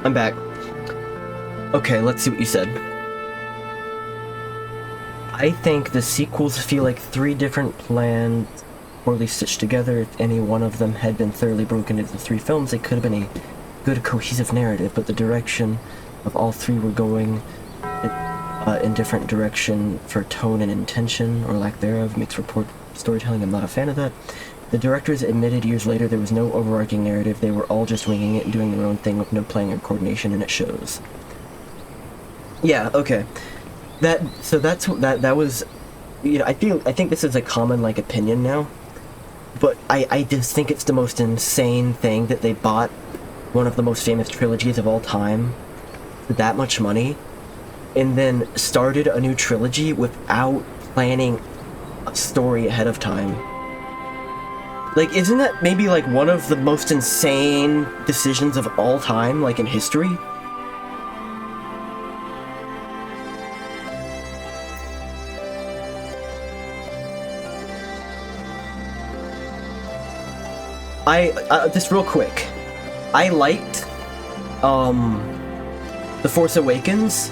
I'm back. Okay, let's see what you said. I think the sequels feel like three different plans poorly stitched together. If any one of them had been thoroughly broken into three films, it could have been a good cohesive narrative, but the direction of all three were going in different direction for tone and intention, or lack thereof, makes report storytelling. I'm not a fan of that. The directors admitted years later there was no overarching narrative, they were all just winging it and doing their own thing with no planning or coordination, and it shows. Yeah, okay. That was, you know, I think this is a common, like, opinion now, but I just think it's the most insane thing that they bought one of the most famous trilogies of all time for that much money, and then started a new trilogy without planning a story ahead of time. Like, isn't that maybe, like, one of the most insane decisions of all time, like, in history? Just real quick, I liked, The Force Awakens.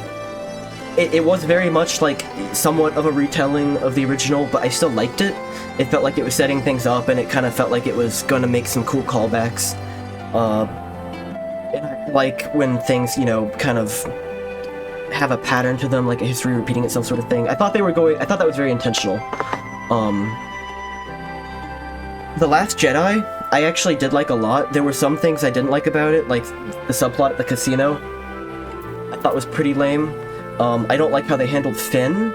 It was very much, like, somewhat of a retelling of the original, but I still liked it. It felt like it was setting things up, and it kind of felt like it was gonna make some cool callbacks. And I like when things, you know, kind of have a pattern to them, like a history repeating itself sort of thing. I thought that was very intentional. The Last Jedi, I actually did like a lot. There were some things I didn't like about it, like the subplot at the casino. I thought was pretty lame. I don't like how they handled Finn.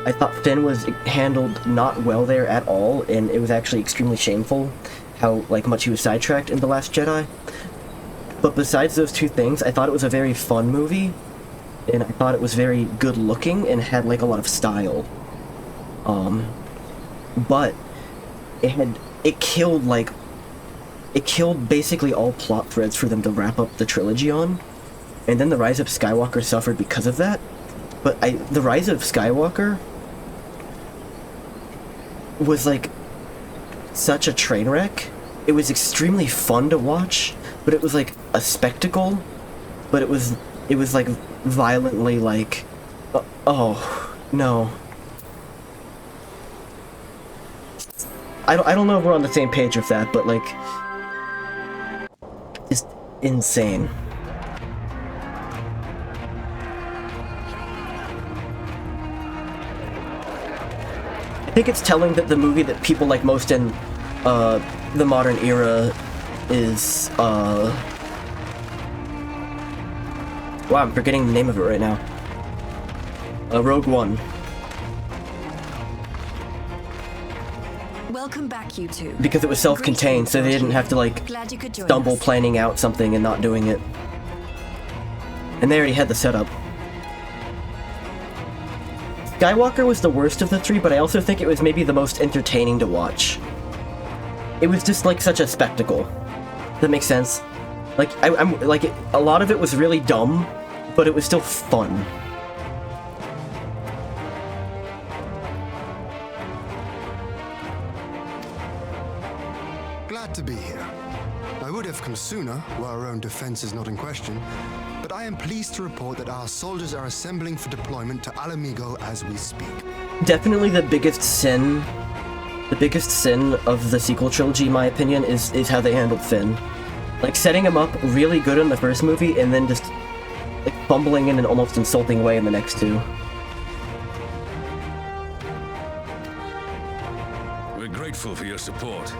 I thought Finn was handled not well there at all, and it was actually extremely shameful how, like, much he was sidetracked in The Last Jedi. But besides those two things, I thought it was a very fun movie, and I thought it was very good looking and had, like, a lot of style. But it killed basically all plot threads for them to wrap up the trilogy on. And then The Rise of Skywalker suffered because of that. But The Rise of Skywalker was, like, such a train wreck. It was extremely fun to watch, but it was, like, a spectacle. But it was like, violently, like, oh, no. I don't know if we're on the same page with that, but, like, it's insane. I think it's telling that the movie that people like most in the modern era is wow, I'm forgetting the name of it right now. Rogue One. Welcome back, you two. Because it was self-contained, so they didn't have to, like, stumble planning out something and not doing it. And they already had the setup. Skywalker was the worst of the three, but I also think it was maybe the most entertaining to watch. It was just, like, such a spectacle. Does that make sense? Like, I'm like, a lot of it was really dumb, but it was still fun. Glad to be here. I would have come sooner, while our own defense is not in question, but I am pleased to report that our soldiers are assembling for deployment to Alamigo as we speak. Definitely the biggest sin of the sequel trilogy, in my opinion, is how they handled Finn. Like, setting him up really good in the first movie, and then just, like, fumbling in an almost insulting way in the next two. We're grateful for your support.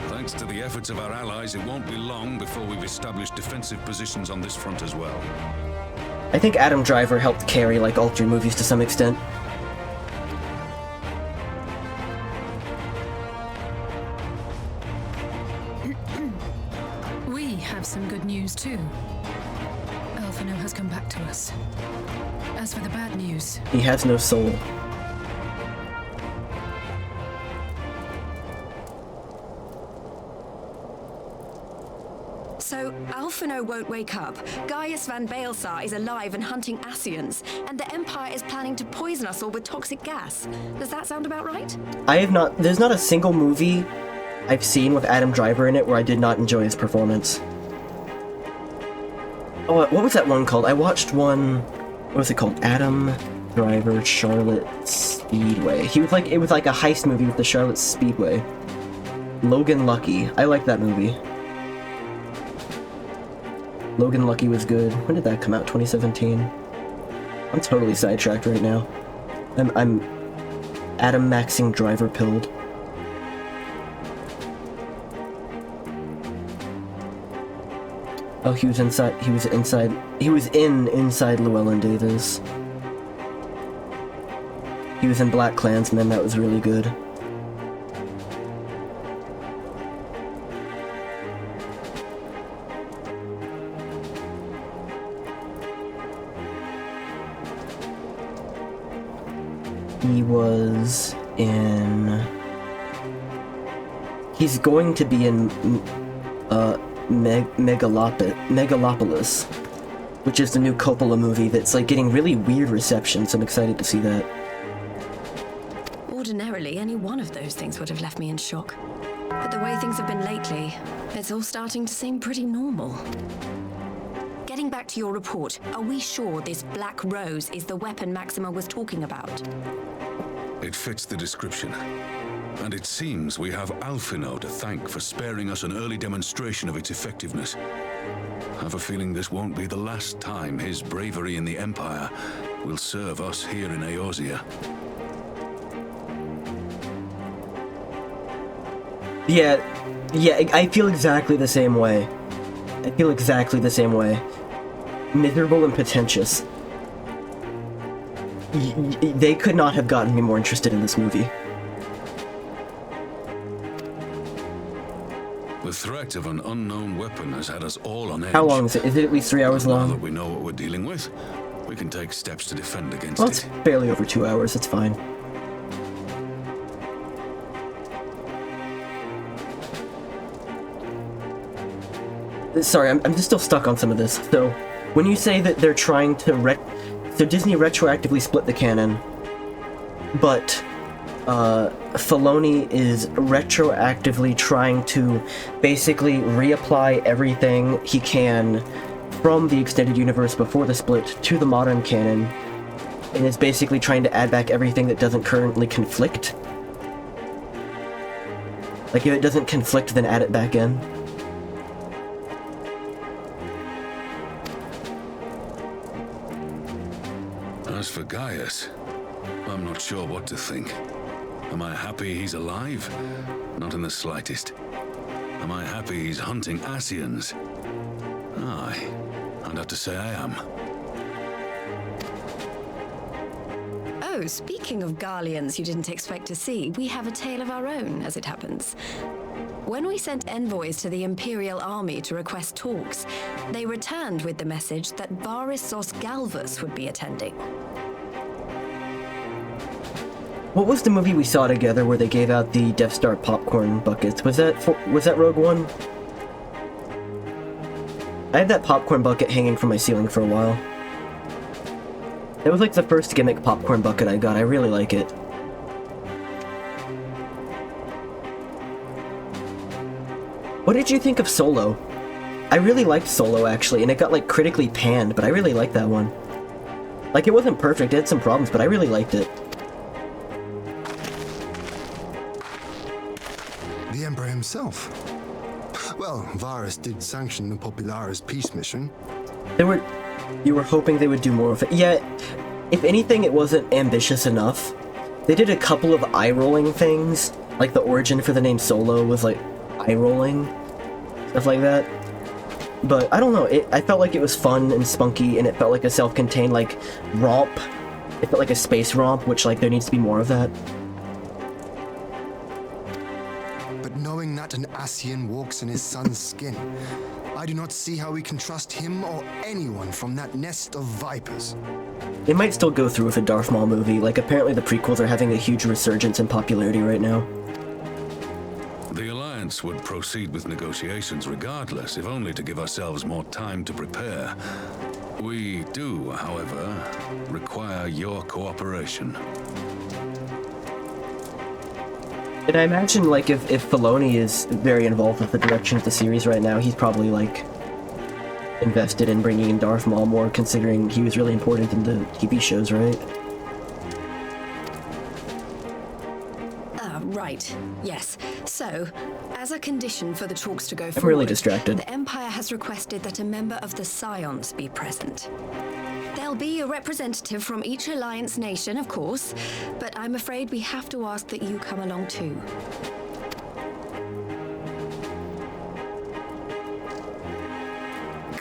Thanks to the efforts of our allies, it won't be long before we've established defensive positions on this front as well. I think Adam Driver helped carry, like, all three movies to some extent. We have some good news too. Alphino has come back to us. As for the bad news... He has no soul. So, Alphino won't wake up. Gaius Van Baelsar is alive and hunting Ascians, and the Empire is planning to poison us all with toxic gas. Does that sound about right? There's not a single movie I've seen with Adam Driver in it where I did not enjoy his performance. Oh, what was that one called? I watched one. What was it called? Adam Driver Charlotte Speedway. It was like a heist movie with the Charlotte Speedway. Logan Lucky. I like that movie. Logan Lucky was good. When did that come out? 2017. I'm totally sidetracked right now. I'm Adam maxing driver pilled. Oh, he was in Inside Llewellyn Davis. He was in Black Klansman, that was really good. He was in... He's going to be in, Megalopolis, which is the new Coppola movie that's, like, getting really weird reception, so I'm excited to see that. Ordinarily, any one of those things would have left me in shock. But the way things have been lately, it's all starting to seem pretty normal. Getting back to your report, are we sure this Black Rose is the weapon Maxima was talking about? It fits the description. And it seems we have Alphino to thank for sparing us an early demonstration of its effectiveness. I have a feeling this won't be the last time his bravery in the Empire will serve us here in Eorzea. Yeah, I feel exactly the same way. Miserable and pretentious. They could not have gotten me more interested in this movie. The threat of an unknown weapon has had us all on edge. How long is it? Is it at least 3 hours Now long? that we know what we're dealing with, we can take steps to defend against Well, it's it. barely over 2 hours, it's fine. Sorry, I'm just still stuck on some of this. So, when you say that they're trying to so Disney retroactively split the canon, but Filoni is retroactively trying to basically reapply everything he can from the extended universe before the split to the modern canon, and is basically trying to add back everything that doesn't currently conflict. Like, if it doesn't conflict, then add it back in. As for Gaius, I'm not sure what to think. Am I happy he's alive? Not in the slightest. Am I happy he's hunting Ascians? Aye, I'd have to say I am. Oh, speaking of Garleans you didn't expect to see, we have a tale of our own, as it happens. When we sent envoys to the Imperial Army to request talks, they returned with the message that Varissos Galvus would be attending. What was the movie we saw together where they gave out the Death Star popcorn buckets? Was that Rogue One? I had that popcorn bucket hanging from my ceiling for a while. It was like the first gimmick popcorn bucket I got. I really like it. What did you think of Solo? I really liked Solo, actually, and it got, like, critically panned, but I really liked that one. Like, it wasn't perfect, it had some problems, but I really liked it. The Emperor himself. Well, Varus did sanction the Popularis peace mission. You were hoping they would do more of it. Yeah, if anything, it wasn't ambitious enough. They did a couple of eye-rolling things, like the origin for the name Solo was, like, eye-rolling, stuff like that. But, I don't know, I felt like it was fun and spunky, and it felt like a self-contained, like, romp. It felt like a space romp, which, like, there needs to be more of that. But knowing that an Ascian walks in his son's skin, I do not see how we can trust him or anyone from that nest of vipers. They might still go through with a Darth Maul movie, like, apparently the prequels are having a huge resurgence in popularity right now. The Alliance would proceed with negotiations regardless, if only to give ourselves more time to prepare. We do, however, require your cooperation. And I imagine, like, if Filoni is very involved with the direction of the series right now, he's probably, like, invested in bringing in Darth Maul more, considering he was really important in the TV shows, right? Right, yes. So, as a condition for the talks to go forward, I'm really distracted. The Empire has requested that a member of the Scions be present. There'll be a representative from each Alliance nation, of course, but I'm afraid we have to ask that you come along too.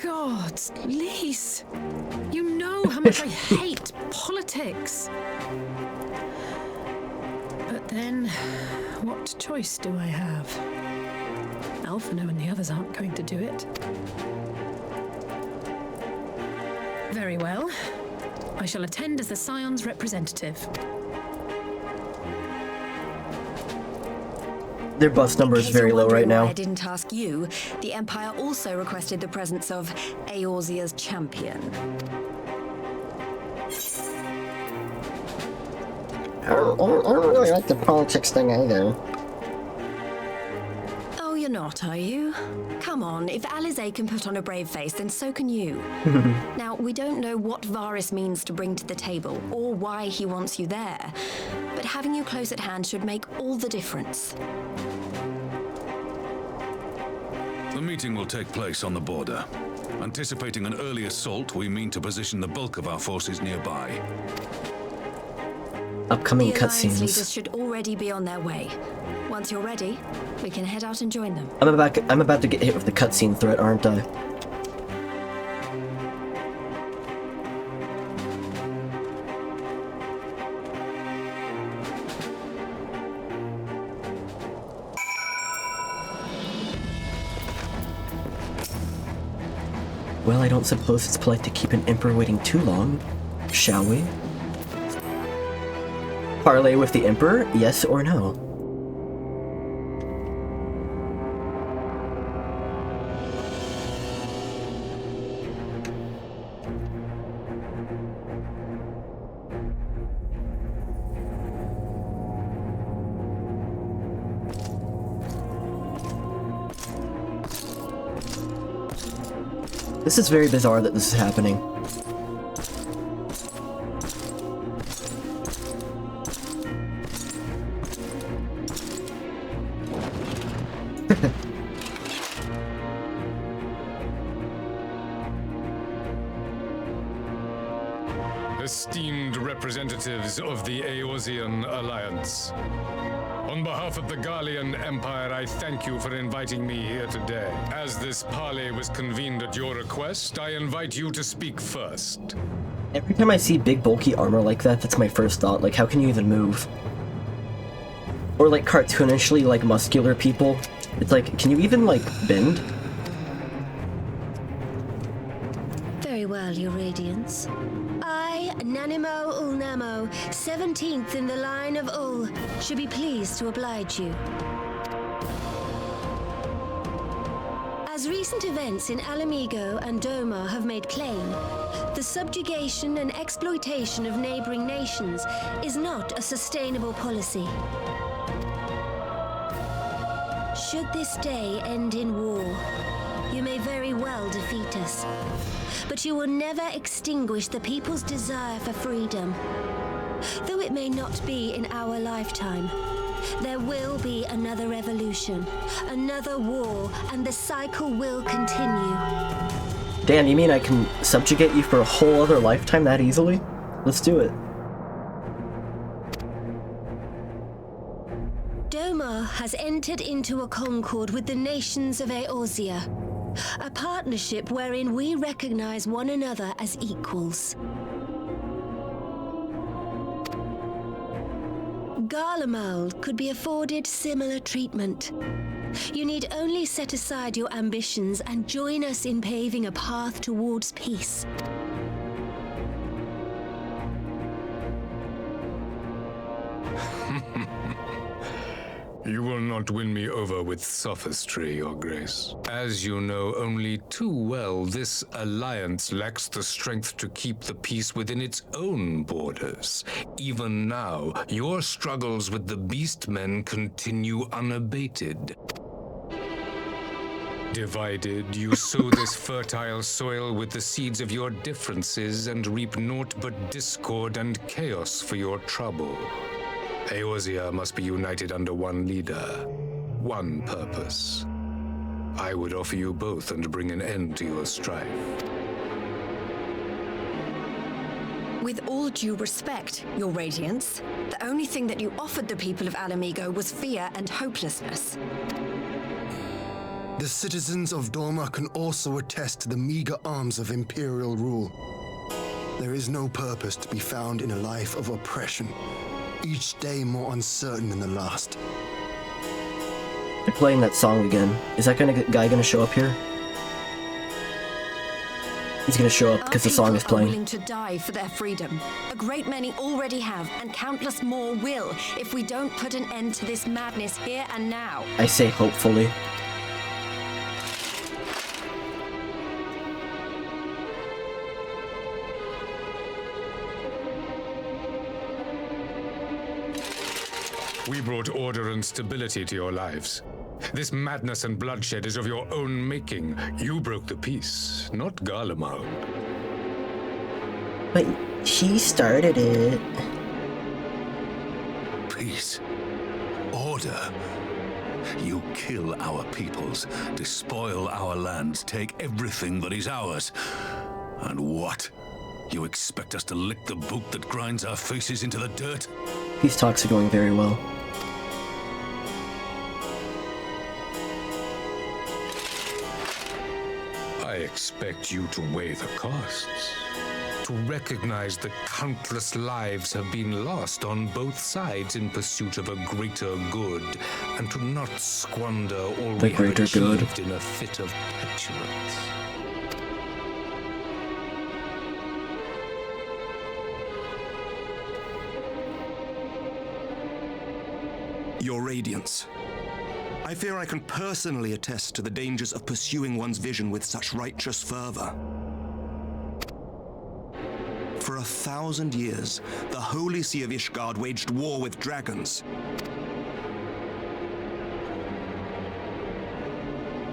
Gods, Lise! You know how much I hate politics. But then, what choice do I have? Alphino and the others aren't going to do it. Very well. I shall attend as the Scion's representative. Their bus number is very low right now. I didn't ask you. The Empire also requested the presence of Eorzea's champion. I don't really like the politics thing either. Oh, you're not, are you? Come on, if Alize can put on a brave face, then so can you. Now, we don't know what Varys means to bring to the table, or why he wants you there, but having you close at hand should make all the difference. The meeting will take place on the border. Anticipating an early assault, we mean to position the bulk of our forces nearby. Upcoming The Alliance cutscenes. leaders should already be on their way. Once you're ready, we can head out and join them. I'm about to get hit with the cutscene threat, aren't I? Well, I don't suppose it's polite to keep an emperor waiting too long, shall we? Parlay with the emperor, yes or no? This is very bizarre that this is happening. Esteemed representatives of the Eorzean Alliance. On behalf of the Garlean Empire, I thank you for inviting me here today. As this parley was convened at your request, I invite you to speak first. Every time I see big bulky armor like that, that's my first thought. Like, how can you even move? Or like cartoonishly, like muscular people. It's like, can you even like bend? Very well, Your Radiance. I, Nanimo Ulnamo, 17th in the line of Ul, should be pleased to oblige you. As recent events in Alamigo and Doma have made plain, the subjugation and exploitation of neighboring nations is not a sustainable policy. Should this day end in war, you may very well defeat us, but you will never extinguish the people's desire for freedom. Though it may not be in our lifetime, there will be another revolution, another war, and the cycle will continue. Damn, you mean I can subjugate you for a whole other lifetime that easily? Let's do it. Doma has entered into a concord with the nations of Eorzea, a partnership wherein we recognize one another as equals. Garlemald could be afforded similar treatment. You need only set aside your ambitions and join us in paving a path towards peace. You will not win me over with sophistry, Your Grace. As you know only too well, this alliance lacks the strength to keep the peace within its own borders. Even now, your struggles with the Beastmen continue unabated. Divided, you sow this fertile soil with the seeds of your differences and reap naught but discord and chaos for your trouble. Eorzea must be united under one leader, one purpose. I would offer you both and bring an end to your strife. With all due respect, Your Radiance, the only thing that you offered the people of Alamigo was fear and hopelessness. The citizens of Dorma can also attest to the meager arms of Imperial rule. There is no purpose to be found in a life of oppression, each day more uncertain than the last. They're playing that song again. Is that guy gonna show up here? He's gonna show up because the song is playing. Our people are willing to die for their freedom. A great many already have, and countless more will, if we don't put an end to this madness here and now. I say hopefully. We brought order and stability to your lives. This madness and bloodshed is of your own making. You broke the peace, not Garlemald. But he started it. Peace. Order. You kill our peoples, despoil our lands, take everything that is ours. And what? You expect us to lick the boot that grinds our faces into the dirt? These talks are going very well. I expect you to weigh the costs, to recognize that countless lives have been lost on both sides in pursuit of a greater good, and to not squander all we have achieved in a fit of petulance. Your Radiance. I fear I can personally attest to the dangers of pursuing one's vision with such righteous fervor. For 1,000 years, the Holy See of Ishgard waged war with dragons.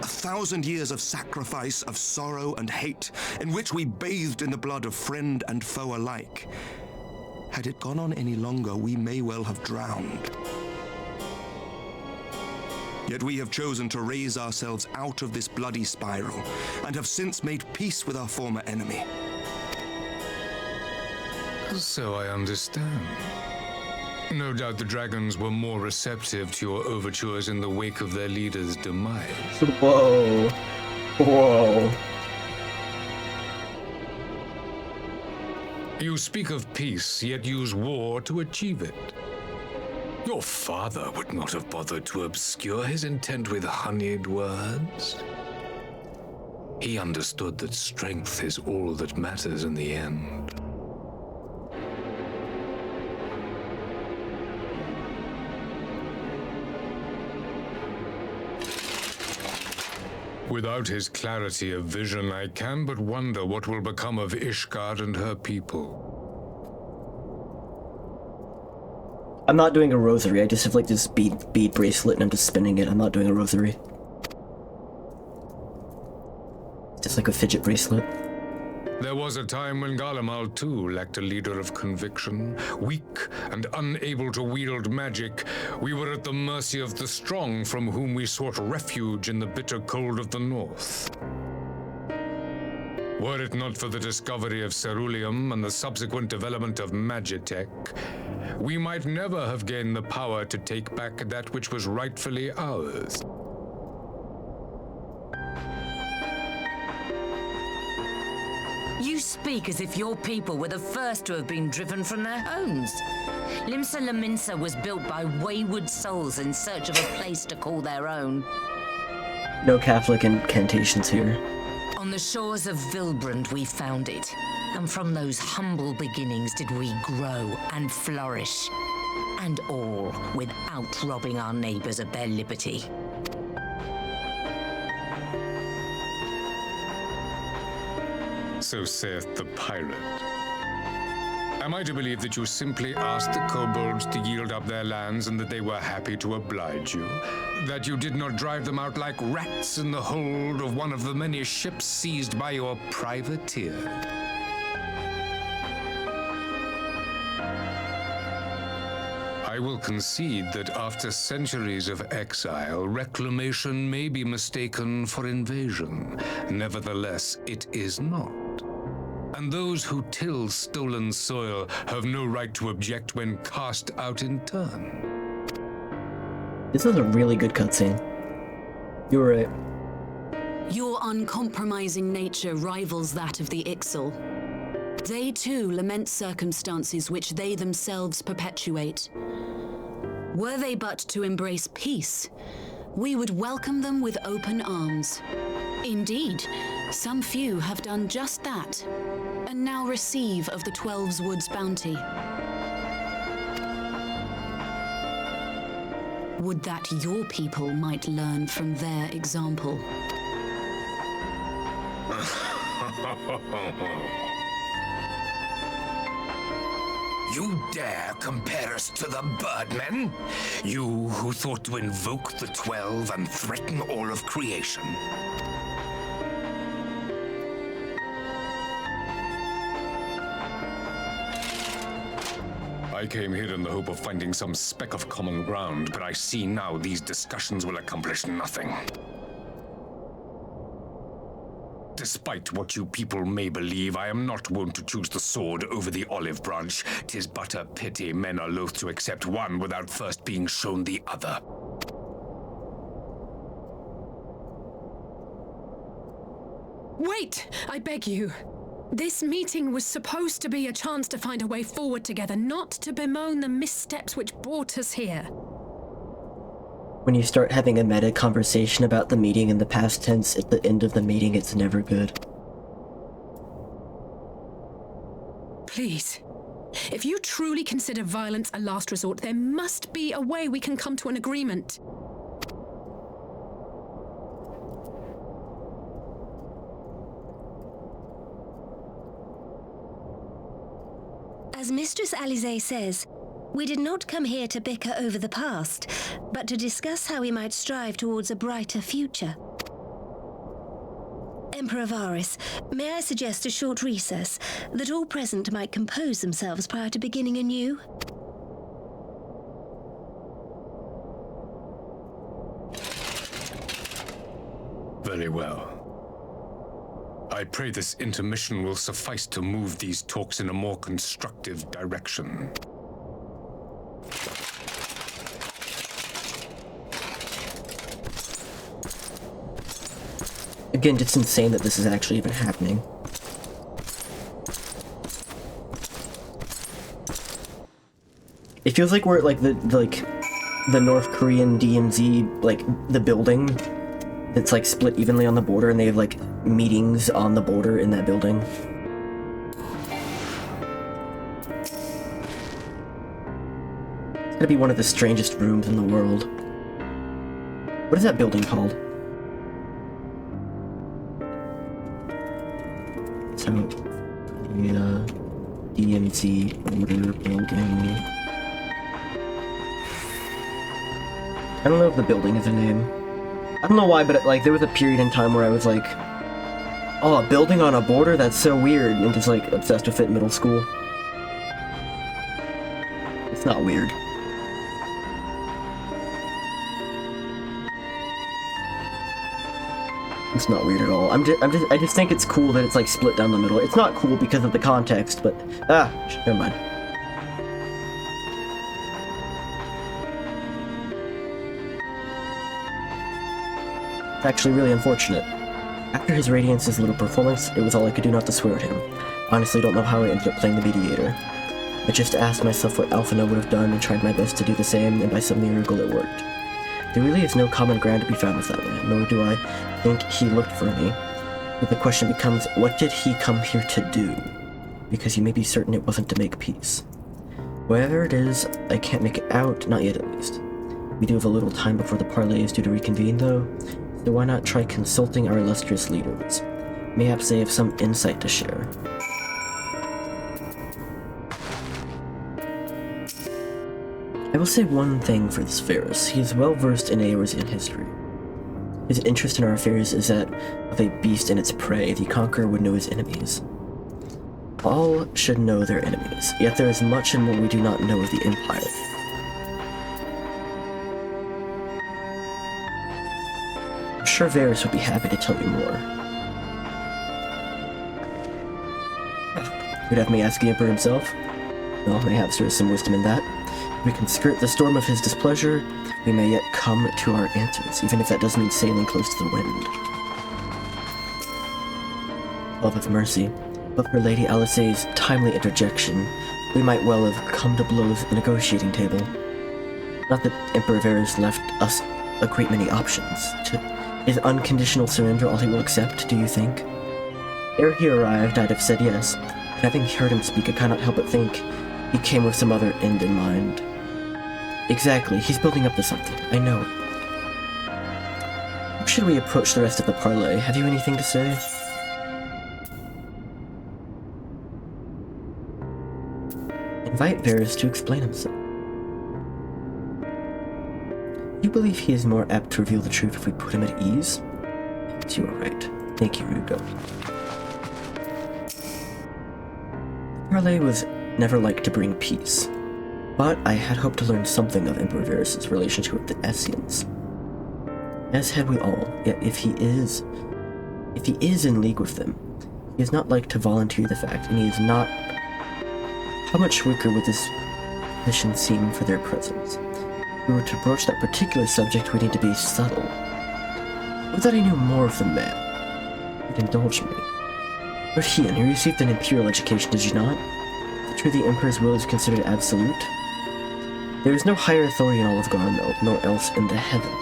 1,000 years of sacrifice, of sorrow and hate, in which we bathed in the blood of friend and foe alike. Had it gone on any longer, we may well have drowned. Yet we have chosen to raise ourselves out of this bloody spiral, and have since made peace with our former enemy. So I understand. No doubt the dragons were more receptive to your overtures in the wake of their leader's demise. Whoa. Whoa. You speak of peace, yet use war to achieve it. Your father would not have bothered to obscure his intent with honeyed words. He understood that strength is all that matters in the end. Without his clarity of vision, I can but wonder what will become of Ishgard and her people. I'm not doing a rosary, I just have like this bead bracelet and I'm just spinning it. I'm not doing a rosary. Just like a fidget bracelet. There was a time when Garlemald too lacked a leader of conviction. Weak and unable to wield magic, we were at the mercy of the strong from whom we sought refuge in the bitter cold of the north. Were it not for the discovery of ceruleum and the subsequent development of magitech, we might never have gained the power to take back that which was rightfully ours. You speak as if your people were the first to have been driven from their homes. Limsa Lominsa was built by wayward souls in search of a place to call their own. No Catholic incantations here. On the shores of Vilbrand we found it, and from those humble beginnings did we grow and flourish, and all without robbing our neighbors of their liberty. So saith the pirate. Am I to believe that you simply asked the kobolds to yield up their lands and that they were happy to oblige you? That you did not drive them out like rats in the hold of one of the many ships seized by your privateer? I will concede that after centuries of exile, reclamation may be mistaken for invasion. Nevertheless, it is not. And those who till stolen soil have no right to object when cast out in turn. This is a really good cutscene. You were right. Your uncompromising nature rivals that of the Ixal. They too lament circumstances which they themselves perpetuate. Were they but to embrace peace, we would welcome them with open arms. Indeed, some few have done just that, and now receive of the 12's Wood's bounty. Would that your people might learn from their example. You dare compare us to the Birdmen? You who thought to invoke the 12 and threaten all of creation? I came here in the hope of finding some speck of common ground, but I see now these discussions will accomplish nothing. Despite what you people may believe, I am not wont to choose the sword over the olive branch. 'Tis but a pity men are loath to accept one without first being shown the other. Wait! I beg you. This meeting was supposed to be a chance to find a way forward together, not to bemoan the missteps which brought us here. When you start having a meta conversation about the meeting in the past tense at the end of the meeting, it's never good. Please. If you truly consider violence a last resort, there must be a way we can come to an agreement. As Mistress Alisaie says, we did not come here to bicker over the past, but to discuss how we might strive towards a brighter future. Emperor Varys, may I suggest a short recess, that all present might compose themselves prior to beginning anew? Very well. I pray this intermission will suffice to move these talks in a more constructive direction. Again, it's insane that this is actually even happening. It feels like we're at like the North Korean DMZ, like the building that's like split evenly on the border, and they have like meetings on the border in that building. It's gotta be one of the strangest rooms in the world. What is that building called? So, the DMZ border building. I don't know if the building is a name. I don't know why, but like there was a period in time where I was like, oh, a building on a border? That's so weird, and just like obsessed with it in middle school. It's not weird. It's not weird at all. I just think it's cool that it's like split down the middle. It's not cool because of the context, but never mind. Actually really unfortunate. After his Radiance's little performance, it was all I could do not to swear at him. Honestly, don't know how I ended up playing the mediator. I just asked myself what Alphinaud would have done and tried my best to do the same, and by some miracle it worked. There really is no common ground to be found with that man, nor do I think he looked for me. But the question becomes, what did he come here to do? Because you may be certain it wasn't to make peace. Wherever it is, I can't make it out, not yet at least. We do have a little time before the parley is due to reconvene, though. So why not try consulting our illustrious leaders? Mayhaps they have some insight to share. I will say one thing for this Varus. He is well versed in Eorzean history. His interest in our affairs is that of a beast and its prey. The conqueror would know his enemies. All should know their enemies, yet there is much and more we do not know of the Empire. I'm sure Varus would be happy to tell you more. You'd have me ask the Emperor himself? Well, mayhaps there is some wisdom in that. If we can skirt the storm of his displeasure, we may yet come to our answers, even if that does mean sailing close to the wind. Love of mercy. But for Lady Alisaie's timely interjection, we might well have come to blows at the negotiating table. Not that Emperor Varus left us a great many options. Is unconditional surrender all he will accept, do you think? Ere he arrived, I'd have said yes, but having heard him speak, I cannot help but think he came with some other end in mind. Exactly, he's building up to something, I know it. How should we approach the rest of the parley? Have you anything to say? Invite Varus to explain himself. You believe he is more apt to reveal the truth if we put him at ease? Yes, you are right. Thank you, Rugo. Parley was never like to bring peace, but I had hoped to learn something of Emperor Varus' relationship with the Esseans. As had we all, yet if he is in league with them, he is not like to volunteer the fact, and he is not. How much weaker would this position seem for their presence? If we were to broach that particular subject, we need to be subtle. Would that I knew more of the man. Would indulge me. Rahian, you received an imperial education, did you not? Is it true the Emperor's will is considered absolute? There is no higher authority in all of Garmel, nor else in the heavens.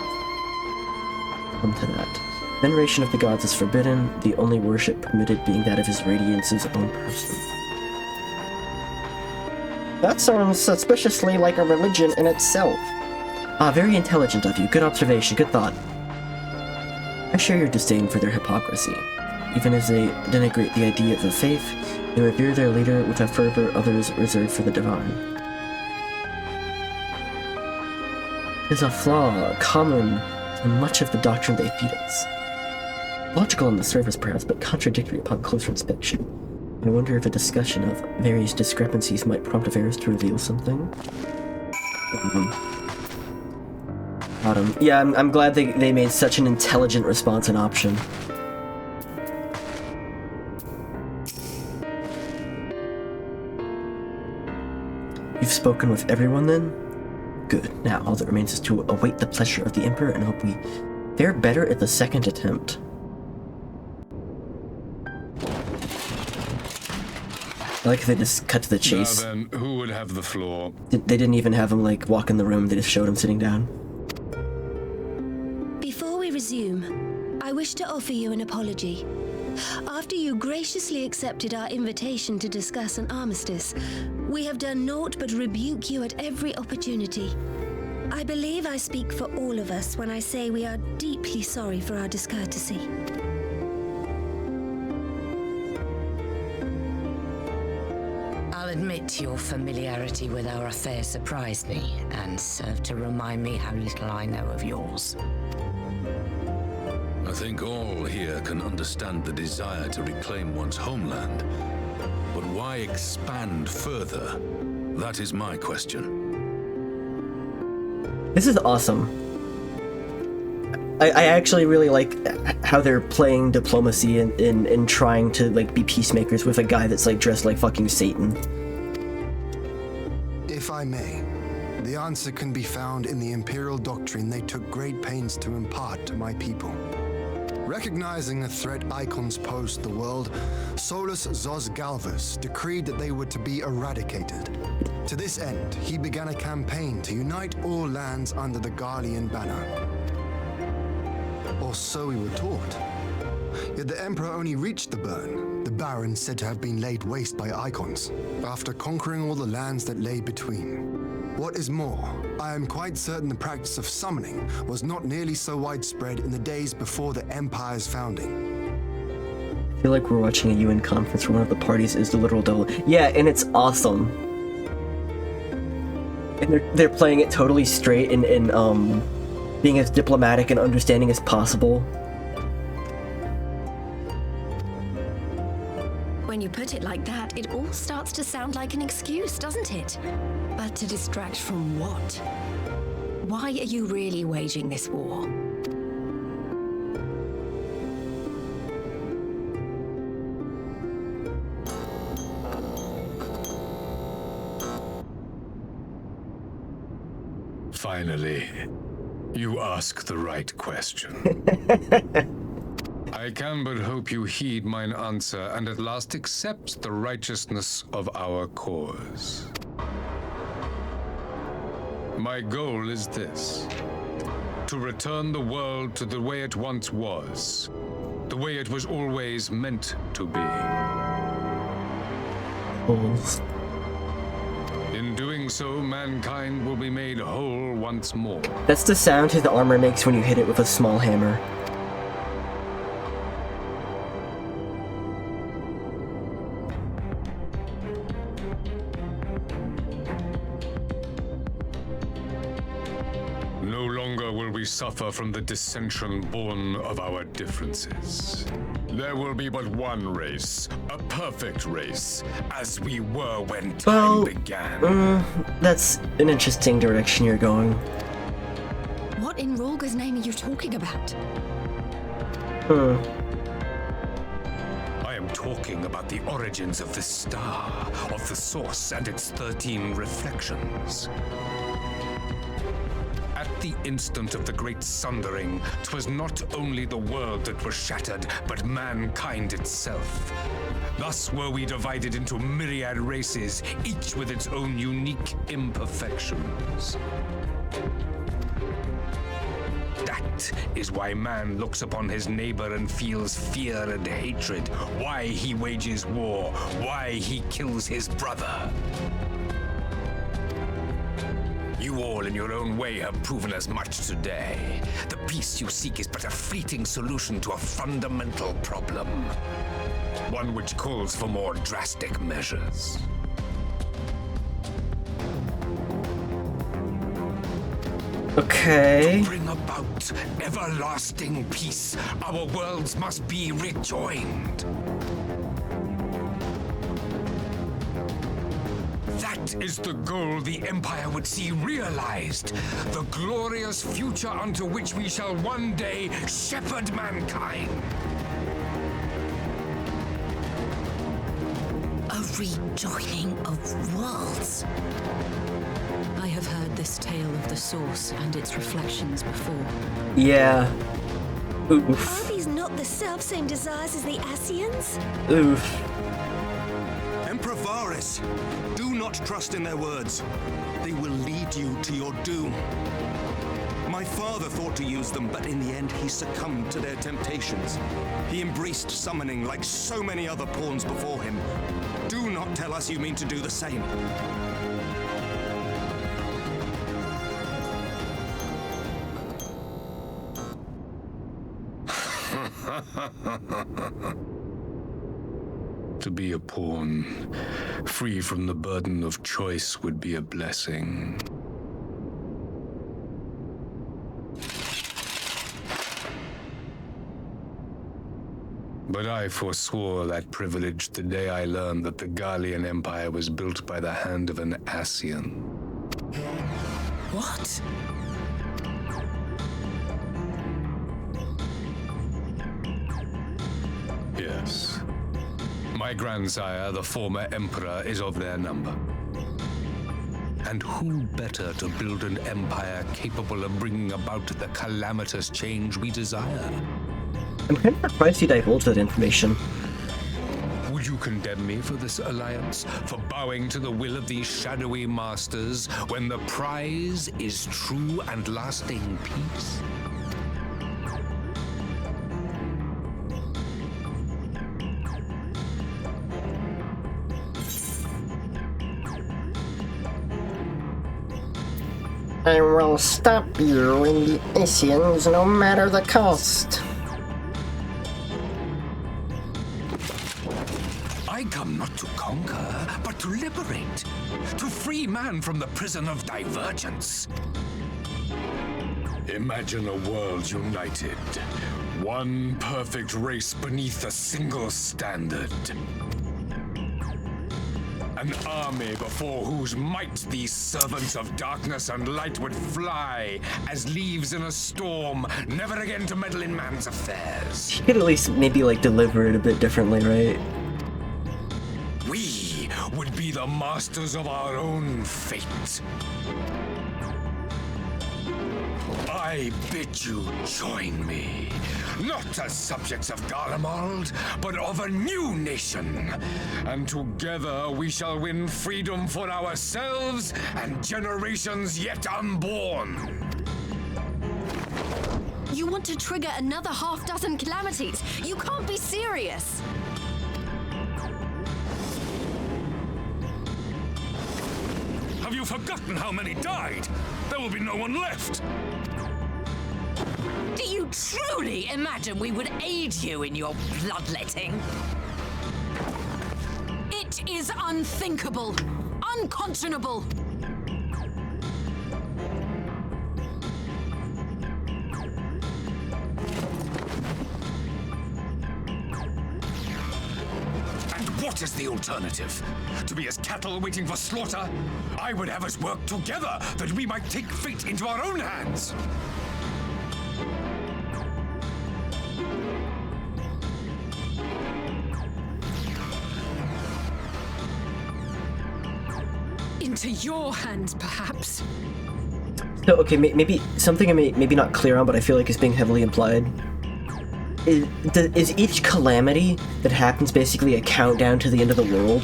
Come to that. Veneration of the gods is forbidden, the only worship permitted being that of his radiance's own person. That sounds suspiciously like a religion in itself. Ah, very intelligent of you. Good observation, good thought. I share your disdain for their hypocrisy. Even as they denigrate the idea of the faith, they revere their leader with a fervor others reserve for the divine. It is a flaw common to much of the doctrine they feed us. Logical on the surface, perhaps, but contradictory upon closer inspection. I wonder if a discussion of various discrepancies might prompt Varus to reveal something. Yeah, I'm glad they made such an intelligent response an option. You've spoken with everyone then? Good. Now all that remains is to await the pleasure of the Emperor and hope we fare better at the second attempt. I like they just cut to the chase. Now then, who would have the floor? They didn't even have him, like, walk in the room, they just showed him sitting down. Before we resume, I wish to offer you an apology. After you graciously accepted our invitation to discuss an armistice, we have done naught but rebuke you at every opportunity. I believe I speak for all of us when I say we are deeply sorry for our discourtesy. I'll admit your familiarity with our affair surprised me, and served to remind me how little I know of yours. I think all here can understand the desire to reclaim one's homeland. But why expand further? That is my question. This is awesome. I actually really like how they're playing diplomacy and trying to, like, be peacemakers with a guy that's, like, dressed like fucking Satan. If I may, the answer can be found in the Imperial doctrine they took great pains to impart to my people. Recognizing the threat icons posed to the world, Solus Zos Galvus decreed that they were to be eradicated. To this end, he began a campaign to unite all lands under the Garlean banner. Or so we were taught. Yet the Emperor only reached the burn, the Baron said to have been laid waste by icons, after conquering all the lands that lay between. What is more, I am quite certain the practice of summoning was not nearly so widespread in the days before the Empire's founding. I feel like we're watching a UN conference where one of the parties is the literal devil. Yeah, and it's awesome. And they're playing it totally straight and being as diplomatic and understanding as possible. When you put it like that, it all starts to sound like an excuse, doesn't it? But to distract from what? Why are you really waging this war? Finally, you ask the right question. I can but hope you heed mine answer and at last accept the righteousness of our cause. My goal is this: to return the world to the way it once was, the way it was always meant to be. In doing so, mankind will be made whole once more. That's the sound his armor makes when you hit it with a small hammer. No longer will we suffer from the dissension born of our differences. There will be but one race, a perfect race, as we were when time began. That's an interesting direction you're going. What in Rolga's name are you talking about? I am talking about the origins of this star, of the source and its 13 reflections. At the instant of the great sundering, 'twas not only the world that was shattered, but mankind itself. Thus were we divided into myriad races, each with its own unique imperfections. That is why man looks upon his neighbor and feels fear and hatred, why he wages war, why he kills his brother. You all, in your own way, have proven as much today. The peace you seek is but a fleeting solution to a fundamental problem. One which calls for more drastic measures. Okay. To bring about everlasting peace, our worlds must be rejoined. That is the goal the Empire would see realized. The glorious future unto which we shall one day shepherd mankind. A rejoining of worlds. I have heard this tale of the source and its reflections before. Yeah. Oof. Are these not the self-same desires as the Ascians? Oof. Emperor Varys, do not trust in their words. They will lead you to your doom. My father thought to use them, but in the end he succumbed to their temptations. He embraced summoning like so many other pawns before him. Do not tell us you mean to do the same. To be a pawn, free from the burden of choice, would be a blessing. But I forswore that privilege the day I learned that the Garlean Empire was built by the hand of an Ascian. What? Yes. My grandsire, the former emperor, is of their number. And who better to build an empire capable of bringing about the calamitous change we desire? I'm kind of surprised he divulged that information. Would you condemn me for this alliance? For bowing to the will of these shadowy masters when the prize is true and lasting peace? I will stop you in the Ascians no matter the cost. I I come not to conquer, but to liberate. To free man from the prison of divergence. Imagine a world united. One perfect race beneath a single standard. An army before whose might these servants of darkness and light would fly as leaves in a storm, never again to meddle in man's affairs. He could at least maybe like deliver it a bit differently, right? We would be the masters of our own fate. I bid you join me, not as subjects of Garlemald, but of a new nation. And together we shall win freedom for ourselves and generations yet unborn. You want to trigger another half-dozen calamities? You can't be serious! Have you forgotten how many died? There will be no one left. Do you truly imagine we would aid you in your bloodletting? It is unthinkable, unconscionable. What is the alternative? To be as cattle waiting for slaughter? I would have us work together that we might take fate into our own hands. Into your hands, perhaps. So, okay, maybe something I'm maybe not clear on, but I feel like is being heavily implied. Is each calamity that happens basically a countdown to the end of the world?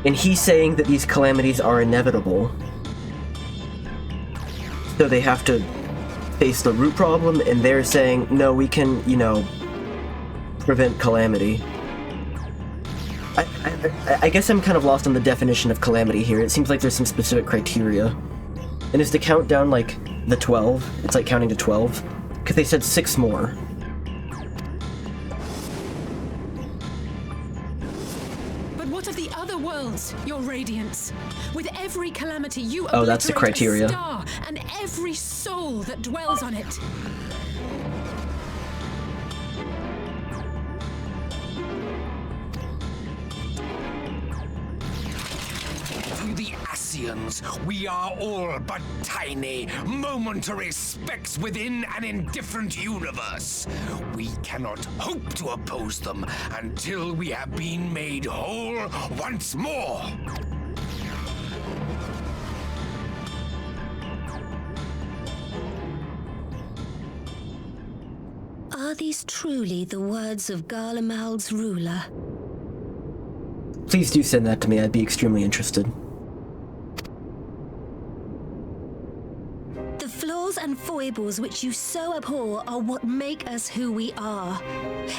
And he's saying that these calamities are inevitable. So they have to face the root problem, and they're saying, no, we can, you know, prevent calamity. I guess I'm kind of lost on the definition of calamity here. It seems like there's some specific criteria. And is the countdown like the 12? It's like counting to 12? Because they said 6 more. But what of the other worlds, your radiance? With every calamity, you Oh, that's the obliterate criteria. a star and every soul that dwells on it. To the Ascians, we are all but tiny, momentary specks within an indifferent universe. We cannot hope to oppose them until we have been made whole once more. Are these truly the words of Garlemald's ruler? Please do send that to me. I'd be extremely interested. The flaws and foibles which you so abhor are what make us who we are.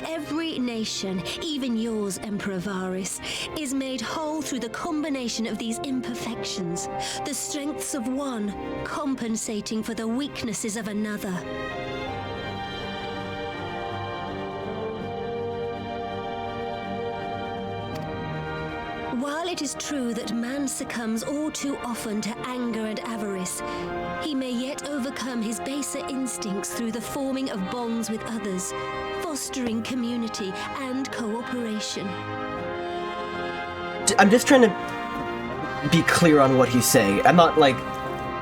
Every nation, even yours, Emperor Varys, is made whole through the combination of these imperfections, the strengths of one compensating for the weaknesses of another. While it is true that man succumbs all too often to anger and avarice, he may yet overcome his baser instincts through the forming of bonds with others, fostering community and cooperation. I'm just trying to be clear on what he's saying. I'm not, like,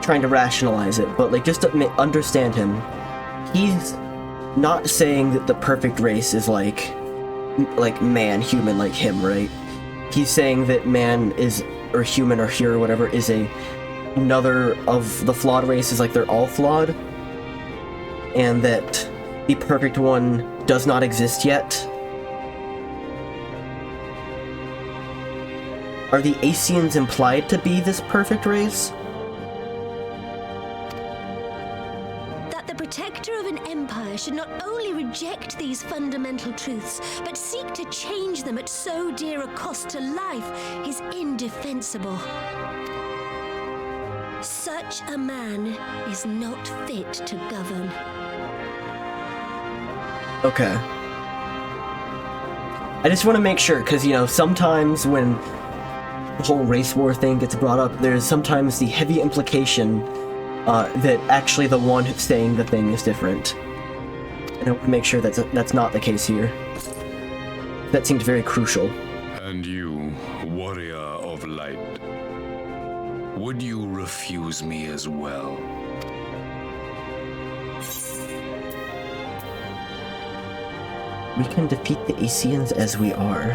trying to rationalize it, but, like, just to understand him. He's not saying that the perfect race is, like man, human like him, right? He's saying that man is, or human or here or whatever, is another of the flawed races, like they're all flawed, and that the perfect one does not exist yet. Are the Ascians implied to be this perfect race? That the protector of an empire should not only reject these fundamental truths, but seek to change them at so dear a cost to life is indefensible. Such a man is not fit to govern. Okay. I just want to make sure, because, you know, sometimes when the whole race war thing gets brought up, there's sometimes the heavy implication that actually the one who's saying the thing is different. And I want to make sure that's not the case here. That seemed very crucial. And you, warrior of light, would you refuse me as well? We can defeat the Asians as we are.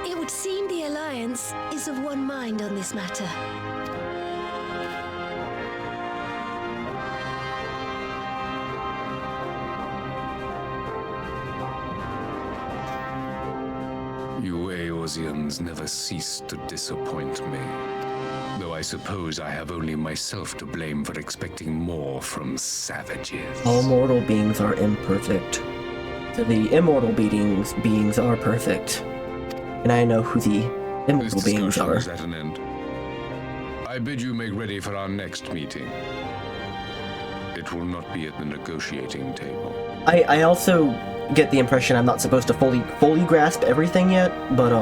It would seem the Alliance is of one mind on this matter. You Eorzeans never cease to disappoint me. Though I suppose I have only myself to blame for expecting more from savages. All mortal beings are imperfect. So the immortal beings are perfect. And I know who the immortal beings are. Is at an end. I bid you make ready for our next meeting. It will not be at the negotiating table. I also get the impression I'm not supposed to fully grasp everything yet, but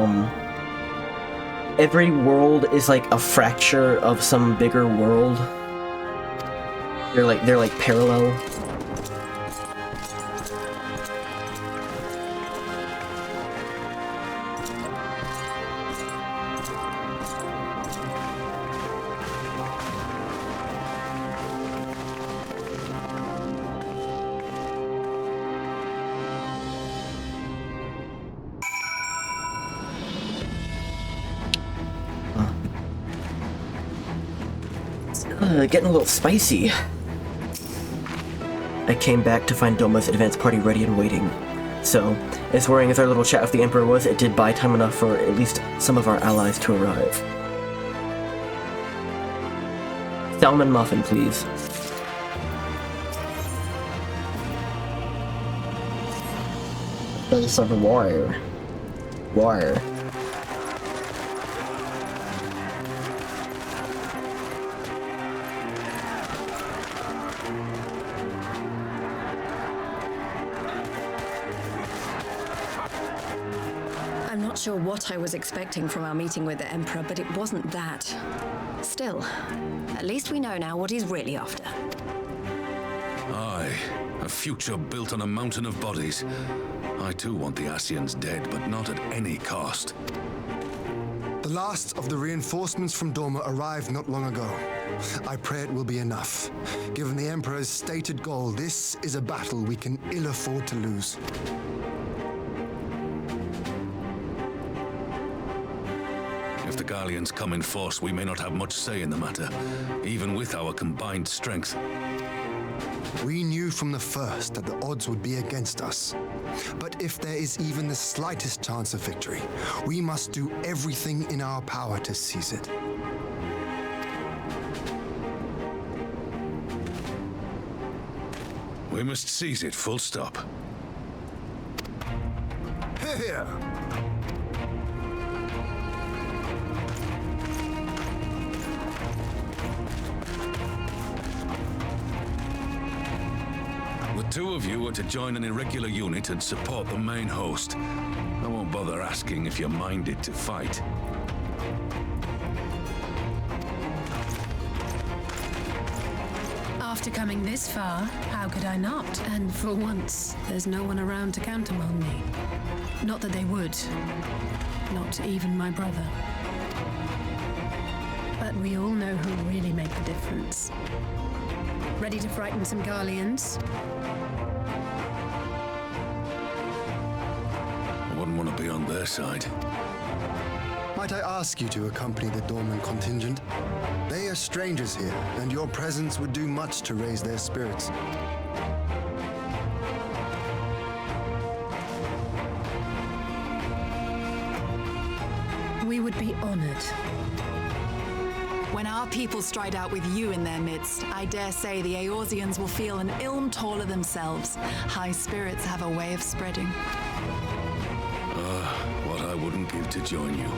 every world is like a fracture of some bigger world. They're like parallel. Getting a little spicy. I came back to find Doma's advance party ready and waiting. So, as worrying as our little chat with the Emperor was, it did buy time enough for at least some of our allies to arrive. Salmon muffin, please. Face of warrior. Warrior. I'm not sure what I was expecting from our meeting with the Emperor, but it wasn't that. Still, at least we know now what he's really after. Aye, a future built on a mountain of bodies. I too want the Asians dead, but not at any cost. The last of the reinforcements from Doma arrived not long ago. I pray it will be enough. Given the Emperor's stated goal, this is a battle we can ill afford to lose. If the Garleans come in force, we may not have much say in the matter, even with our combined strength. We knew from the first that the odds would be against us. But if there is even the slightest chance of victory, we must do everything in our power to seize it. We must seize it, full stop. Here! The two of you are to join an irregular unit and support the main host. I won't bother asking if you're minded to fight. After coming this far, how could I not? And for once, there's no one around to countermand me. Not that they would. Not even my brother. But we all know who really make the difference. Ready to frighten some Garleans? I wouldn't want to be on their side. Might I ask you to accompany the Dorman contingent? They are strangers here, and your presence would do much to raise their spirits. We would be honored. When our people stride out with you in their midst, I dare say the Eorzeans will feel an ilm taller themselves. High spirits have a way of spreading. What I wouldn't give to join you.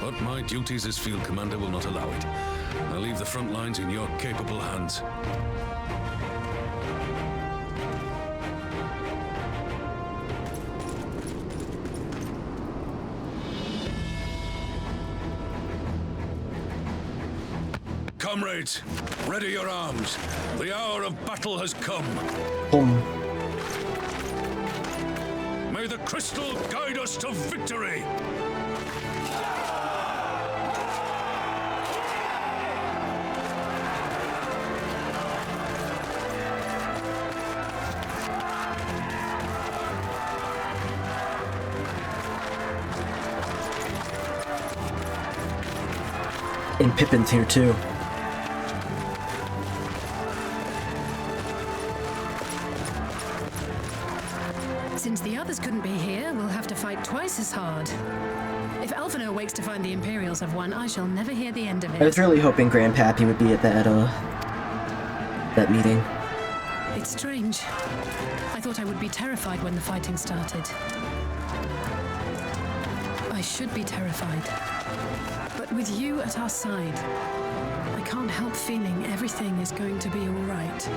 But my duties as field commander will not allow it. I'll leave the front lines in your capable hands. Comrades, ready your arms. The hour of battle has come. May the crystal guide us to victory! And Pippin's here too. Since the others couldn't be here, we'll have to fight twice as hard. If Alphinaud wakes to find the Imperials have won, I shall never hear the end of it. I was really hoping Grandpappy would be at that meeting. It's strange. I thought I would be terrified when the fighting started. I should be terrified. But with you at our side, I can't help feeling everything is going to be all right.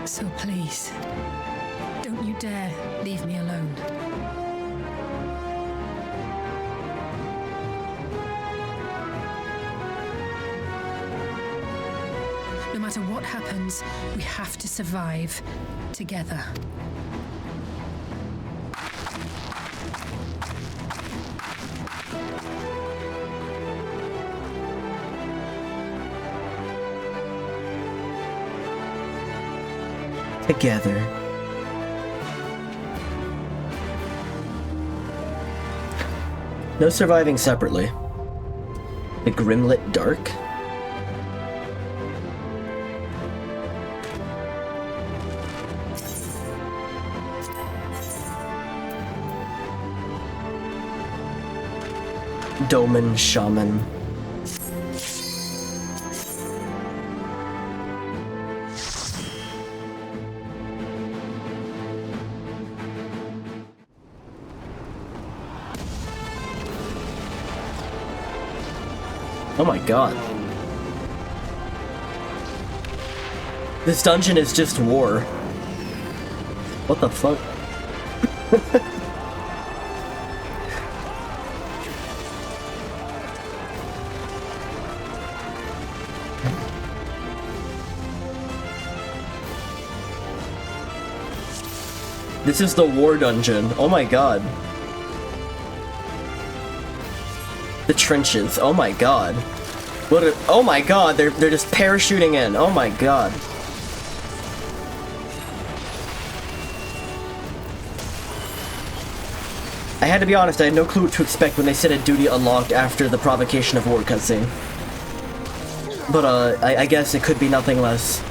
So please, don't you dare leave me alone. No matter what happens, we have to survive together. Together. No surviving separately. The Grimlit Dark? Doman Shaman. Oh my god. This dungeon is just war. What the fuck? This is the war dungeon. Oh my god. The trenches. Oh my god. Oh my god, they're just parachuting in. Oh my god. I had to be honest, I had no clue what to expect when they said a duty unlocked after the provocation of war cutscene. But I guess it could be nothing less.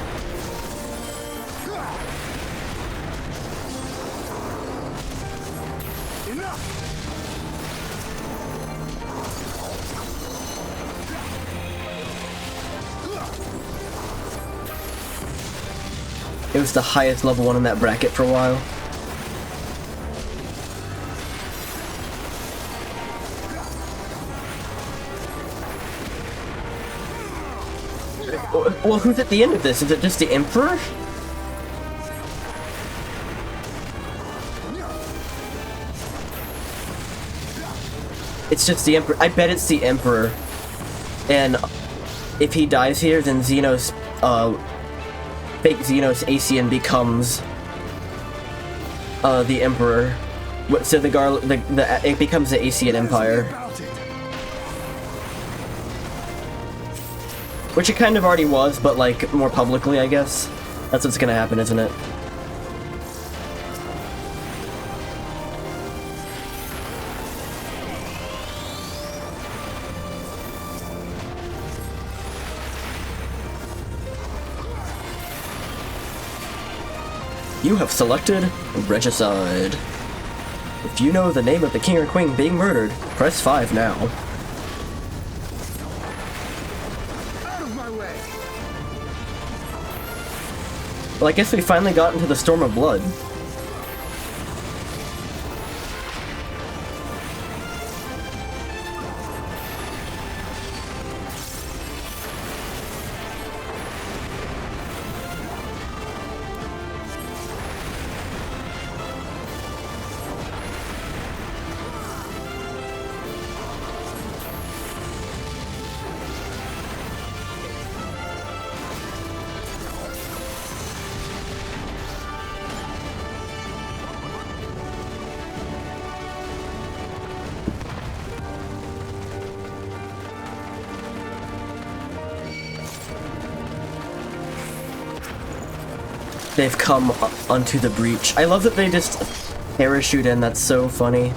It was the highest level one in that bracket for a while. Well, who's at the end of this? Is it just the Emperor? It's just the Emperor. I bet it's the Emperor. And if he dies here, then Xenos, fake Xenos Asian becomes the Emperor. So it becomes the Asian Empire. Which it kind of already was, but like more publicly, I guess. That's what's gonna happen, isn't it? You have selected Regicide. If you know the name of the king or queen being murdered, press 5 now. Out of my way. Well, I guess we finally got into the Storm of Blood. they've come onto the breach. I love that they just parachute in. That's so funny.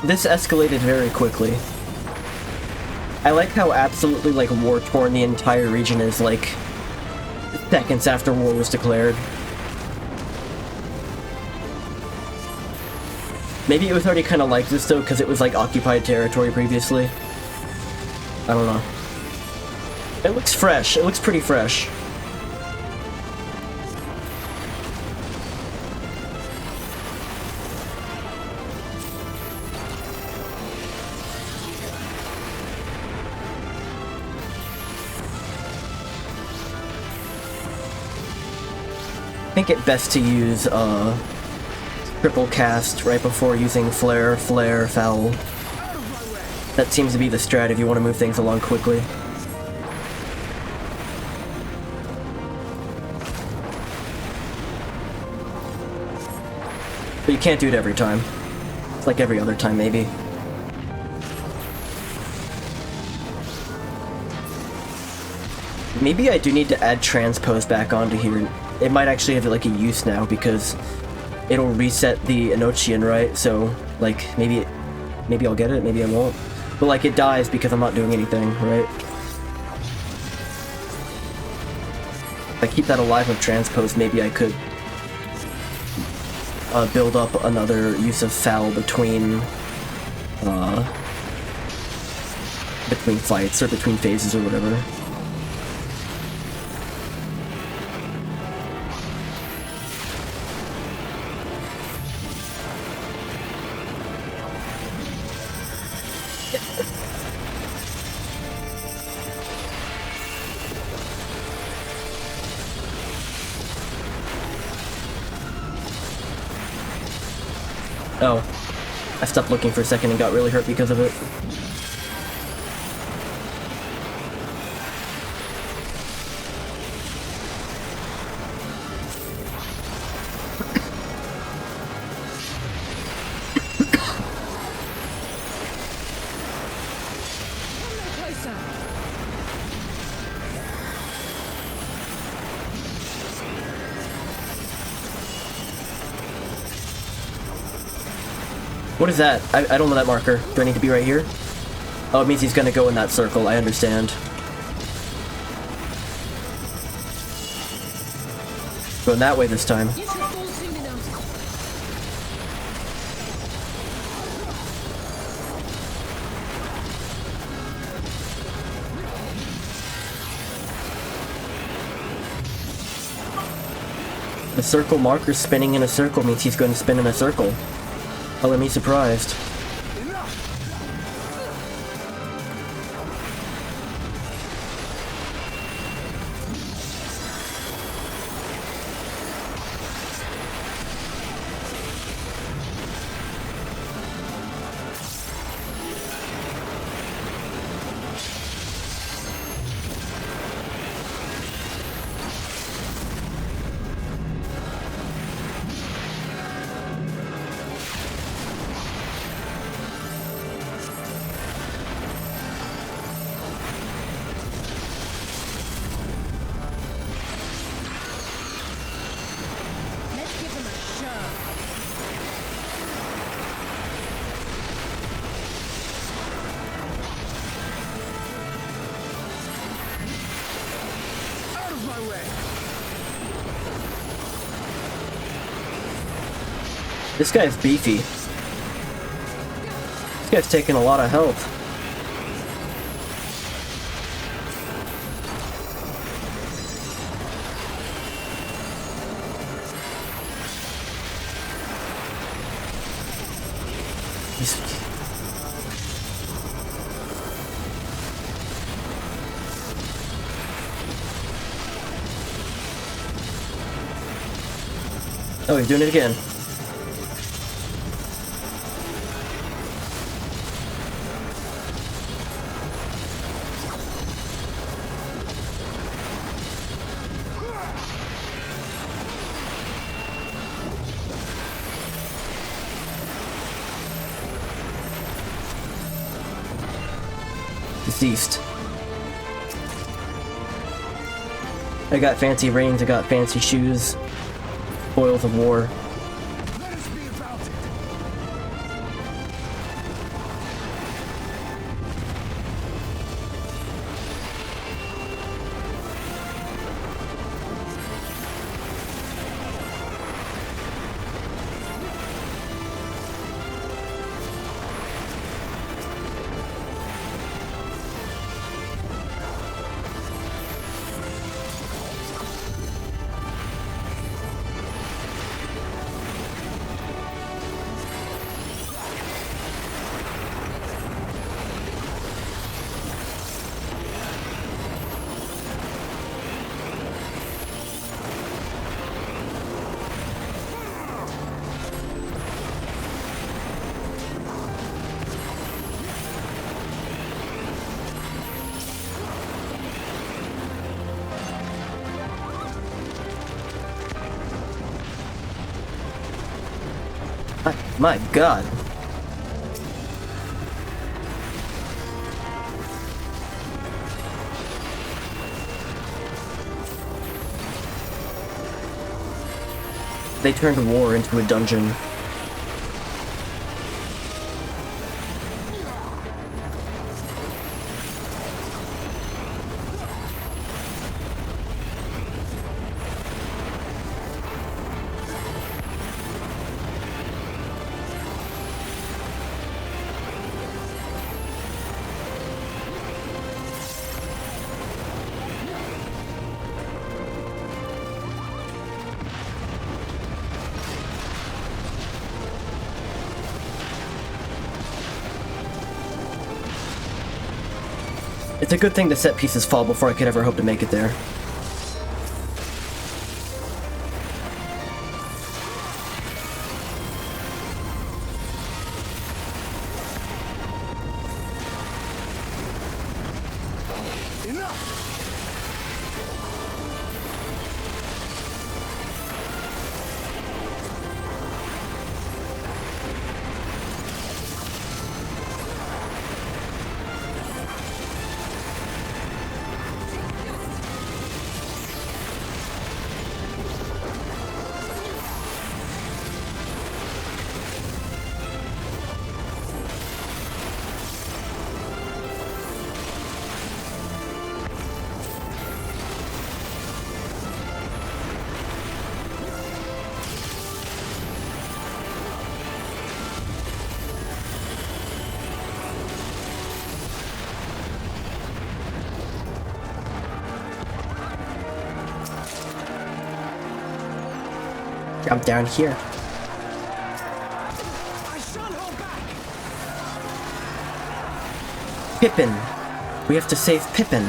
This escalated very quickly. I like how absolutely, like, war-torn the entire region is, like, seconds after war was declared. Maybe it was already kind of like this, though, because it was, like, occupied territory previously. I don't know. It looks fresh. It looks pretty fresh. I think it best to use triple cast right before using flare, flare, foul. That seems to be the strat if you want to move things along quickly. But you can't do it every time. It's like every other time, maybe. Maybe I do need to add transpose back onto here. It might actually have like a use now because it'll reset the Enochian, right? So like maybe I'll get it, maybe I won't. But like it dies because I'm not doing anything, right? If I keep that alive with transpose, maybe I could build up another use of foul between fights or between phases or whatever. Oh, I stopped looking for a second and got really hurt because of it. What is that? I don't know that marker. Do I need to be right here? Oh, it means he's gonna go in that circle. I understand. Going that way this time. The circle marker spinning in a circle means he's going to spin in a circle. Color me surprised. This guy's beefy. This guy's taking a lot of health. Oh, he's doing it again. Deceased. I got fancy rings, I got fancy shoes. Spoils of war. Let us be about it. My God. They turned war into a dungeon. It's a good thing the set pieces fall before I could ever hope to make it there. Jump down here. Pippin. We have to save Pippin.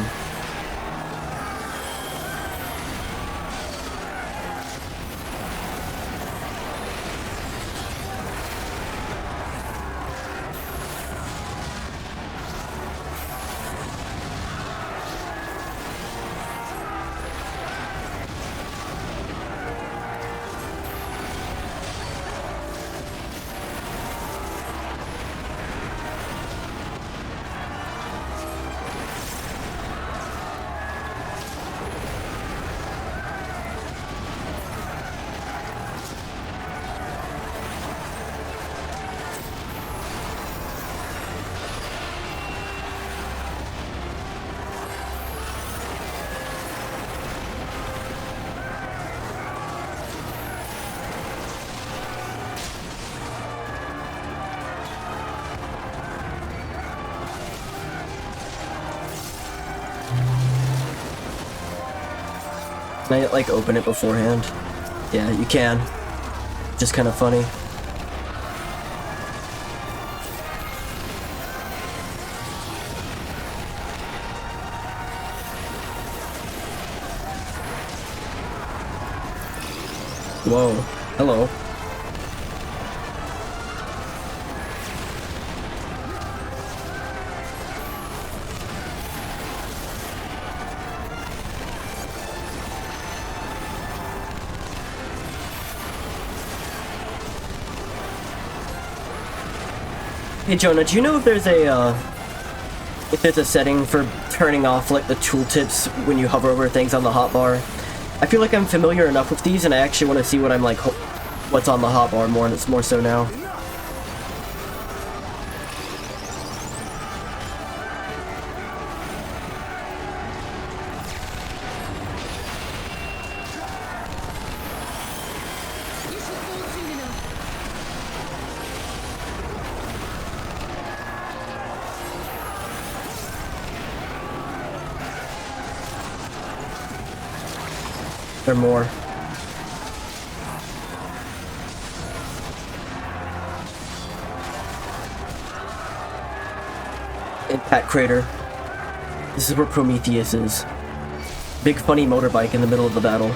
Can I, like, open it beforehand? Yeah, you can. Just kind of funny. Whoa. Hello. Hey Jonah, do you know if there's a setting for turning off like the tooltips when you hover over things on the hotbar? I feel like I'm familiar enough with these, and I actually want to see what I'm like, what's on the hotbar more, and it's more so now. There are more. Impact crater. This is where Prometheus is. Big funny motorbike in the middle of the battle.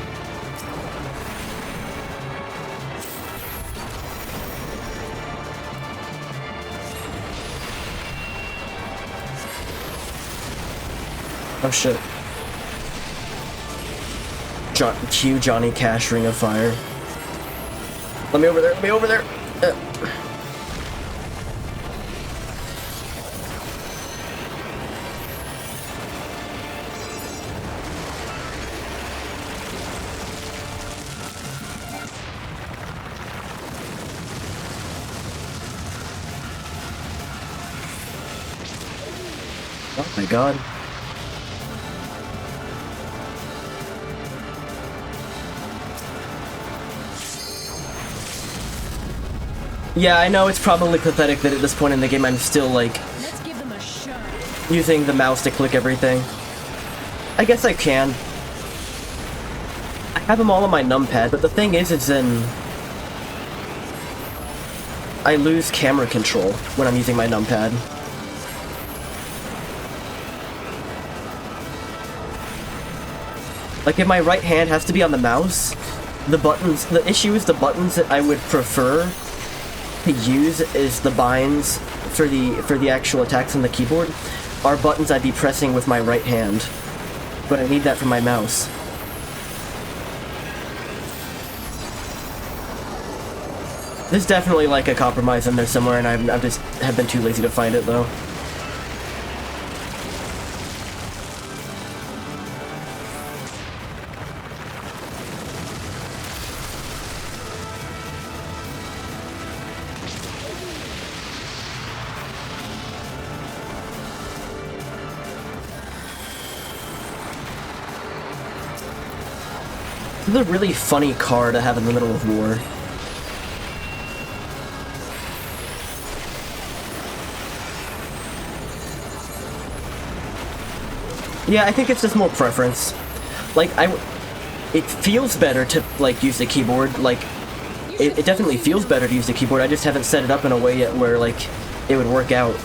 Oh shit. Cue Johnny Cash, Ring of Fire. Let me over there, let me over there! Oh my god. Yeah, I know it's probably pathetic that at this point in the game I'm still, like, using the mouse to click everything. I guess I can. I have them all on my numpad, but the thing is then I lose camera control when I'm using my numpad. Like, if my right hand has to be on the mouse, the issue is the buttons that I would prefer to use is the binds for the actual attacks on the keyboard are buttons I'd be pressing with my right hand, but I need that from my mouse. There's definitely like a compromise in there somewhere, and I just have been too lazy to find it though. This is a really funny car to have in the middle of war. Yeah, I think it's just more preference. Like, it feels better to, like, use the keyboard. Like, it definitely feels better to use the keyboard. I just haven't set it up in a way yet where, like, it would work out.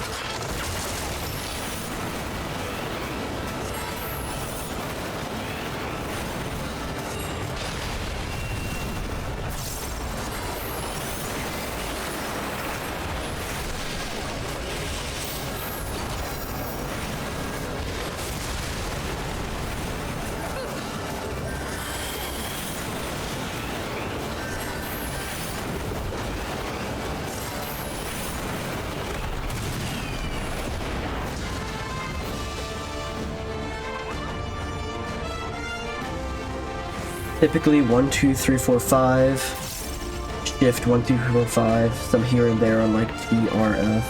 Typically 1, 2, 3, 4, 5. Shift 1, 2, 3, 4, 5. Some here and there on like TRF.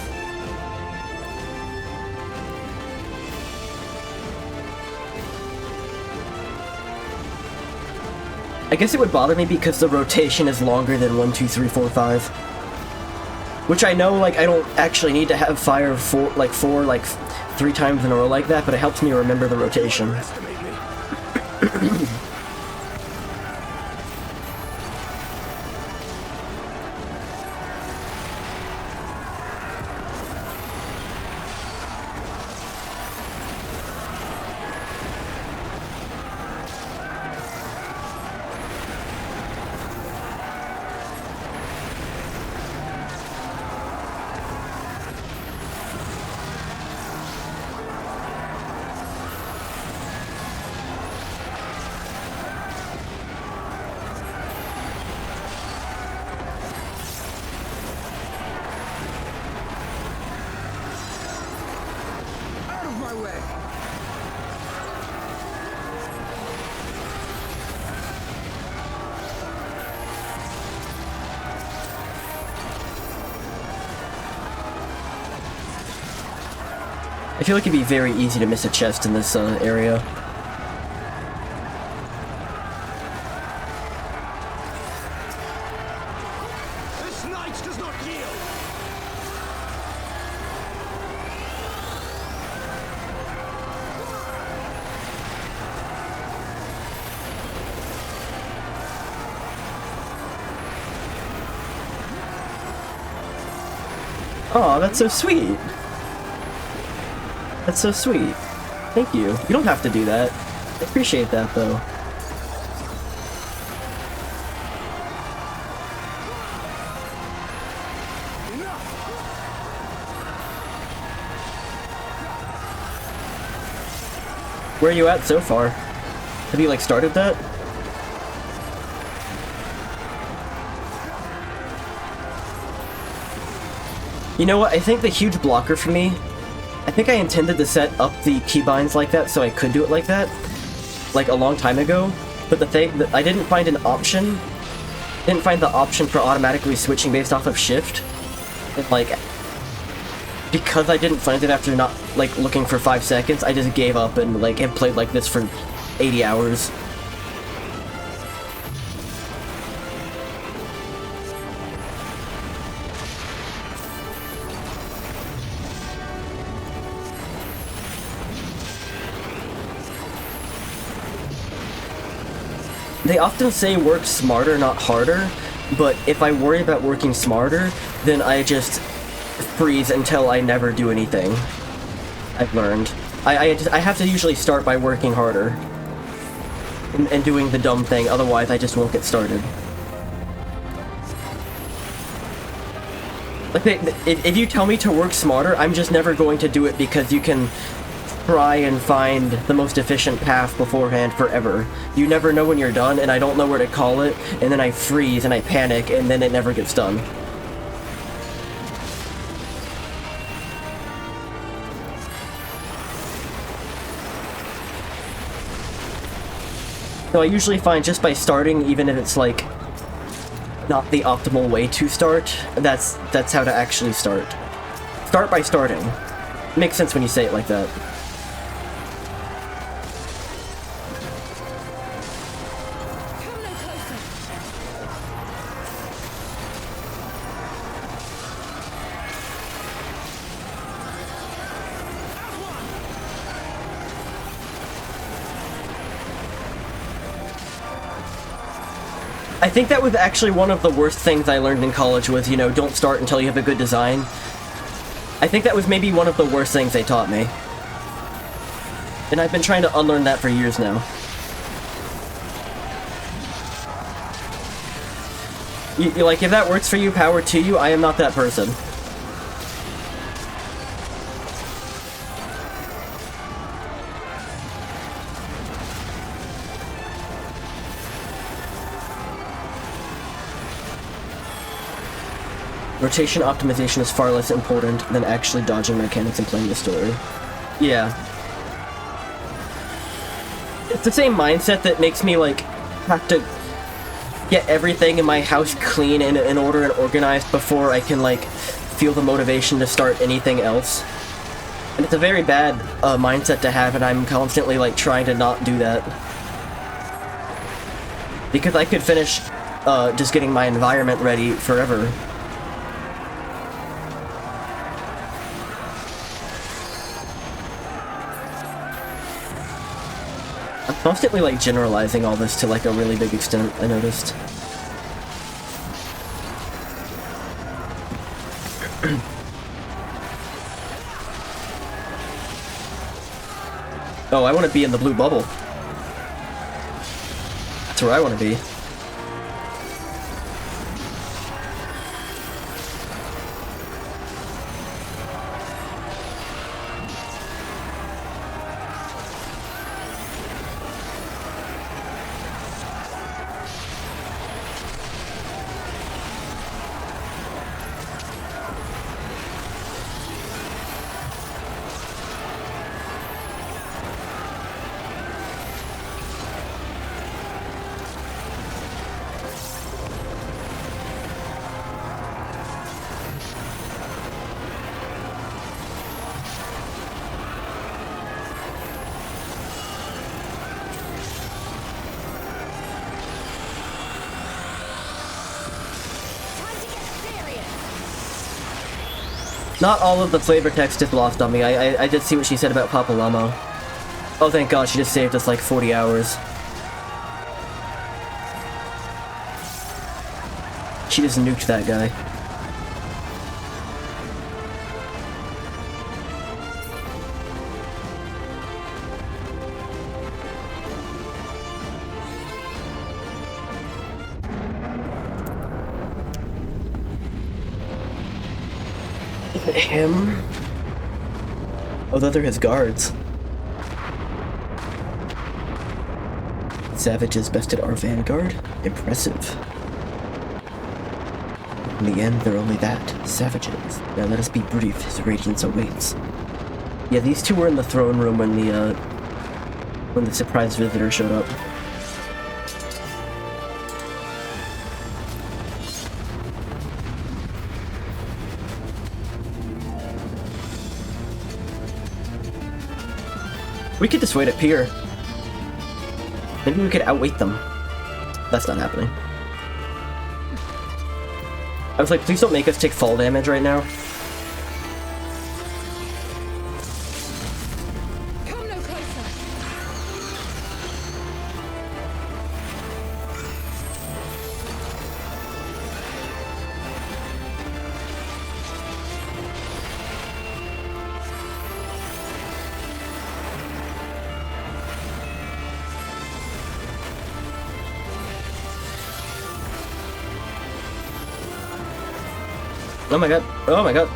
I guess it would bother me because the rotation is longer than 1, 2, 3, 4, 5. Which I know, like, I don't actually need to have fire 4, 3 times in a row like that, but it helps me remember the rotation. I feel like it'd be very easy to miss a chest in this area. This knight does not yield! Aw, that's so sweet. That's so sweet. Thank you. You don't have to do that. I appreciate that, though. Where are you at so far? Have you, like, started that? You know what? I think the huge blocker for me, I think I intended to set up the keybinds like that so I could do it like that, like a long time ago, but the thing that I didn't find an option, didn't find the option for automatically switching based off of shift, and like, because I didn't find it after not, like, looking for 5 seconds, I just gave up and, like, have played like this for 80 hours. They often say work smarter, not harder, but if I worry about working smarter, then I just freeze until I never do anything. I've learned. I have to usually start by working harder and doing the dumb thing, otherwise I just won't get started. Like, if you tell me to work smarter, I'm just never going to do it because you can try and find the most efficient path beforehand forever. You never know when you're done, and I don't know where to call it, and then I freeze and I panic, and then it never gets done. So I usually find just by starting, even if it's like not the optimal way to start, that's how to actually start. Start by starting. Makes sense when you say it like that. I think that was actually one of the worst things I learned in college was, you know, don't start until you have a good design. I think that was maybe one of the worst things they taught me. And I've been trying to unlearn that for years now. Like, if that works for you, power to you, I am not that person. Rotation optimization is far less important than actually dodging mechanics and playing the story. Yeah. It's the same mindset that makes me, like, have to get everything in my house clean and in order and organized before I can, like, feel the motivation to start anything else. And it's a very bad mindset to have, and I'm constantly, like, trying to not do that. Because I could finish just getting my environment ready forever. I'm constantly, like, generalizing all this to, like, a really big extent, I noticed. Oh, I want to be in the blue bubble. That's where I want to be. Not all of the flavor text is lost on me. I did see what she said about Papalamo. Oh, thank God, she just saved us like 40 hours. She just nuked that guy. Him? Oh, those are his guards. Savages bested our vanguard? Impressive. In the end, they're only that. Savages. Now let us be brief, his radiance awaits. Yeah, these two were in the throne room when the surprise visitor showed up. We could just wait at pier. Maybe we could outweight them. That's not happening. I was like, please don't make us take fall damage right now. Come no closer. Oh my god. Oh my god.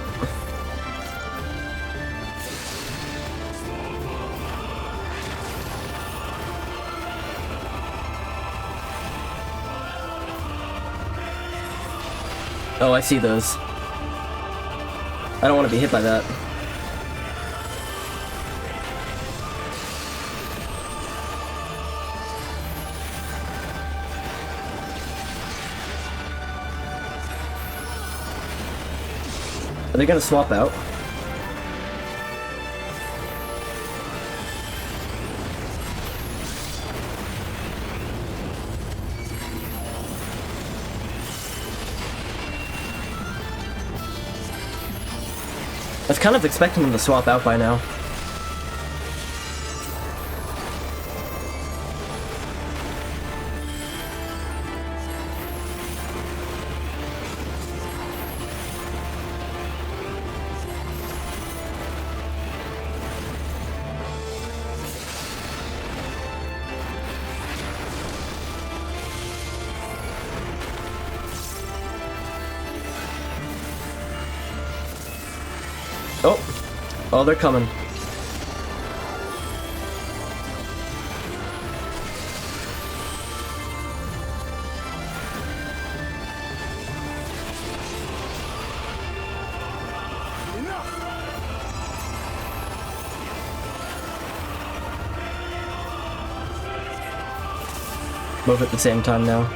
Oh, I see those. I don't want to be hit by that. Are they gonna swap out? I was kind of expecting them to swap out by now. Oh, they're coming. Move at the same time now.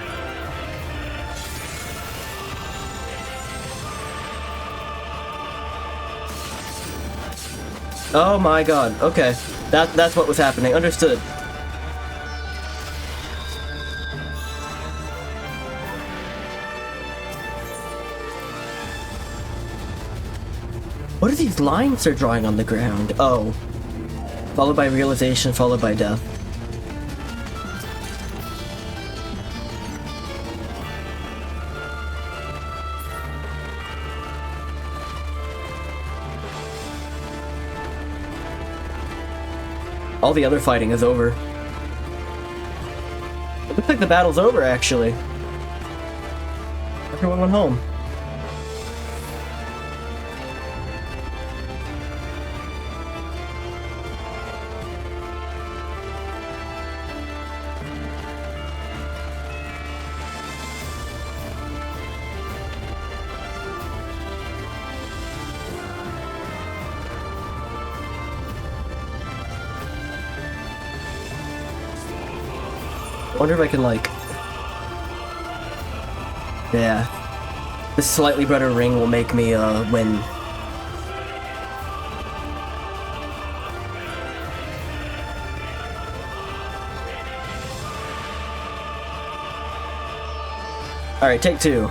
Oh my god, okay. That's what was happening. Understood. What are these lines they're drawing on the ground? Oh. Followed by realization, followed by death. All the other fighting is over. It looks like the battle's over, actually. Everyone went home. I wonder if I can, like... Yeah. This slightly better ring will make me, win. Alright, take two.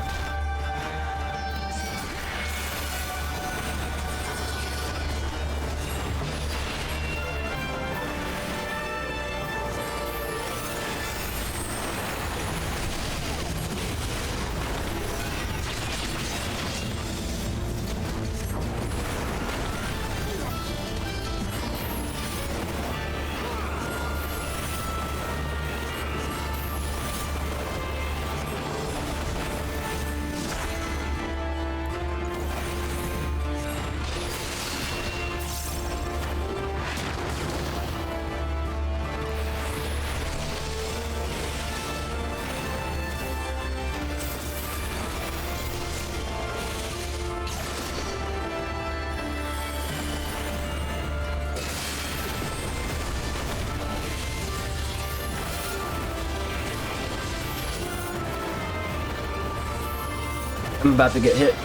I'm about to get hit.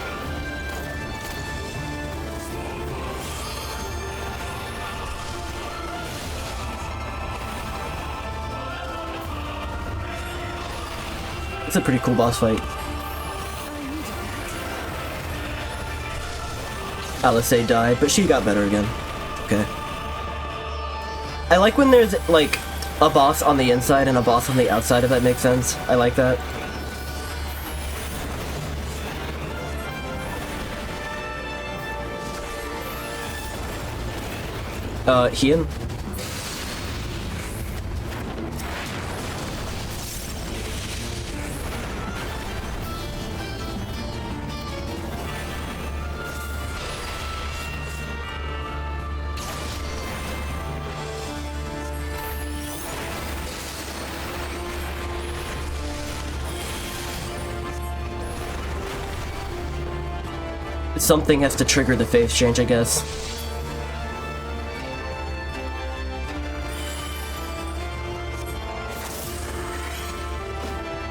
It's a pretty cool boss fight. Alice died, but she got better again. Okay. I like when there's, like, a boss on the inside and a boss on the outside, if that makes sense. I like that. Hien? Something has to trigger the phase change, I guess.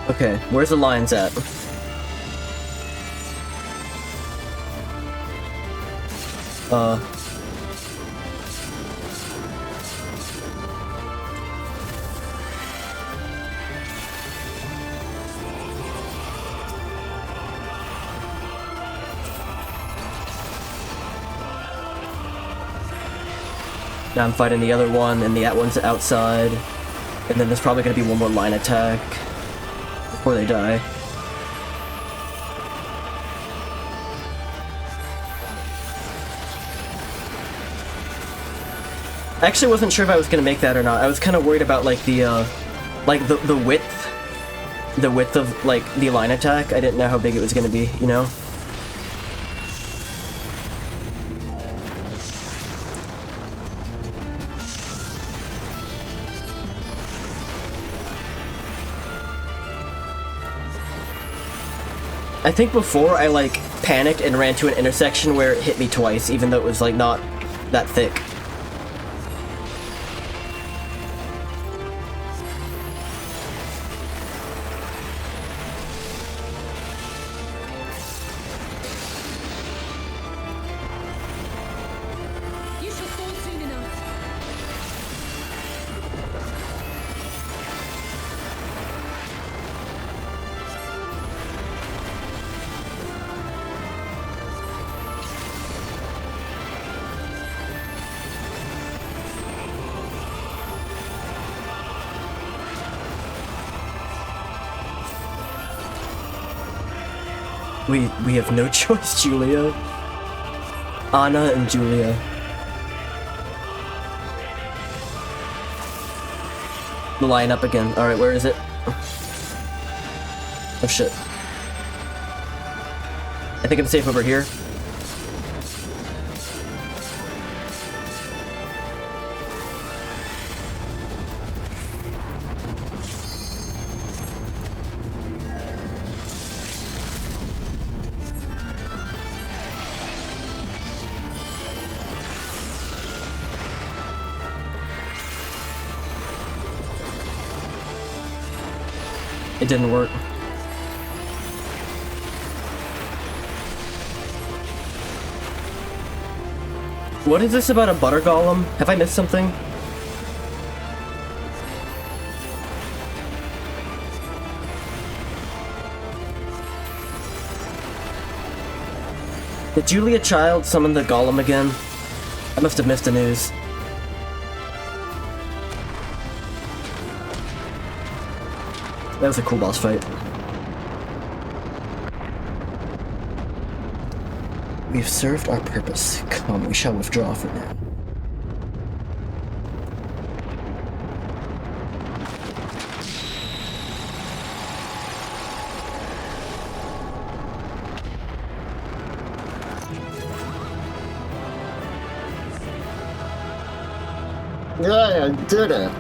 Okay, where's the lions at? Now I'm fighting the other one, and that one's outside. And then there's probably gonna be one more line attack before they die. I actually wasn't sure if I was gonna make that or not. I was kind of worried about like the width of like the line attack. I didn't know how big it was gonna be, you know? I think before I like panicked and ran to an intersection where it hit me twice, even though it was like not that thick. We have no choice, Julia. Anna and Julia. The line up again. Alright, where is it? Oh shit. I think I'm safe over here. It didn't work. What is this about a butter golem? Have I missed something? Did Julia Child summon the golem again? I must have missed the news. That was a cool boss fight. We've served our purpose. Come, we shall withdraw for now. Yeah, I did it.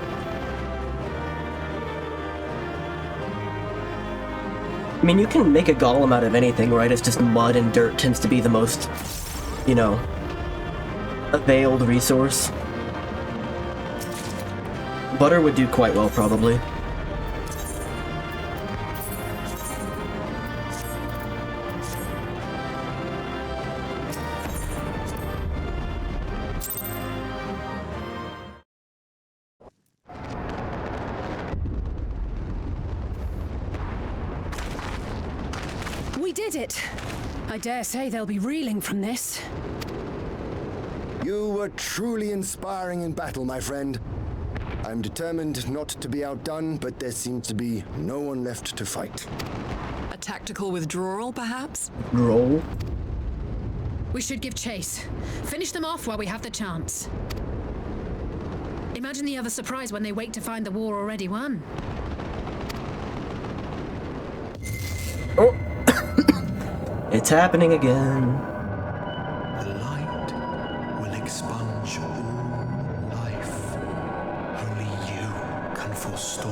I mean, you can make a golem out of anything, right? It's just mud and dirt tends to be the most, you know, availed resource. Butter would do quite well, probably. did it! I dare say they'll be reeling from this. You were truly inspiring in battle, my friend. I'm determined not to be outdone, but there seems to be no one left to fight. A tactical withdrawal, perhaps? Roll. We should give chase. Finish them off while we have the chance. Imagine the other surprise when they wake to find the war already won. Oh! It's happening again. The light will expunge all life. Only you can forestall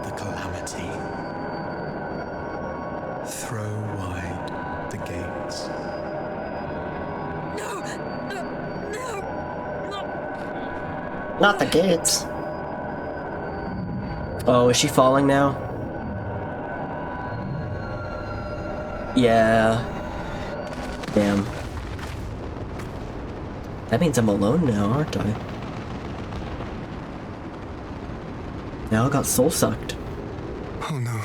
the calamity. Throw wide the gates. Not the gates. Oh, is she falling now? Yeah. Damn. That means I'm alone now, aren't I? Now I got soul sucked. Oh no.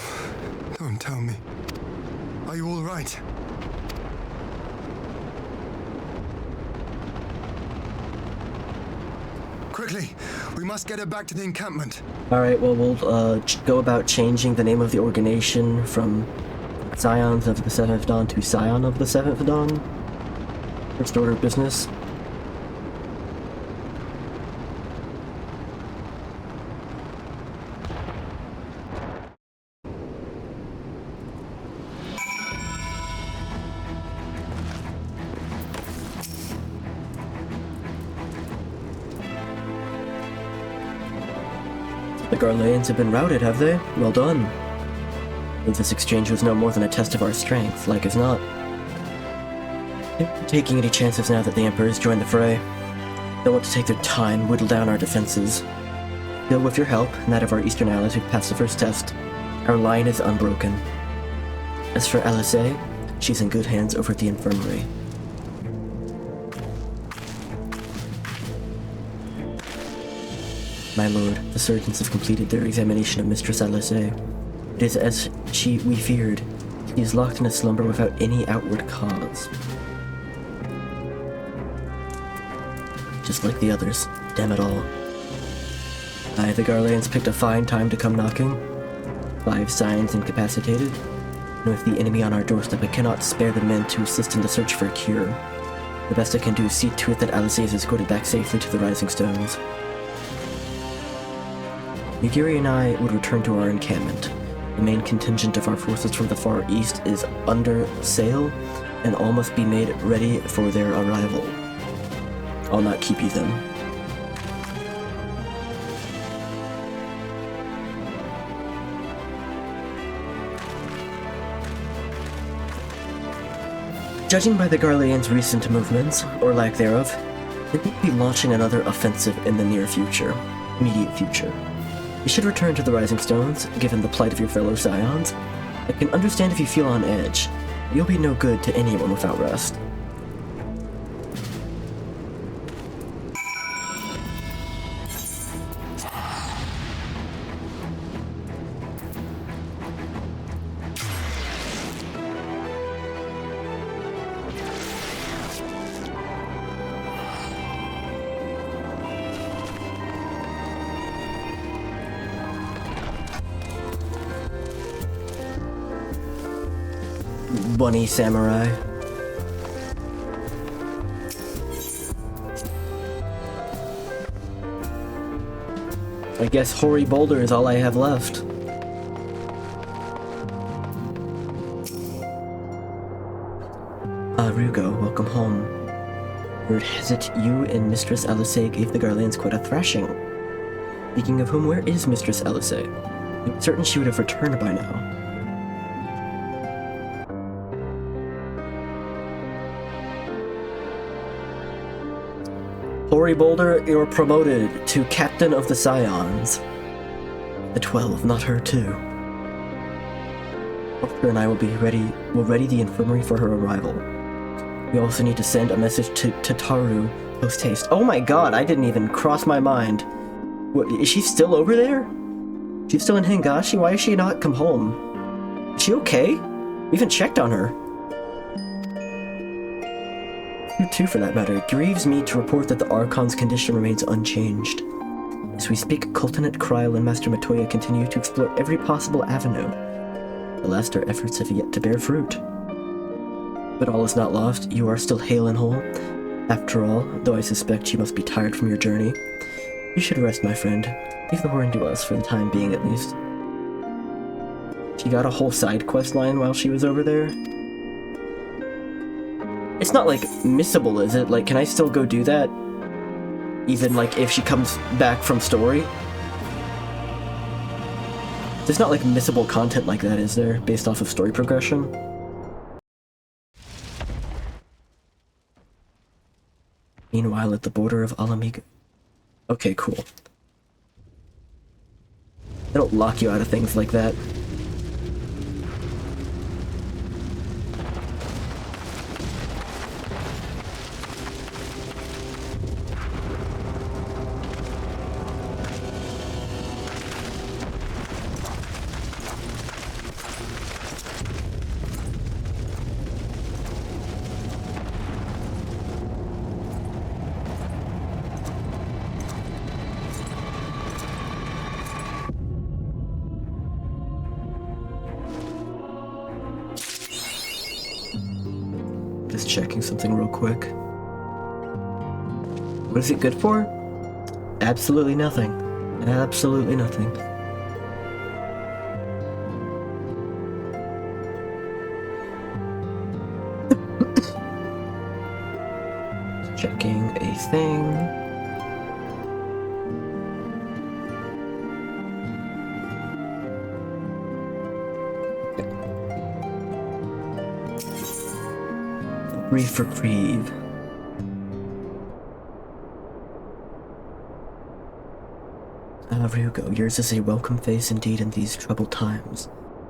Don't tell me. Are you all right? Quickly, we must get her back to the encampment. Alright, well, we'll go about changing the name of the organization from Scions of the Seventh Dawn to Scion of the Seventh Dawn. First order of business. The Garleans have been routed, have they? Well done. This exchange was no more than a test of our strength, like as not. Taking any chances now that the Emperor's joined the fray. They'll want to take their time, whittle down our defenses. Still, with your help, and that of our eastern allies who've passed the first test, our line is unbroken. As for LSA, she's in good hands over at the infirmary. My lord, the surgeons have completed their examination of Mistress LSA. It is as we feared. She is locked in a slumber without any outward cause. Just like the others. Damn it all. Aye, the Garleans picked a fine time to come knocking. 5 Scions incapacitated. And with the enemy on our doorstep, I cannot spare the men to assist in the search for a cure. The best I can do is see to it that LSA is escorted back safely to the Rising Stones. Yugiri and I would return to our encampment. The main contingent of our forces from the far east is under sail, and all must be made ready for their arrival. I'll not keep you then. Judging by the Garleans' recent movements, or lack thereof, they will be launching another offensive in the near future. Immediate future. You should return to the Rising Stones, given the plight of your fellow Scions. I can understand if you feel on edge. You'll be no good to anyone without rest. Bunny Samurai. I guess Hoary Boulder is all I have left. Rugo, welcome home. Heard is it you and Mistress LSA gave the Garleans quite a thrashing. Speaking of whom, where is Mistress LSA? I'm certain she would have returned by now. Hoary Boulder, you're promoted to Captain of the Scions. The 12, not her too. Arthur and I will ready the infirmary for her arrival. We also need to send a message to Taru post-haste. Oh my god, I didn't even cross my mind. What, is she still over there? She's still in Hingashi? Why has she not come home? Is she okay? We haven't checked on her. too, for that matter. It grieves me to report that the Archon's condition remains unchanged. As we speak, Lieutenant Kryl and Master Matoya continue to explore every possible avenue. Alas, our efforts have yet to bear fruit. But all is not lost. You are still hale and whole. After all, though I suspect you must be tired from your journey, you should rest, my friend. Leave the worrying to us, for the time being at least. She got a whole side quest line while she was over there. It's not, like, missable, is it? Like, can I still go do that? Even, like, if she comes back from story? There's not, like, missable content like that, is there? Based off of story progression? Meanwhile, at the border of Alamigo. Okay, cool. They don't lock you out of things like that. Just checking something real quick. What is it good for? Absolutely nothing. Absolutely nothing. Checking a thing. Brief reprieve. Ryugo, yours is a welcome face indeed in these troubled times.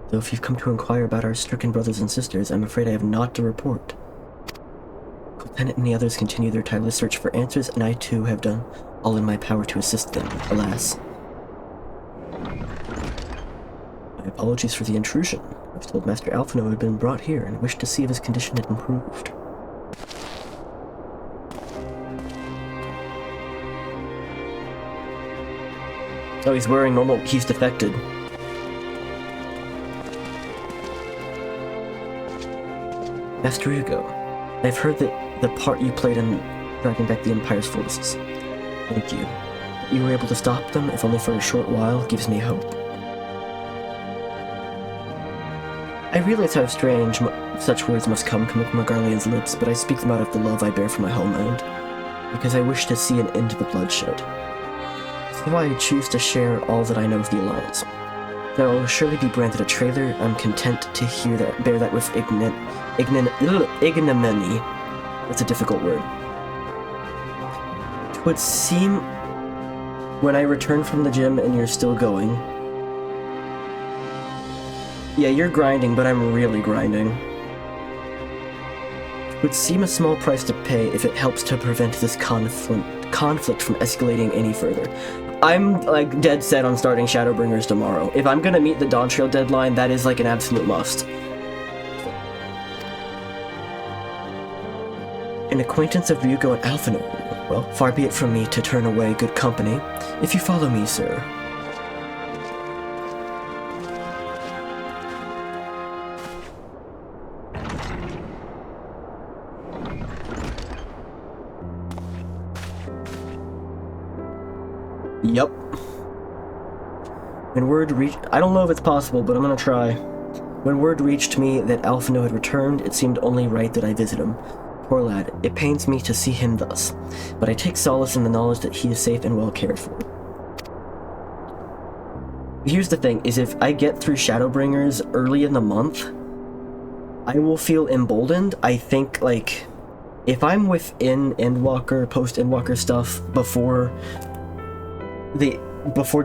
Though if you've come to inquire about our stricken brothers and sisters, I'm afraid I have naught to report. Lieutenant and the others continue their tireless search for answers, and I too have done all in my power to assist them, alas. My apologies for the intrusion. I was told Master Alphino had been brought here and wished to see if his condition had improved. Oh, he's wearing normal. He's defected. Master Ryugo, I've heard that the part you played in dragging back the Empire's forces. Thank you. You were able to stop them, if only for a short while, gives me hope. I realize how strange such words must coming from a Garlean's lips, but I speak them out of the love I bear for my homeland, because I wish to see an end to the bloodshed. So I choose to share all that I know of the Alliance. Though I will surely be branded a traitor, I'm content to bear that with ignominy. That's a difficult word. It would seem when I return from the gym and you're still going. Yeah, you're grinding, but I'm really grinding. It would seem a small price to pay if it helps to prevent this conflict from escalating any further. I'm, like, dead set on starting Shadowbringers tomorrow. If I'm gonna meet the Dawn Trail deadline, that is, like, an absolute must. An acquaintance of Ryugo and Alphino. Well, far be it from me to turn away good company. If you follow me, sir. Yep. When word reached... I don't know if it's possible, but I'm gonna try. When word reached me that Alphino had returned, it seemed only right that I visit him. Poor lad, it pains me to see him thus, but I take solace in the knowledge that he is safe and well cared for. Here's the thing, is if I get through Shadowbringers early in the month, I will feel emboldened. I think, like, if I'm within Endwalker, post-Endwalker stuff before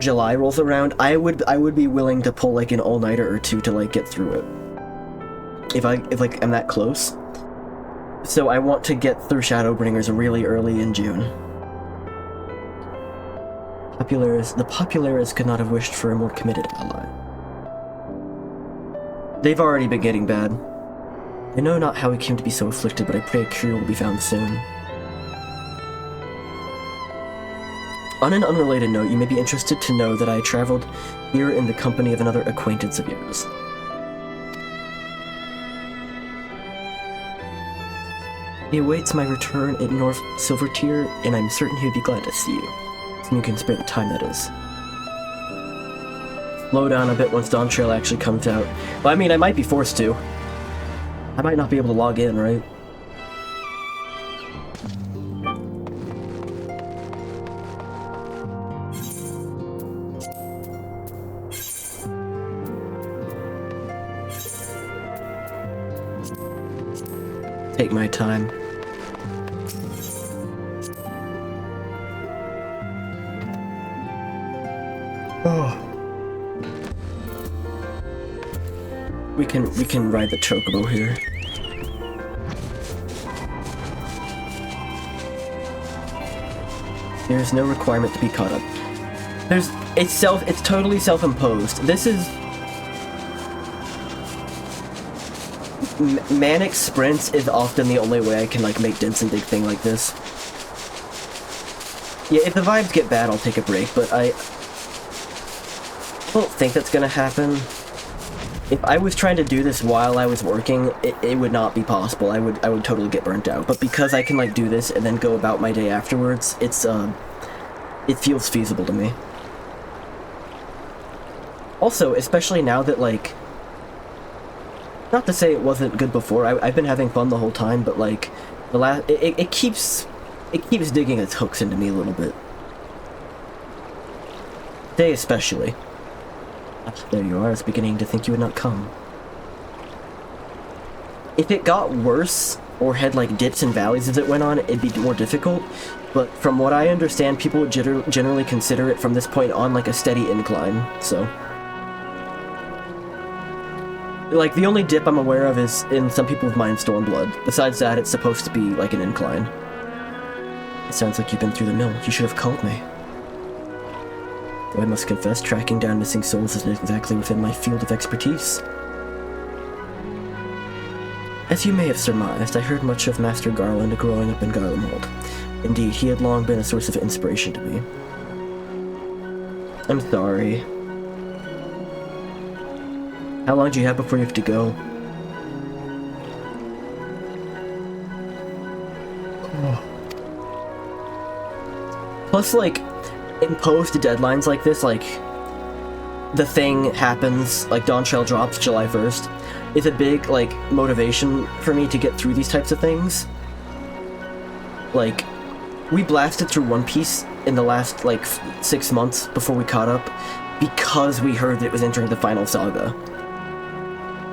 July rolls around, I would be willing to pull like an all-nighter or two to like get through it. If like I'm that close. So I want to get through Shadowbringers really early in June. The Popularis could not have wished for a more committed ally. They've already been getting bad. I know not how he came to be so afflicted, but I pray a cure will be found soon. On an unrelated note, you may be interested to know that I traveled here in the company of another acquaintance of yours. He awaits my return at North Silvertier, and I'm certain he would be glad to see you. So you can spare the time, that is. Slow down a bit once Dawntrail actually comes out. Well, I mean, I might be forced to. I might not be able to log in, right? Take my time. Oh. We can ride the chocobo here. There's no requirement to be caught up. It's totally self-imposed. This is manic sprints is often the only way I can like make dents in big thing like this. Yeah, if the vibes get bad, I'll take a break, but I don't think that's gonna happen. If I was trying to do this while I was working, it would not be possible. I would totally get burnt out. But because I can like do this and then go about my day afterwards, it feels feasible to me. Also, especially now that like, not to say it wasn't good before. I've been having fun the whole time, but like it keeps digging its hooks into me a little bit. Today especially. There you are. I was beginning to think you would not come. If it got worse, or had like dips and valleys as it went on, it'd be more difficult. But from what I understand, people would generally consider it from this point on like a steady incline, so. Like, the only dip I'm aware of is in some people's mind Stormblood. Besides that, it's supposed to be like an incline. It sounds like you've been through the mill. You should have called me. Though I must confess, tracking down missing souls isn't exactly within my field of expertise. As you may have surmised, I heard much of Master Garland growing up in Garlemald. Indeed, he had long been a source of inspiration to me. I'm sorry. How long do you have before you have to go? Oh. Plus, like, imposed deadlines like this, like, the thing happens, like, Dawntrail drops July 1st, is a big, like, motivation for me to get through these types of things. Like, we blasted through One Piece in the last, like, 6 months before we caught up, because we heard that it was entering the final saga.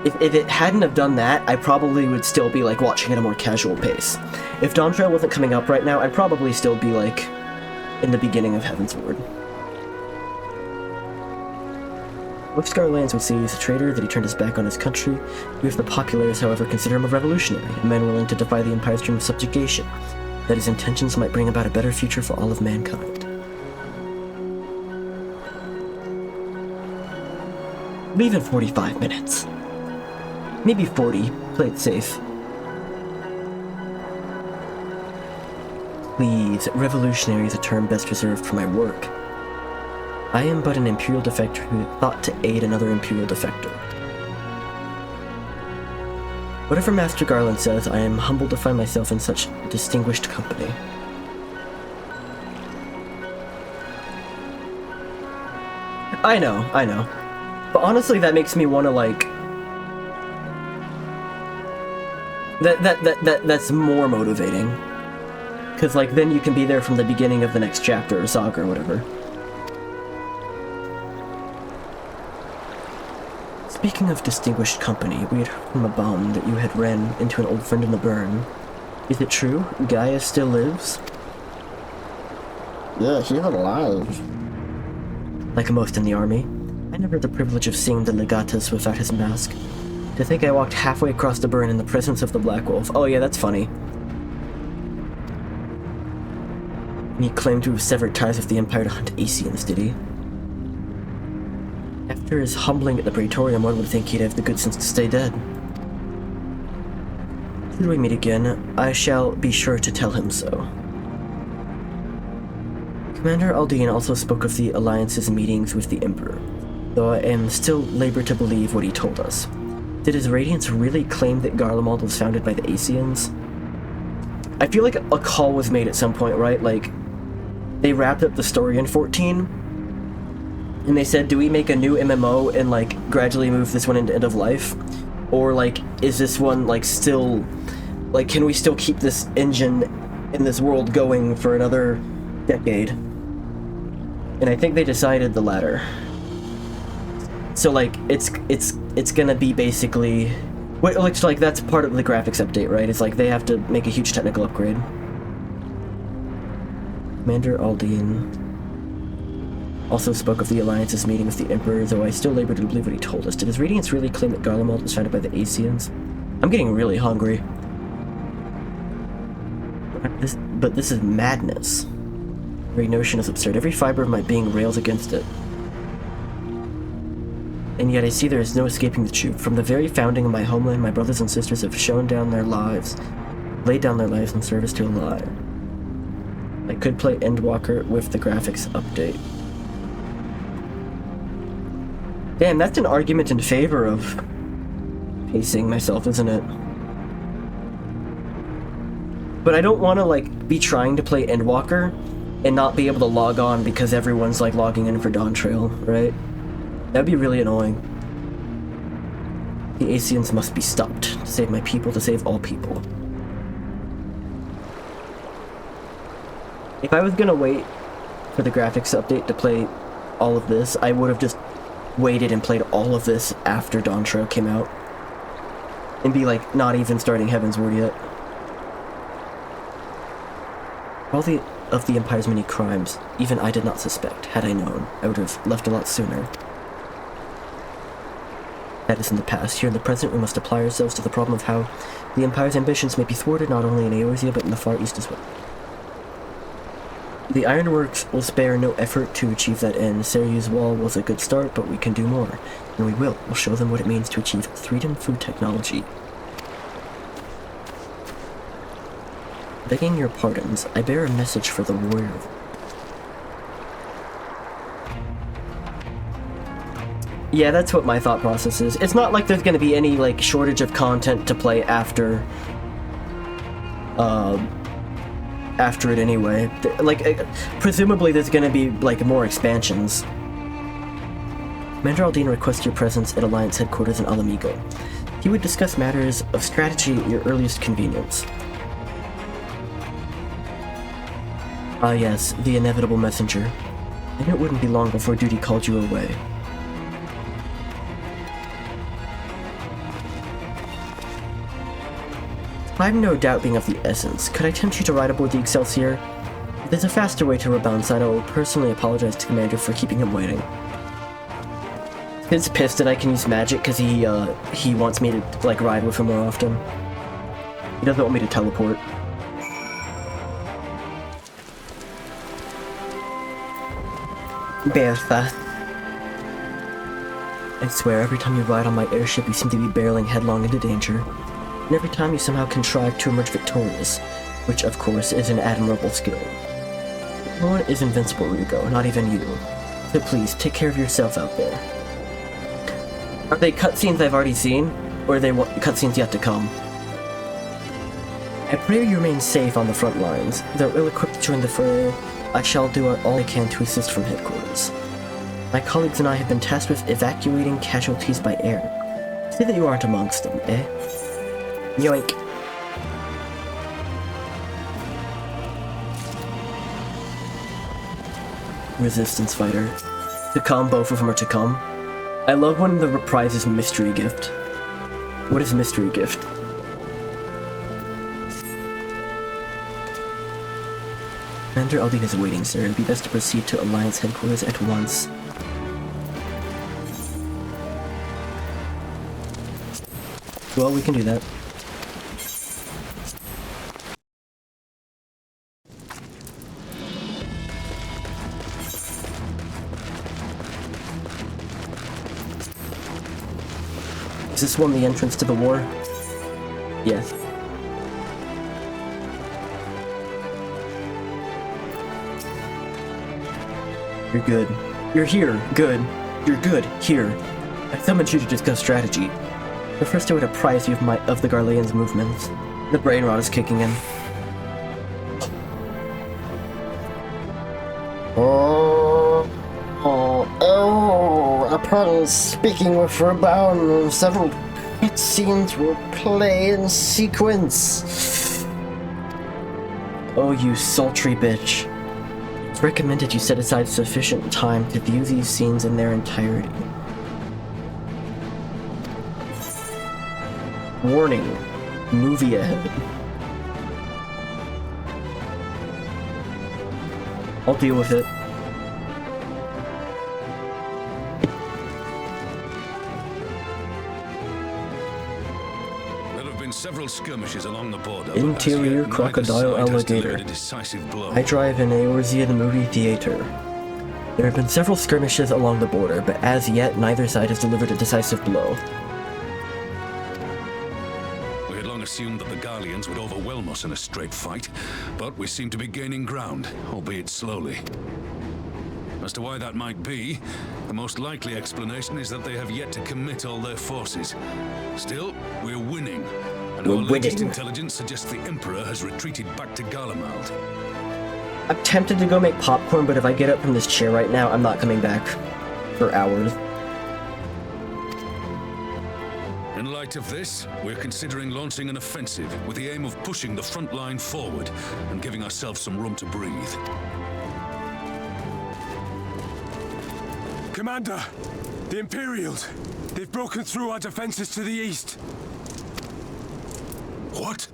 If it hadn't have done that, I probably would still be, like, watching at a more casual pace. If Dawntrail wasn't coming up right now, I'd probably still be, like, in the beginning of Heaven's Ward. Most Scarlands would say he's a traitor, that he turned his back on his country. We of the populares, however, consider him a revolutionary, a man willing to defy the Empire's dream of subjugation, that his intentions might bring about a better future for all of mankind. Leave in 45 minutes. Maybe 40. Play it safe. Please, revolutionary is a term best reserved for my work. I am but an Imperial defector who thought to aid another Imperial defector. Whatever Master Garland says, I am humbled to find myself in such distinguished company. I know. But honestly, that makes me want to, like... That's more motivating. Because, like, then you can be there from the beginning of the next chapter or saga or whatever. Speaking of distinguished company, we had heard from a bum that you had ran into an old friend in the burn. Is it true? Gaia still lives? Yeah, she's alive. Like most in the army, I never had the privilege of seeing the legatus without his mask. To think I walked halfway across the burn in the presence of the Black Wolf. Oh yeah, that's funny. And he claimed to have severed ties with the Empire to hunt Asians, did he? After his humbling at the Praetorium, one would think he'd have the good sense to stay dead. Should we meet again, I shall be sure to tell him so. Commander Aldine also spoke of the Alliance's meetings with the Emperor, though I am still labored to believe what he told us. Did his Radiance really claim that Garlemald was founded by the Asians? I feel like a call was made at some point, right? Like, they wrapped up the story in 14, and they said, do we make a new MMO and, like, gradually move this one into End of Life? Or, like, is this one, like, still... Like, can we still keep this engine in this world going for another decade? And I think they decided the latter. So, like, it's gonna be basically... Like, that's part of the graphics update, right? It's like they have to make a huge technical upgrade. Commander Aldine also spoke of the Alliance's meeting with the Emperor, though I still labor to believe what he told us. Did his Radiance really claim that Garlemald was founded by the Asians? I'm getting really hungry. But this is madness. The very notion is absurd. Every fiber of my being rails against it. And yet I see there is no escaping the truth. From the very founding of my homeland, my brothers and sisters have laid down their lives in service to a lie. I could play Endwalker with the graphics update. Damn, that's an argument in favor of pacing myself, isn't it? But I don't want to, like, be trying to play Endwalker and not be able to log on because everyone's, like, logging in for Dawn Trail, right? That'd be really annoying. The Asians must be stopped. To save my people, to save all people. If I was gonna wait for the graphics update to play all of this, I would have just waited and played all of this after Dawn Trail came out. And be like, not even starting Heaven's Word yet. All of the Empire's many crimes, even I did not suspect. Had I known, I would have left a lot sooner. That is in the past. Here in the present, we must apply ourselves to the problem of how the Empire's ambitions may be thwarted not only in Eorzea, but in the Far East as well. The Ironworks will spare no effort to achieve that end. Seryu's wall was a good start, but we can do more. And we will. We'll show them what it means to achieve freedom through technology. Begging your pardons, I bear a message for the warrior. Yeah, that's what my thought process is. It's not like there's gonna be any, like, shortage of content to play after it anyway. Like, presumably there's gonna be, like, more expansions. Commander Aldine requests your presence at Alliance headquarters in Alamigo. He would discuss matters of strategy at your earliest convenience. Ah yes, the inevitable messenger. I knew it wouldn't be long before duty called you away. I'm no doubt being of the essence. Could I tempt you to ride aboard the Excelsior? If there's a faster way to Raboundside, I will personally apologize to Commander for keeping him waiting. He's pissed that I can use magic because he wants me to, like, ride with him more often. He doesn't want me to teleport. Bertha. I swear, every time you ride on my airship, you seem to be barreling headlong into danger. And every time you somehow contrive to emerge victorious, which, of course, is an admirable skill. No one is invincible, Ryugo, not even you. So please, take care of yourself out there. Are they cutscenes I've already seen, or are they cutscenes yet to come? I pray you remain safe on the front lines. Though ill-equipped to join the fray, I shall do all I can to assist from headquarters. My colleagues and I have been tasked with evacuating casualties by air. Say that you aren't amongst them, eh? Yoink. Resistance fighter. To come, both of them are to come. I love when the prize is mystery gift. What is mystery gift? Commander Aldine is waiting, sir. It'd be best to proceed to Alliance headquarters at once. Well, we can do that. Is this one the entrance to the war? Yes. You're good. You're here. Good. You're good. Here. I summoned you to discuss strategy. But first I would apprise you of the Garlean's movements. The brain rot is kicking in. Upon speaking with Raboun, several cutscenes will play in sequence. Oh, you sultry bitch. It's recommended you set aside sufficient time to view these scenes in their entirety. Warning. Movie ahead. I'll deal with it. Several skirmishes along the border. Interior crocodile alligator. I drive in Eorzean movie theater. There have been several skirmishes along the border, but as yet neither side has delivered a decisive blow. We had long assumed that the Garleans would overwhelm us in a straight fight, but we seem to be gaining ground, albeit slowly. As to why that might be, the most likely explanation is that they have yet to commit all their forces. Still, we're winning. And our latest intelligence suggests the Emperor has retreated back to Garlemald. I'm tempted to go make popcorn, but if I get up from this chair right now, I'm not coming back for hours. In light of this, we're considering launching an offensive with the aim of pushing the front line forward and giving ourselves some room to breathe. Commander, the Imperials, they've broken through our defenses to the east. What?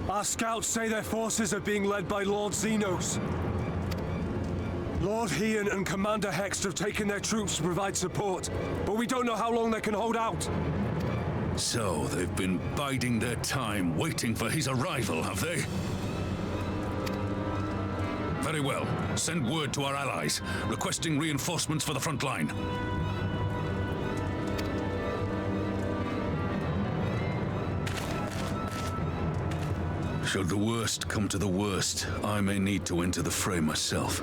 Our scouts say their forces are being led by Lord Xenos. Lord Heian and Commander Hext have taken their troops to provide support, but we don't know how long they can hold out. So, they've been biding their time, waiting for his arrival, have they? Very well. Send word to our allies, requesting reinforcements for the front line. Should the worst come to the worst, I may need to enter the fray myself.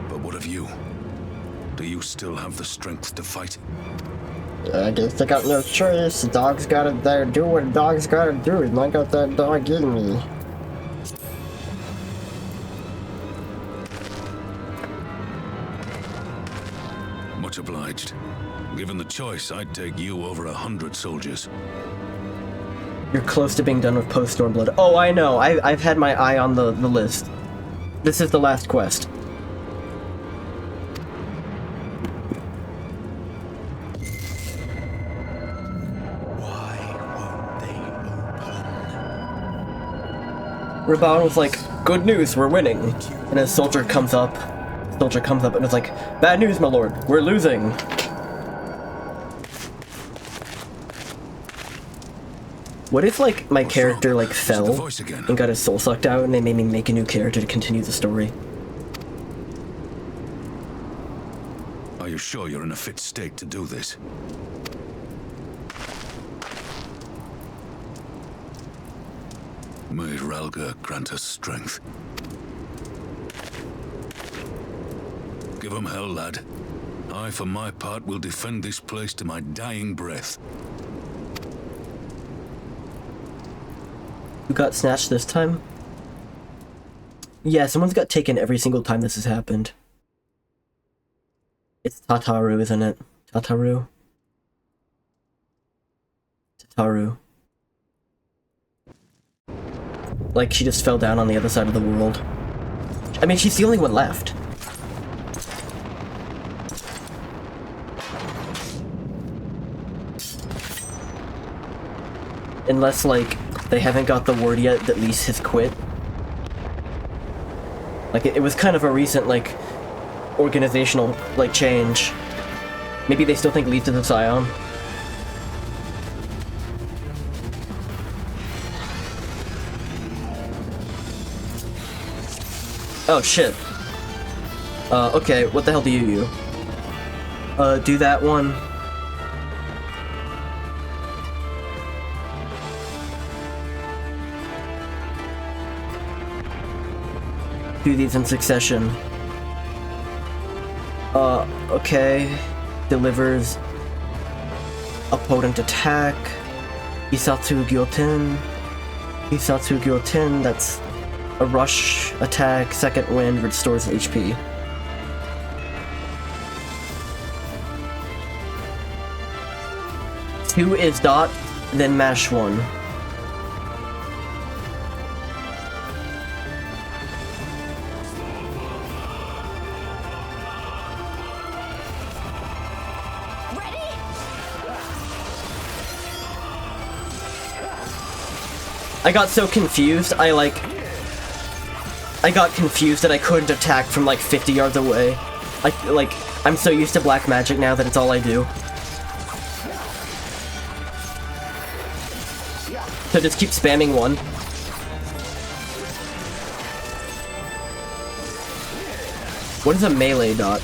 But what of you? Do you still have the strength to fight? I guess I got no choice. The dog's gotta do what a dog's gotta do, and I got that dog in me. Much obliged. Given the choice, I'd take you over 100 soldiers. You're close to being done with post-Stormblood. Oh, I know. I've had my eye on the list. This is the last quest. Raboun was like, good news, we're winning. And a soldier comes up and is like, bad news, my lord, we're losing. What if, like, my character, like, fell and got his soul sucked out and they made me make a new character to continue the story? Are you sure you're in a fit state to do this? May Ralga grant us strength. Give him hell, lad. I, for my part, will defend this place to my dying breath. Who got snatched this time? Yeah, someone's got taken every single time this has happened. It's Tataru, isn't it? Tataru? Tataru. Like, she just fell down on the other side of the world. I mean, she's the only one left. Unless, like, they haven't got the word yet that Lys has quit. Like, it was kind of a recent, like, organizational, like, change. Maybe they still think Lys is a scion. Oh, shit. Okay, what the hell do you do? Do that one. Do these in succession. Okay. Delivers a potent attack. Isatsu Gyoten. Isatsu Gyoten, that's a rush attack. Second wind restores HP. Two is dot, then mash one. I got so confused, I got confused that I couldn't attack from like 50 yards away. I'm so used to black magic now that it's all I do. So just keep spamming one. What is a melee dot?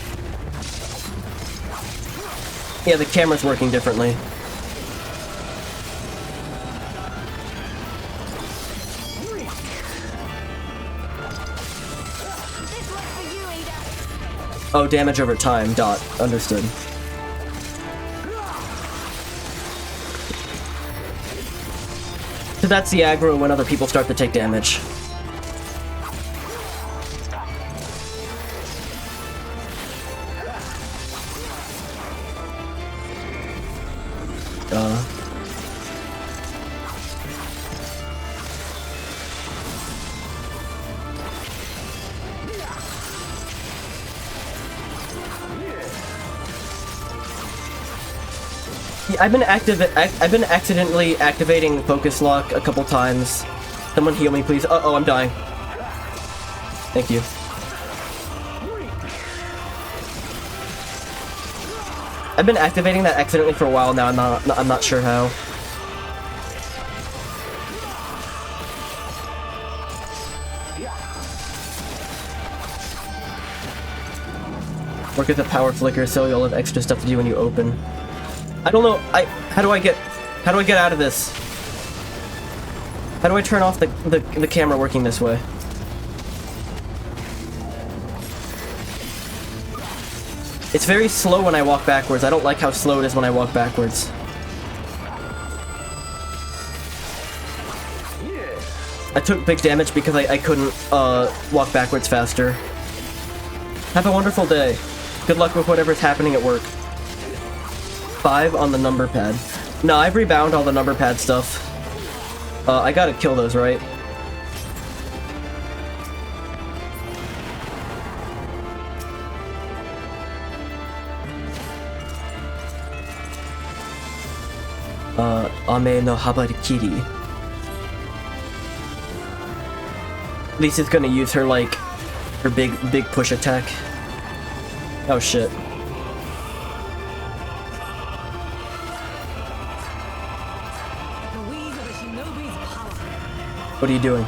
Yeah, the camera's working differently. Oh, damage over time, dot. Understood. So that's the aggro when other people start to take damage. I've been accidentally activating focus lock a couple times. Someone heal me, please. Uh-oh, I'm dying. Thank you. I've been activating that accidentally for a while now. I'm not sure how. Work with the power flicker so you'll have extra stuff to do when you open. I don't know. How do I get out of this? How do I turn off the camera working this way? It's very slow when I walk backwards. I don't like how slow it is when I walk backwards. I took big damage because I couldn't walk backwards faster. Have a wonderful day. Good luck with whatever's happening at work. 5 on the number pad. No, I've rebound all the number pad stuff. I gotta kill those, right? Ame no Habarikiri. Lisa's gonna use her, like, her big push attack. Oh shit. What are you doing?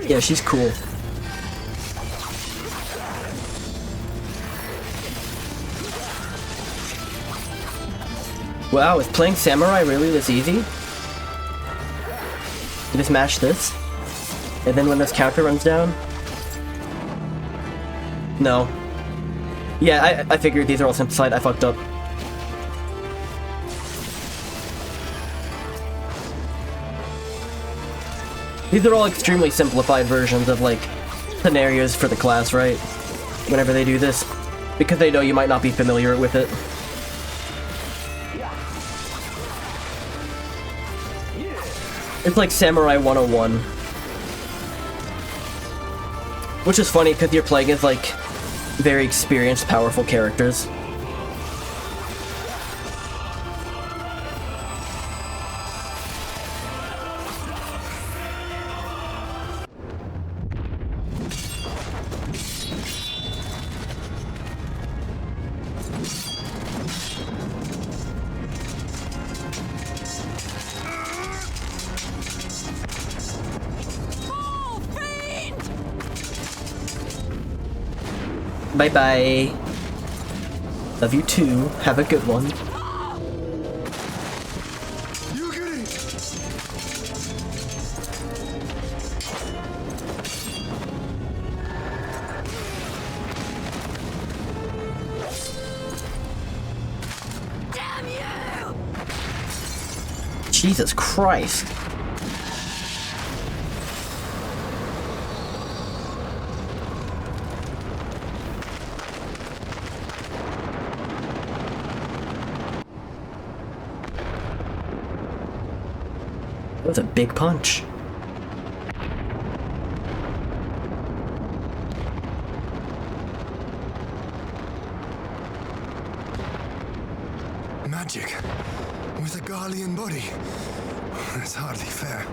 Yeah, she's cool. Wow, is playing Samurai really this easy? You just mash this, and then when this counter runs down? No. Yeah, I figured these are all simplified. I fucked up. These are all extremely simplified versions of, like, scenarios for the class, right? Whenever they do this. Because they know you might not be familiar with it. It's like Samurai 101. Which is funny because you're playing as, like, very experienced, powerful characters. Bye-bye. Love you too. Have a good one. Damn you! Jesus Christ. That was a big punch. Magic with a Garlean body. That's hardly fair.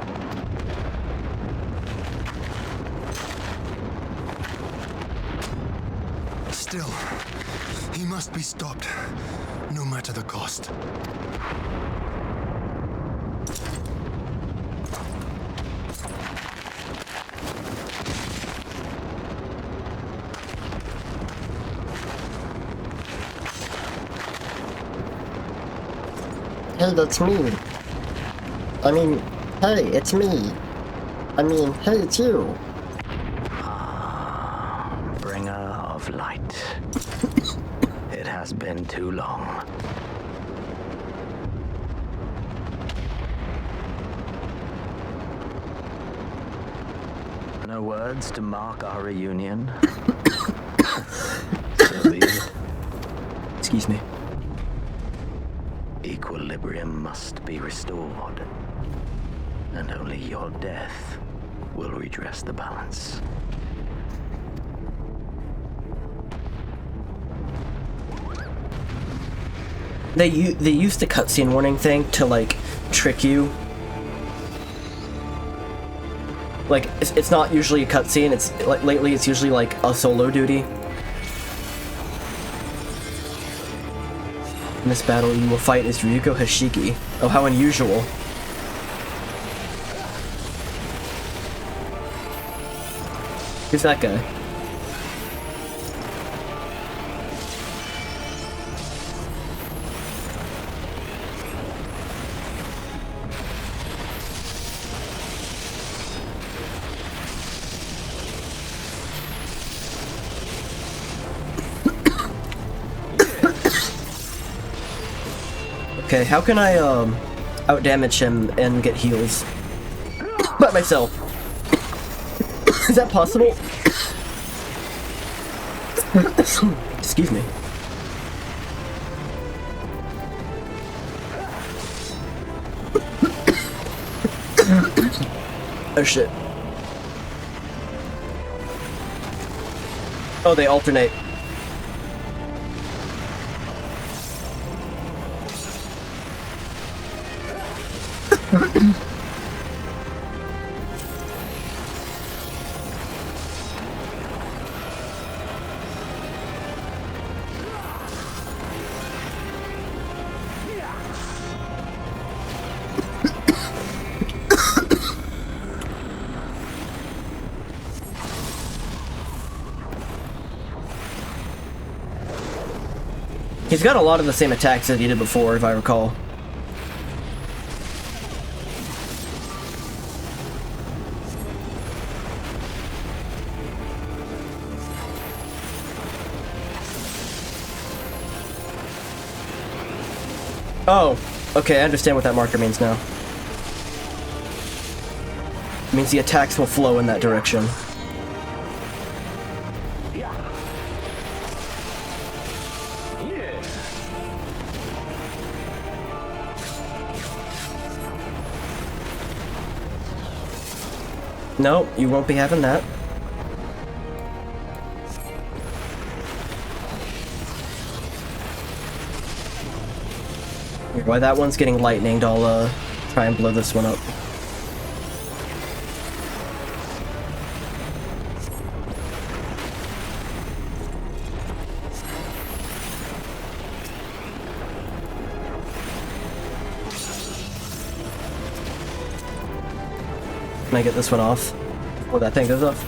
Still, he must be stopped, no matter the cost. Hey, that's me. I mean, hey, it's me. I mean, hey, it's you. Bringer of light. It has been too long. No words to mark our reunion? So be it. Excuse me. Equilibrium must be restored, and only your death will redress the balance. They used the cutscene warning thing to like trick you. Like it's not usually a cutscene. It's like lately it's usually like a solo duty. In this battle, you will fight as Ryuko Hashiki. Oh, how unusual. Who's that guy? Okay, how can I outdamage him and get heals by myself? Is that possible? Excuse me. Oh shit. Oh, they alternate. He's got a lot of the same attacks that he did before, if I recall. Oh, okay, I understand what that marker means now. It means the attacks will flow in that direction. No, you won't be having that. While that one's getting lightninged, I'll try and blow this one up. Can I get this one off before that thing goes off?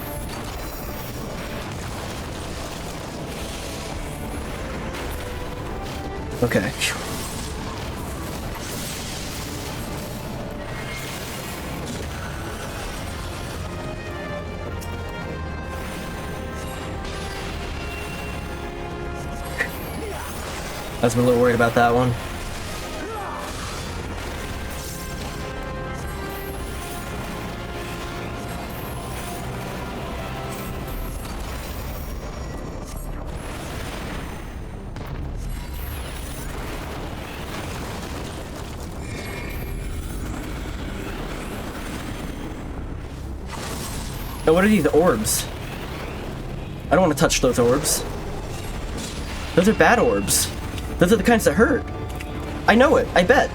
Okay. I was a little worried about that one. Now, what are these orbs? I don't want to touch those orbs. Those are bad orbs. Those are the kinds that hurt. I know it, I bet.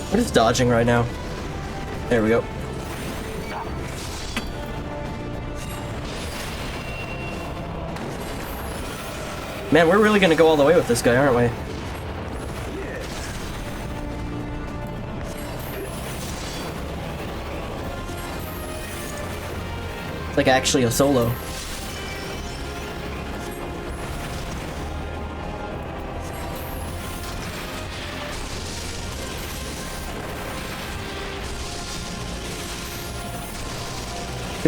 What is dodging right now? There we go. Man, we're really gonna go all the way with this guy, aren't we? It's like actually a solo.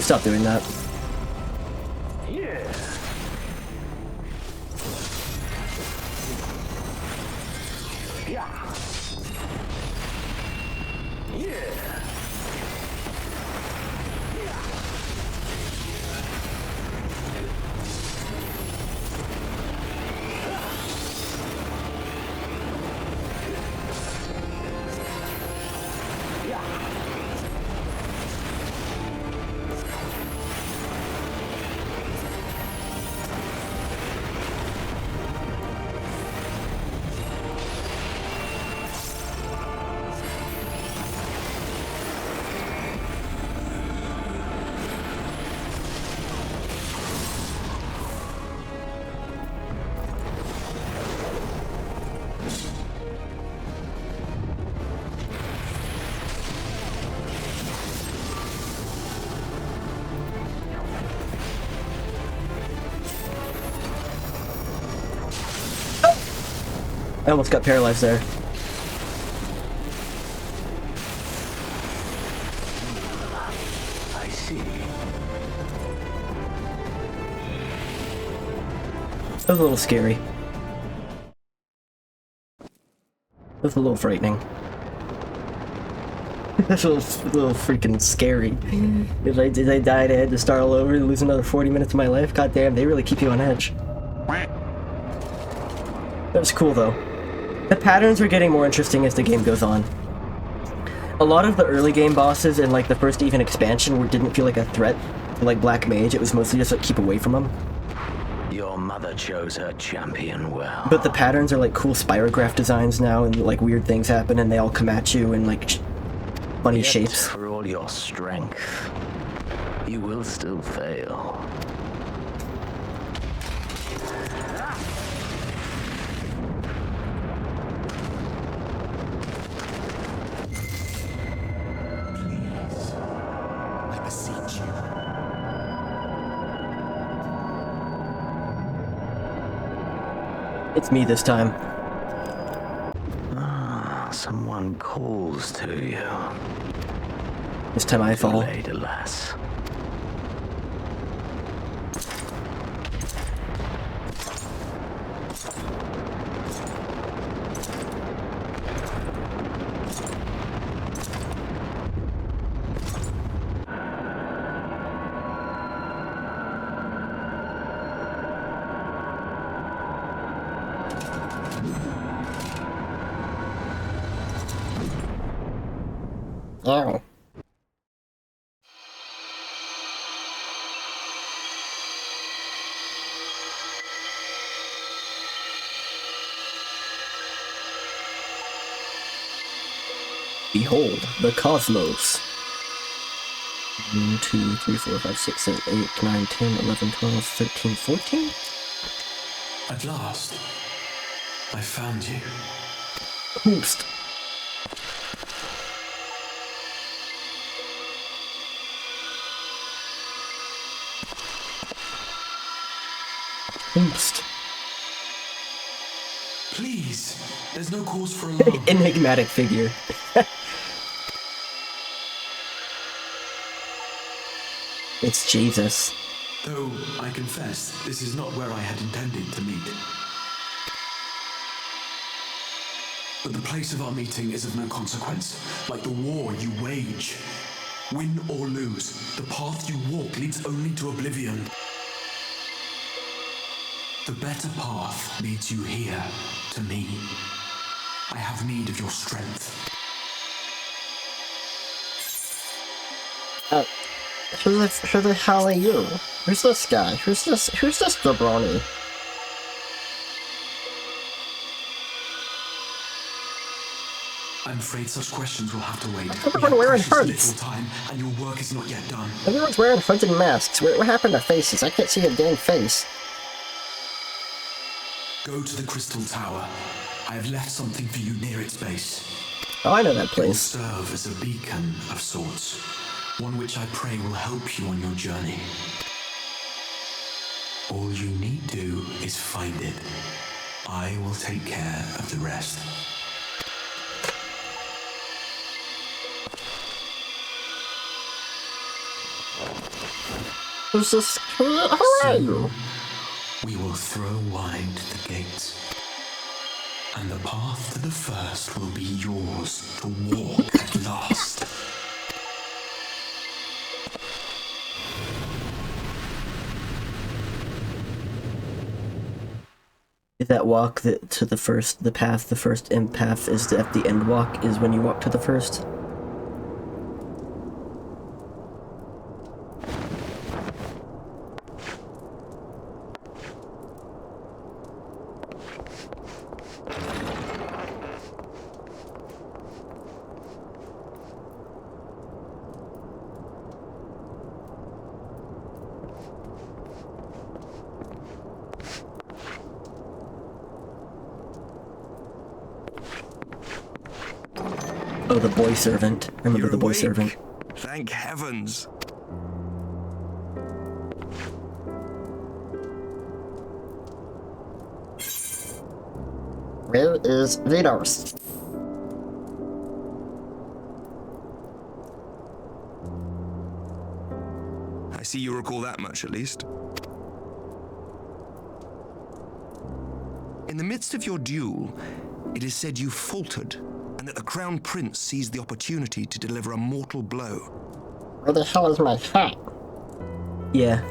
Stop doing that. I almost got paralyzed there. I see. That was a little scary. That was a little frightening. That's a little freaking scary. If I died, I had to start all over and lose another 40 minutes of my life. God damn, they really keep you on edge. That was cool though. The patterns are getting more interesting as the game goes on. A lot of the early game bosses in like the first even expansion didn't feel like a threat to like Black Mage. It was mostly just like keep away from them. Your mother chose her champion well. But the patterns are like cool spirograph designs now, and like weird things happen and they all come at you in like funny shapes. For all your strength, you will still fail. It's me this time. Someone calls to you. This time I fall. Too late, alas. Ow. Behold, the cosmos. 1, 2, 3, 4, 5, 6, 7, 8, 9, 10, 11, 12, 13, 14? At last, I found you. Hoopst. Hoopst. Please, there's no cause for alarm. Enigmatic figure. It's Jesus. Though, I confess, this is not where I had intended to meet. But the place of our meeting is of no consequence, like the war you wage. Win or lose, the path you walk leads only to oblivion. The better path leads you here, to me. I have need of your strength. Who the hell are you? Who's this guy? Who's this jabroni? I'm afraid such questions will have to wait. Everyone wearing hoods. Little time, and your work is not yet done. Everyone's wearing hoods and masks. What happened to faces? I can't see a dang face. Go to the Crystal Tower. I have left something for you near its base. Oh, I know that place. It will serve as a beacon of sorts. One which I pray will help you on your journey. All you need do is find it. I will take care of the rest. Who's this? Who are you? We will throw wide the gates. And the path to the first will be yours to walk at last. That walk to the first, the path, the first end path is at the end walk, is when you walk to the first. Oh, the boy servant. I remember the boy servant. Thank heavens. Where is Vidos? I see you recall that much, at least. In the midst of your duel, it is said you faltered, and that the Crown Prince seized the opportunity to deliver a mortal blow. Where the hell is my hat? Yeah.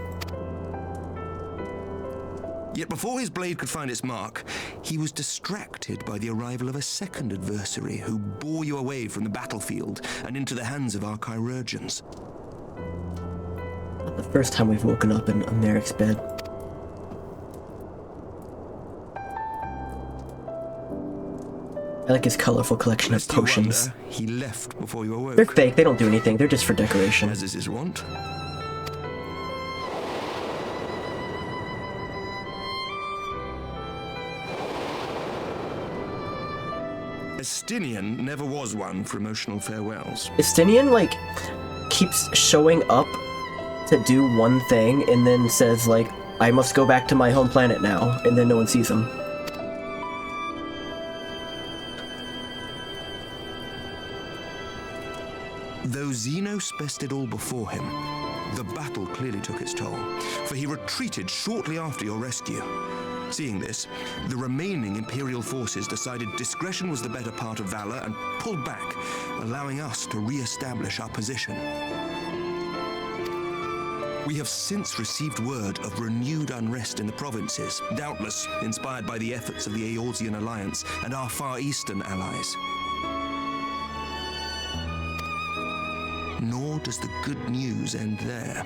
Yet before his blade could find its mark, he was distracted by the arrival of a second adversary who bore you away from the battlefield and into the hands of our chirurgeons. The first time we've woken up in Merrick's bed. I like his colorful collection of potions. Wonder, he left before you awoke. They're fake, they don't do anything, they're just for decoration. As is his wont. Estinian never was one for emotional farewells. Estinian, like, keeps showing up to do one thing and then says, like, I must go back to my home planet now, and then no one sees him. Though Xenos bested all before him, the battle clearly took its toll, for he retreated shortly after your rescue. Seeing this, the remaining Imperial forces decided discretion was the better part of valor and pulled back, allowing us to re-establish our position. We have since received word of renewed unrest in the provinces, doubtless inspired by the efforts of the Eorzean Alliance and our Far Eastern allies. nor does the good news end there.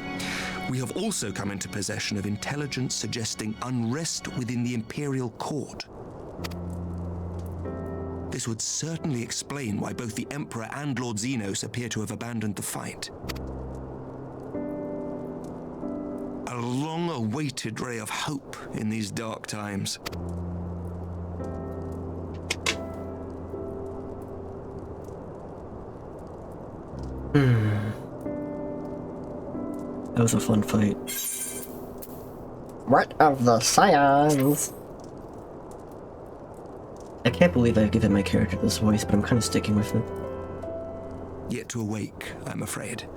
We have also come into possession of intelligence suggesting unrest within the Imperial Court. This would certainly explain why both the Emperor and Lord Xenos appear to have abandoned the fight. A long-awaited ray of hope in these dark times. That was a fun fight. What of the scions? I can't believe I've given my character this voice, but I'm kind of sticking with it. Yet to awake, I'm afraid.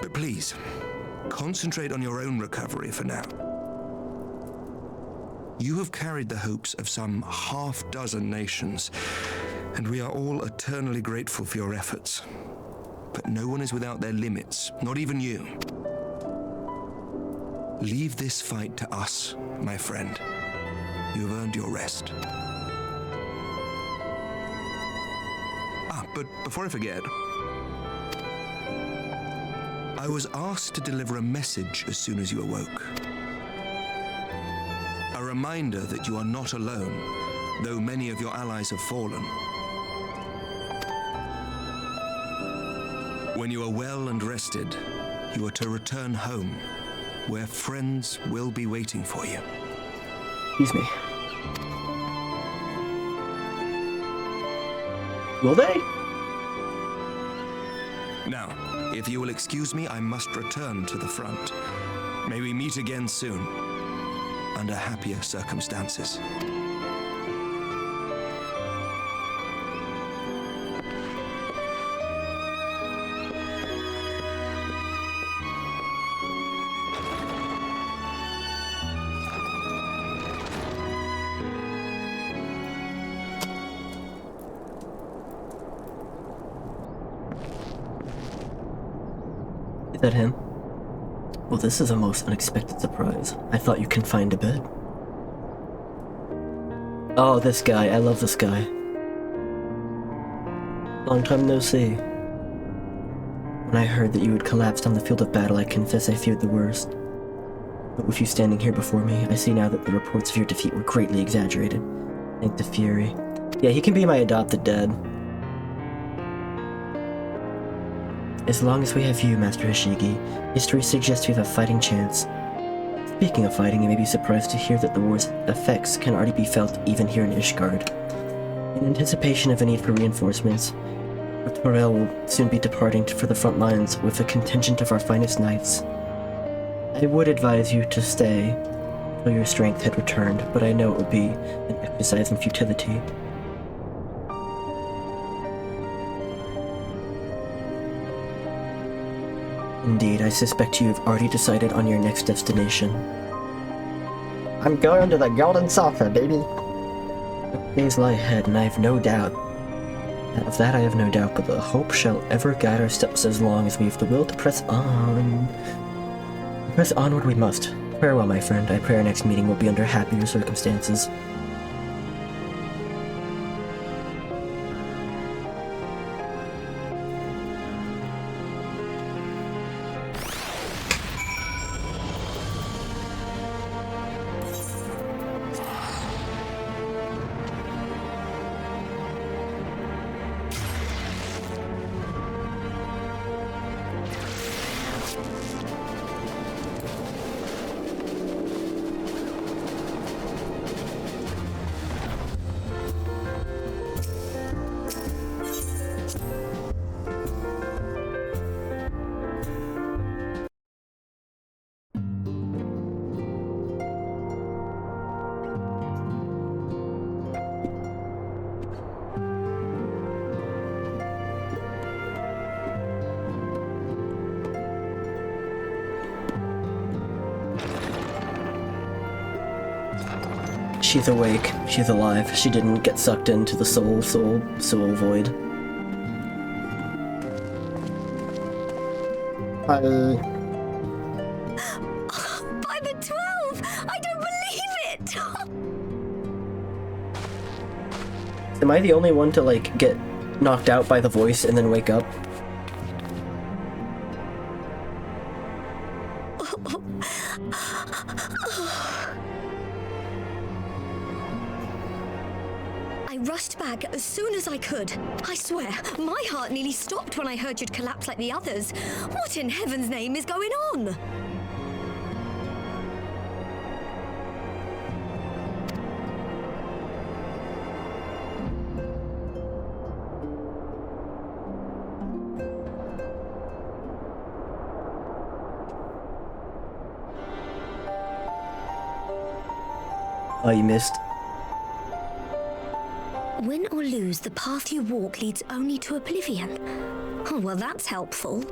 But please, concentrate on your own recovery for now. You have carried the hopes of some half-dozen nations, and we are all eternally grateful for your efforts. But no one is without their limits, not even you. Leave this fight to us, my friend. You have earned your rest. But before I forget, I was asked to deliver a message as soon as you awoke. A reminder that you are not alone, though many of your allies have fallen. When you are well and rested, you are to return home, where friends will be waiting for you. Excuse me. Will they? Now, if you will excuse me, I must return to the front. May we meet again soon, under happier circumstances. Is that him? Well, this is a most unexpected surprise. I thought you confined to bed. Oh, this guy. I love this guy. Long time no see. When I heard that you had collapsed on the field of battle, I confess I feared the worst. But with you standing here before me, I see now that the reports of your defeat were greatly exaggerated. Thank the Fury. Yeah, he can be my adopted dad. As long as we have you, Master Hashigi, history suggests we have a fighting chance. Speaking of fighting, you may be surprised to hear that the war's effects can already be felt even here in Ishgard. In anticipation of the need for reinforcements, Torel will soon be departing for the front lines with a contingent of our finest knights. I would advise you to stay until your strength had returned, but I know it would be an exercise in futility. Indeed, I suspect you have already decided on your next destination. I'm going to the Golden Saucer, baby! Days lie ahead, and I have no doubt. Of that I have no doubt, but the hope shall ever guide our steps as long as we have the will to press on. Press onward we must. Farewell, my friend. I pray our next meeting will be under happier circumstances. She's awake. She's alive. She didn't get sucked into the soul void. By the 12! I don't believe it! Am I the only one to, like, get knocked out by the voice and then wake up? as soon as I could. I swear, my heart nearly stopped when I heard you'd collapse like the others. What in heaven's name is going on? Oh, you missed. Win or lose, the path you walk leads only to oblivion. Oh, well, that's helpful.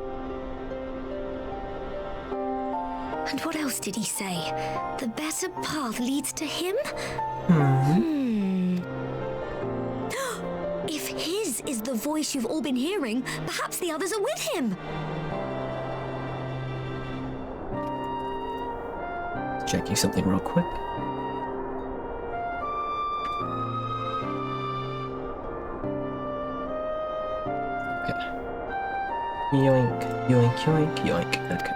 And what else did he say? The better path leads to him? If his is the voice you've all been hearing, perhaps the others are with him. Checking something real quick. Yoink, yoink, yoink, yoink. Okay.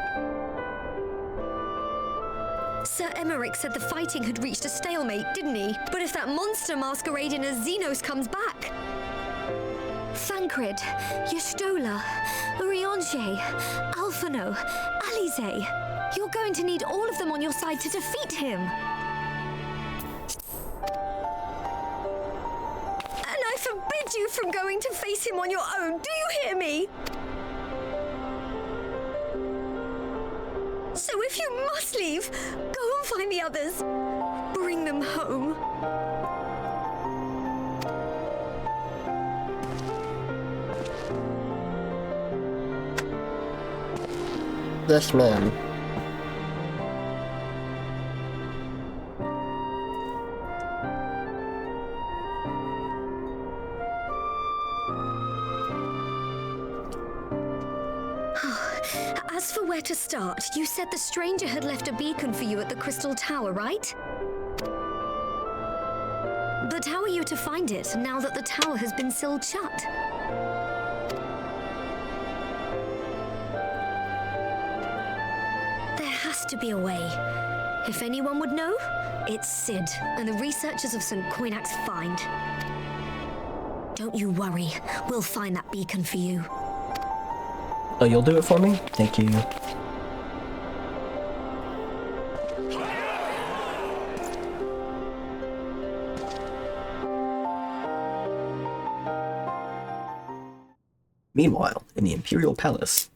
Sir Emmerich said the fighting had reached a stalemate, didn't he? But if that monster masquerading as Xenos comes back... Thancred, Yestola, Urianger, Alphino, Alize... You're going to need all of them on your side to defeat him. And I forbid you from going to face him on your own, do you hear me? So if you must leave, go and find the others. Bring them home. This man. As for where to start, you said the stranger had left a beacon for you at the Crystal Tower, right? But how are you to find it now that the tower has been sealed shut? There has to be a way. If anyone would know, it's Sid and the researchers of St. Coinac's find. Don't you worry, we'll find that beacon for you. Oh, you'll do it for me? Thank you. Meanwhile, in the Imperial Palace.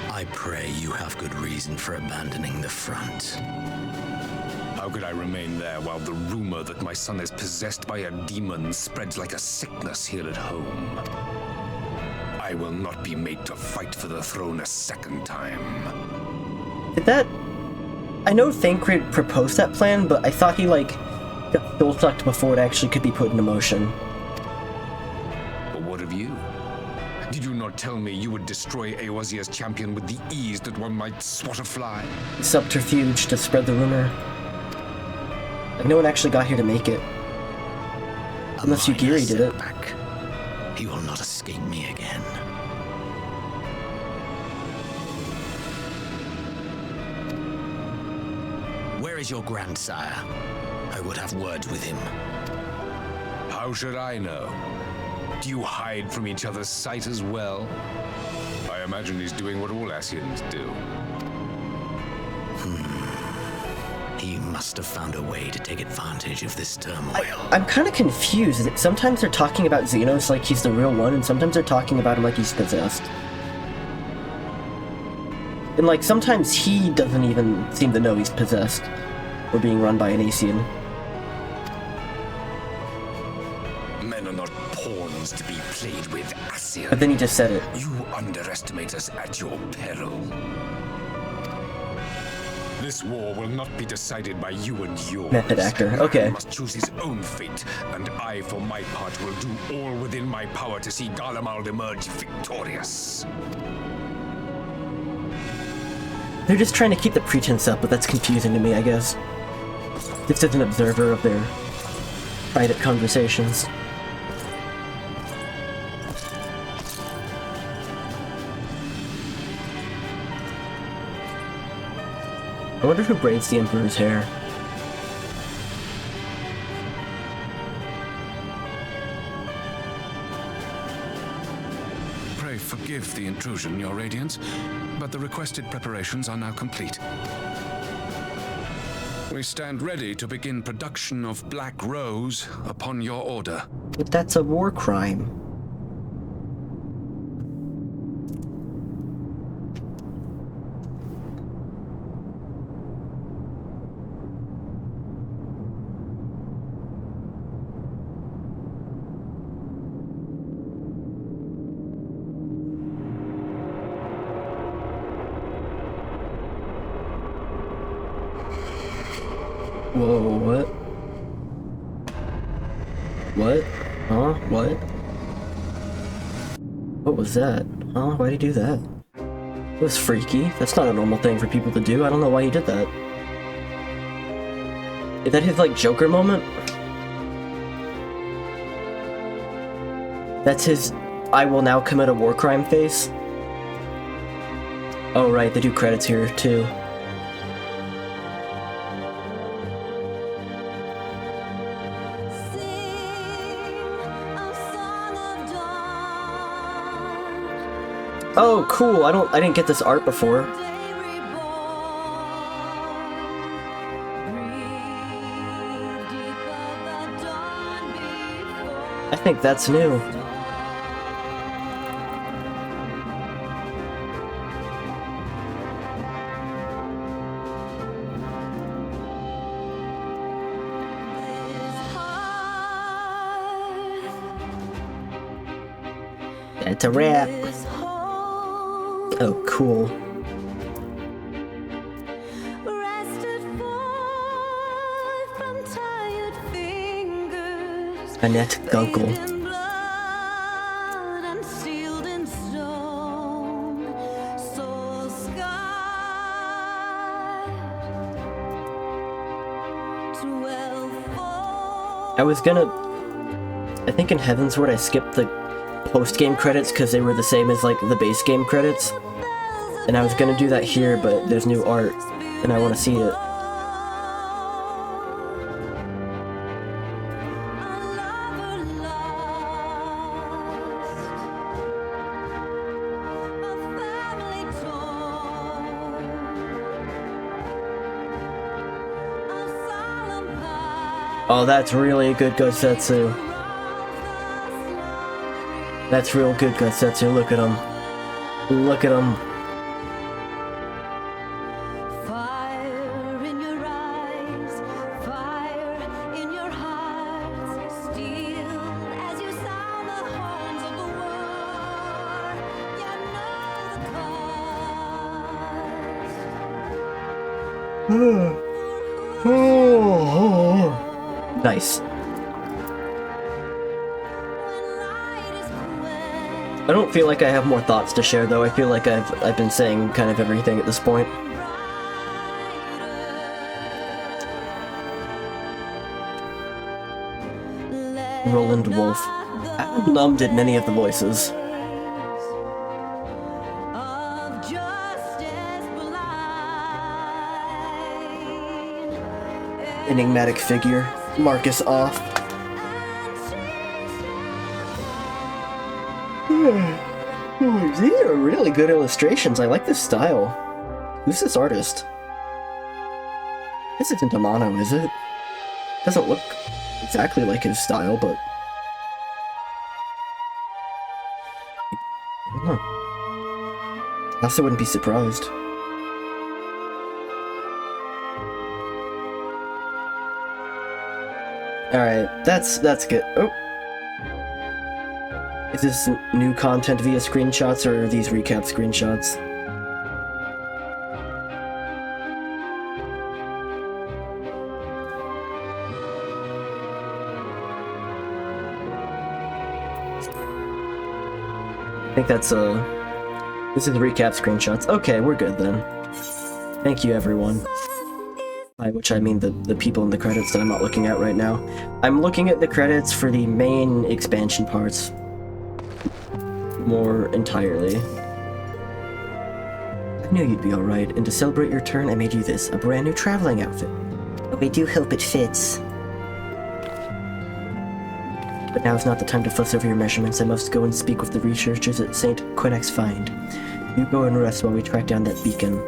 I pray you have good reason for abandoning the front. How could I remain there while the rumor that my son is possessed by a demon spreads like a sickness here at home? I will not be made to fight for the throne a second time. Did that... I know Thancred proposed that plan, but I thought he, like, got soul-sucked before it actually could be put into motion. But what of you? Did you not tell me you would destroy Eorzea's champion with the ease that one might swat a fly? Subterfuge to spread the rumor. Like, no one actually got here to make it. Unless Yugiri did it. He will not escape me again. Where is your grandsire? I would have words with him. How should I know? Do you hide from each other's sight as well? I imagine he's doing what all Ascians do. He must have found a way to take advantage of this turmoil. I'm kind of confused. Sometimes they're talking about Xenos like he's the real one, and sometimes they're talking about him like he's possessed. And like, sometimes he doesn't even seem to know he's possessed, or being run by an Ascian. Men are not pawns to be played with, Ascian. But then he just said it. You underestimate us at your peril. This war will not be decided by you and yours. Method actor, okay. He must choose his own fate, and I, for my part, will do all within my power to see Garlemald emerge victorious. They're just trying to keep the pretense up, but that's confusing to me, I guess. Just as an observer of their private conversations. I wonder who braids the Emperor's hair. Pray forgive the intrusion, Your Radiance, but the requested preparations are now complete. We stand ready to begin production of Black Rose upon your order. But that's a war crime. Whoa, what? What? Huh? What? What was that? Huh? Why'd he do that? It was freaky. That's not a normal thing for people to do. I don't know why he did that. Is that his, like, Joker moment? That's his I will now commit a war crime face? Oh, right, they do credits here, too. Oh, cool. I didn't get this art before. I think that's new. It's a wrap. Oh, cool. Annette Gunkel. I was gonna... I think in Heavensward I skipped the post-game credits because they were the same as, like, the base game credits. And I was gonna do that here, but there's new art, and I want to see it. Oh, that's really good Gosetsu. That's real good Gosetsu. Look at him. Look at him. Nice. I don't feel like I have more thoughts to share, though. I feel like I've been saying kind of everything at this point. Roland Wolf. Adam Numb did many of the voices. Enigmatic figure. Marcus off. These are really good illustrations. I like this style. Who's this artist? This isn't Amano, is it? Doesn't look exactly like his style, but... I don't know. I also wouldn't be surprised. Alright, that's good. Oh. Is this new content via screenshots, or are these recap screenshots? I think that's, this is recap screenshots. Okay, we're good then. Thank you, everyone. By which I mean the people in the credits that I'm not looking at right now. I'm looking at the credits for the main expansion parts more entirely. I knew you'd be alright, and to celebrate your turn, I made you this, a brand new traveling outfit. I do hope it fits. But now is not the time to fuss over your measurements. I must go and speak with the researchers at St. Quinax's Find. You go and rest while we track down that beacon.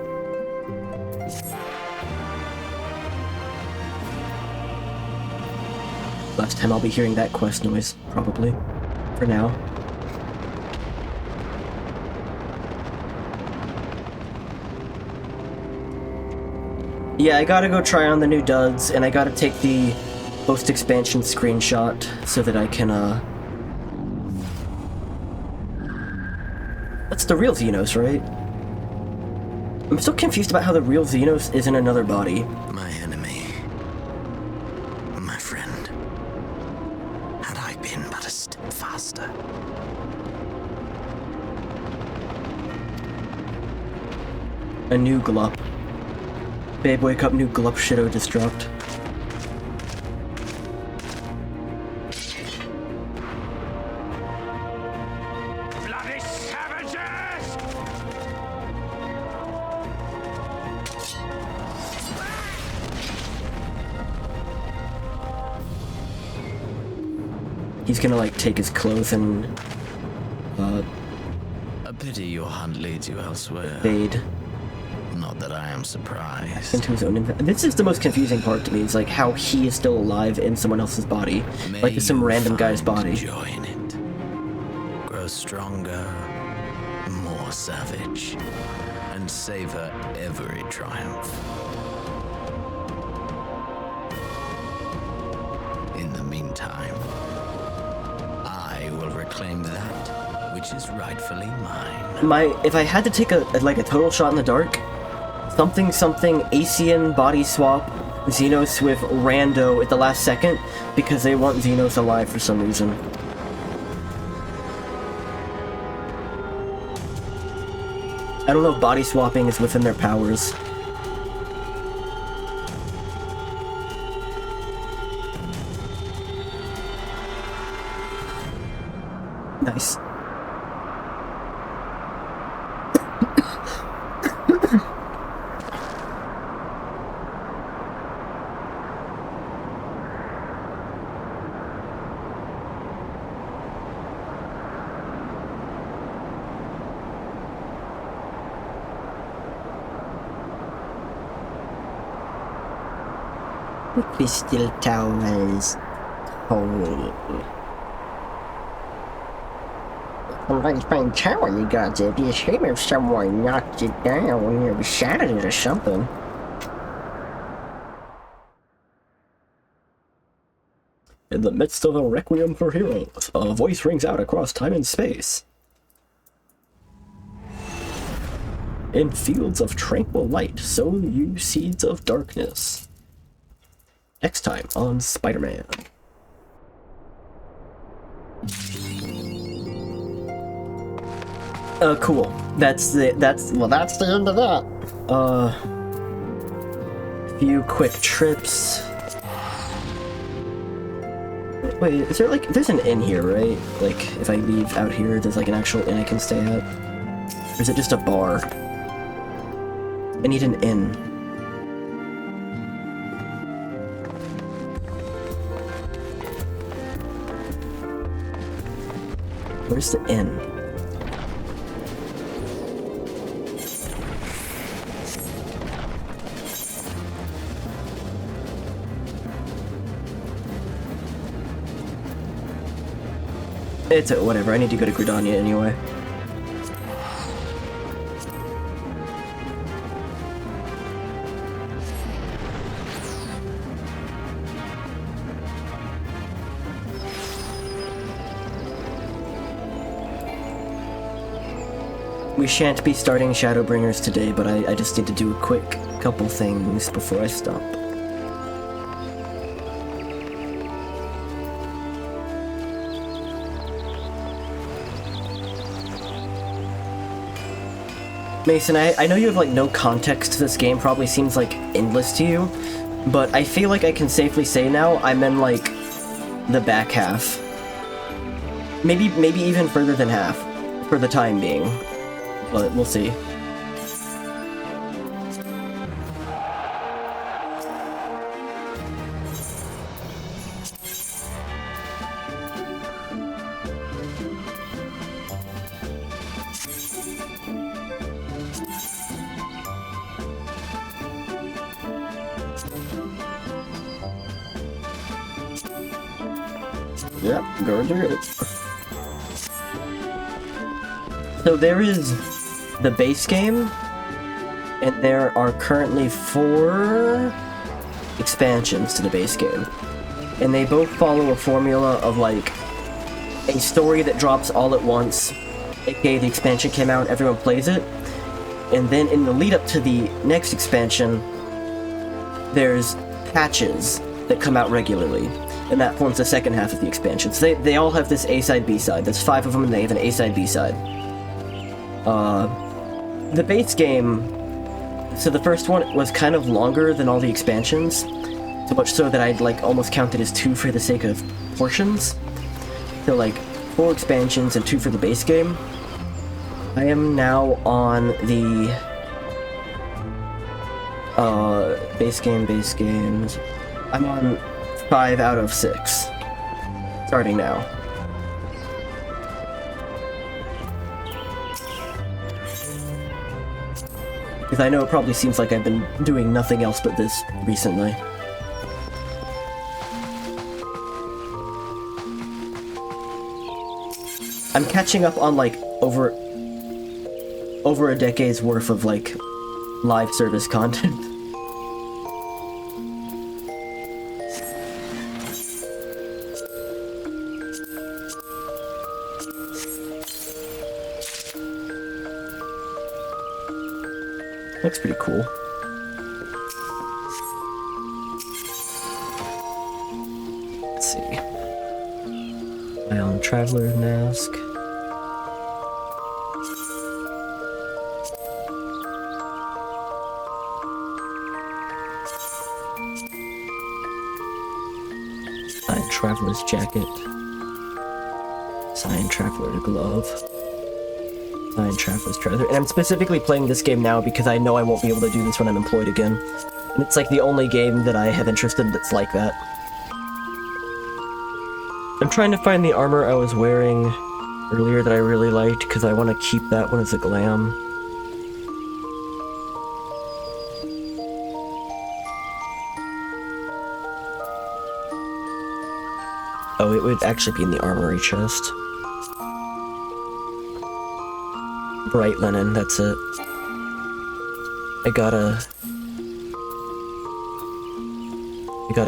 Last time I'll be hearing that quest noise, probably. For now. Yeah, I gotta go try on the new duds, and I gotta take the post-expansion screenshot so that I can, That's the real Xenos, right? I'm so confused about how the real Xenos is in another body. My enemy. My friend. Had I been but a step faster. A new Glup. Babe, wake up, new Glup Shido Destruct. Bloody savages! He's gonna, like, take his clothes and, A pity your hunt leads you elsewhere. fade Not that I am surprised. into his own This is the most confusing part to me, is, like, how he is still alive in someone else's body. Like, it's some random guy's body. Joy in it. Grow stronger, more savage, and savor every triumph. In the meantime, I will reclaim that which is rightfully mine. If I had to take a total shot in the dark, something Asian body swap Xenos with Rando at the last second because they want Xenos alive for some reason. I don't know if body swapping is within their powers. Nice. Crystal Towers. Holy. Somebody's playing tower, you got it. Be a shame if someone knocked it down when you shattered it or something. In the midst of a requiem for heroes, a voice rings out across time and space. In fields of tranquil light, sow you seeds of darkness. Next time on Spider-Man. Cool. That's the end of that. Few quick trips. Wait, is there there's an inn here, right? Like, if I leave out here, there's an actual inn I can stay at? Or is it just a bar? I need an inn. Where's the inn? It's whatever, I need to go to Gridania anyway. We shan't be starting Shadowbringers today, but I just need to do a quick couple things before I stop. Mason, I know you have like no context to this game, probably seems like endless to you, but I feel like I can safely say now I'm in like the back half. Maybe even further than half for the time being, but we'll see. Yep, go do it. So there is the base game, and there are currently 4 expansions to the base game. And they both follow a formula of like a story that drops all at once, aka the expansion came out, everyone plays it, and then in the lead up to the next expansion, there's patches that come out regularly. And that forms the second half of the expansion. So they all have this A-side, B-side. There's 5 of them, and they have an A-side, B-side. The base game... So the first one was kind of longer than all the expansions. So much so that I'd, like, almost count it as 2 for the sake of portions. So, like, 4 expansions and 2 for the base game. I am now on the... base games... I'm on 5 out of 6. Starting now. Because I know it probably seems like I've been doing nothing else but this recently. I'm catching up on like over a decade's worth of like live service content. Looks pretty cool. Let's see. Island Traveler's Mask. Island Traveler's Jacket. Island Traveler Glove. Traveler's Treasure. And I'm specifically playing this game now because I know I won't be able to do this when I'm employed again. And it's like the only game that I have interest in that's like that. I'm trying to find the armor I was wearing earlier that I really liked because I want to keep that one as a glam. Oh, it would actually be in the armory chest. Bright linen, that's it. I gotta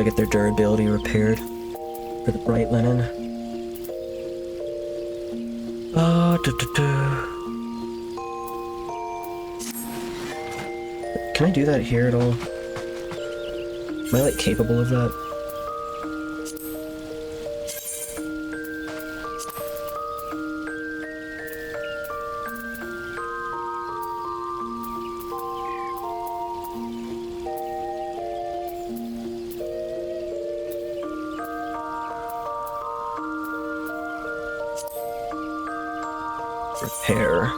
get their durability repaired for the bright linen. Can I do that here at all? Am I like capable of that? Repair.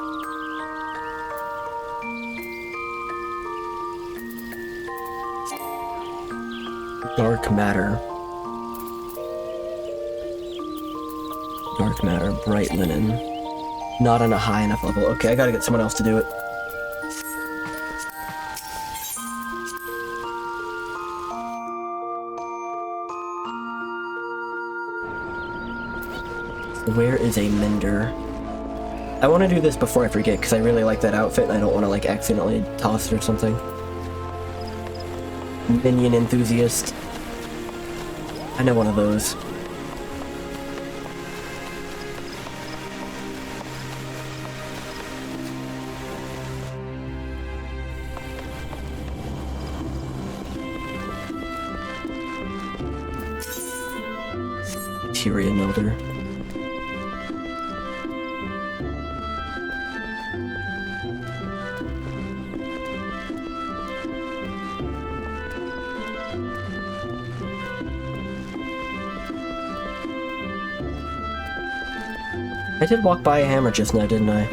Dark matter. Dark matter, bright linen. Not on a high enough level. Okay, I gotta get someone else to do it. Where is a mender? I want to do this before I forget because I really like that outfit and I don't want to like accidentally toss it or something. Minion enthusiast. I know one of those. Materia melder. I did walk by a hammer just now, didn't I?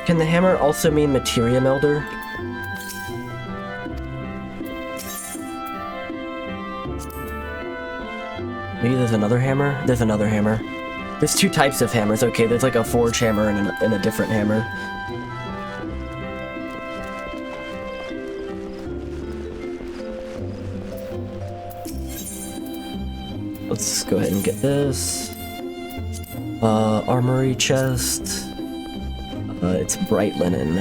Can the hammer also mean materia melder? Maybe there's another hammer? There's another hammer. There's two types of hammers. Okay, there's like a forge hammer and a different hammer. Let's go ahead and get this. Armory chest. It's bright linen.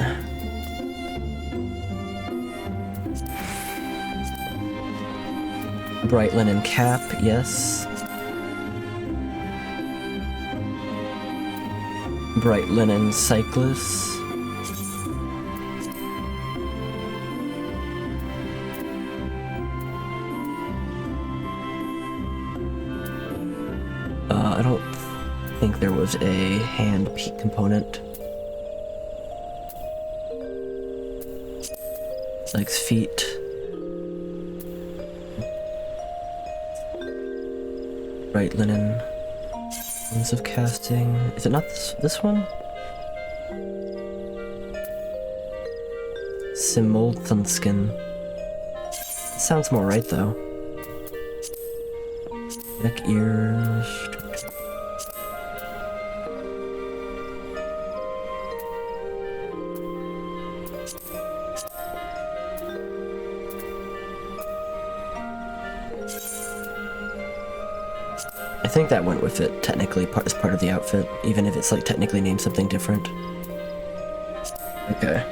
Bright linen cap, yes. Bright linen cyclist. I don't think there was a hand peak component. Like feet. Bright linen. Means of casting. Is it not this one? Simolthenskin. Sounds more right though. Neck, ears. I think that went with it, technically, as part of the outfit, even if it's like technically named something different. Okay.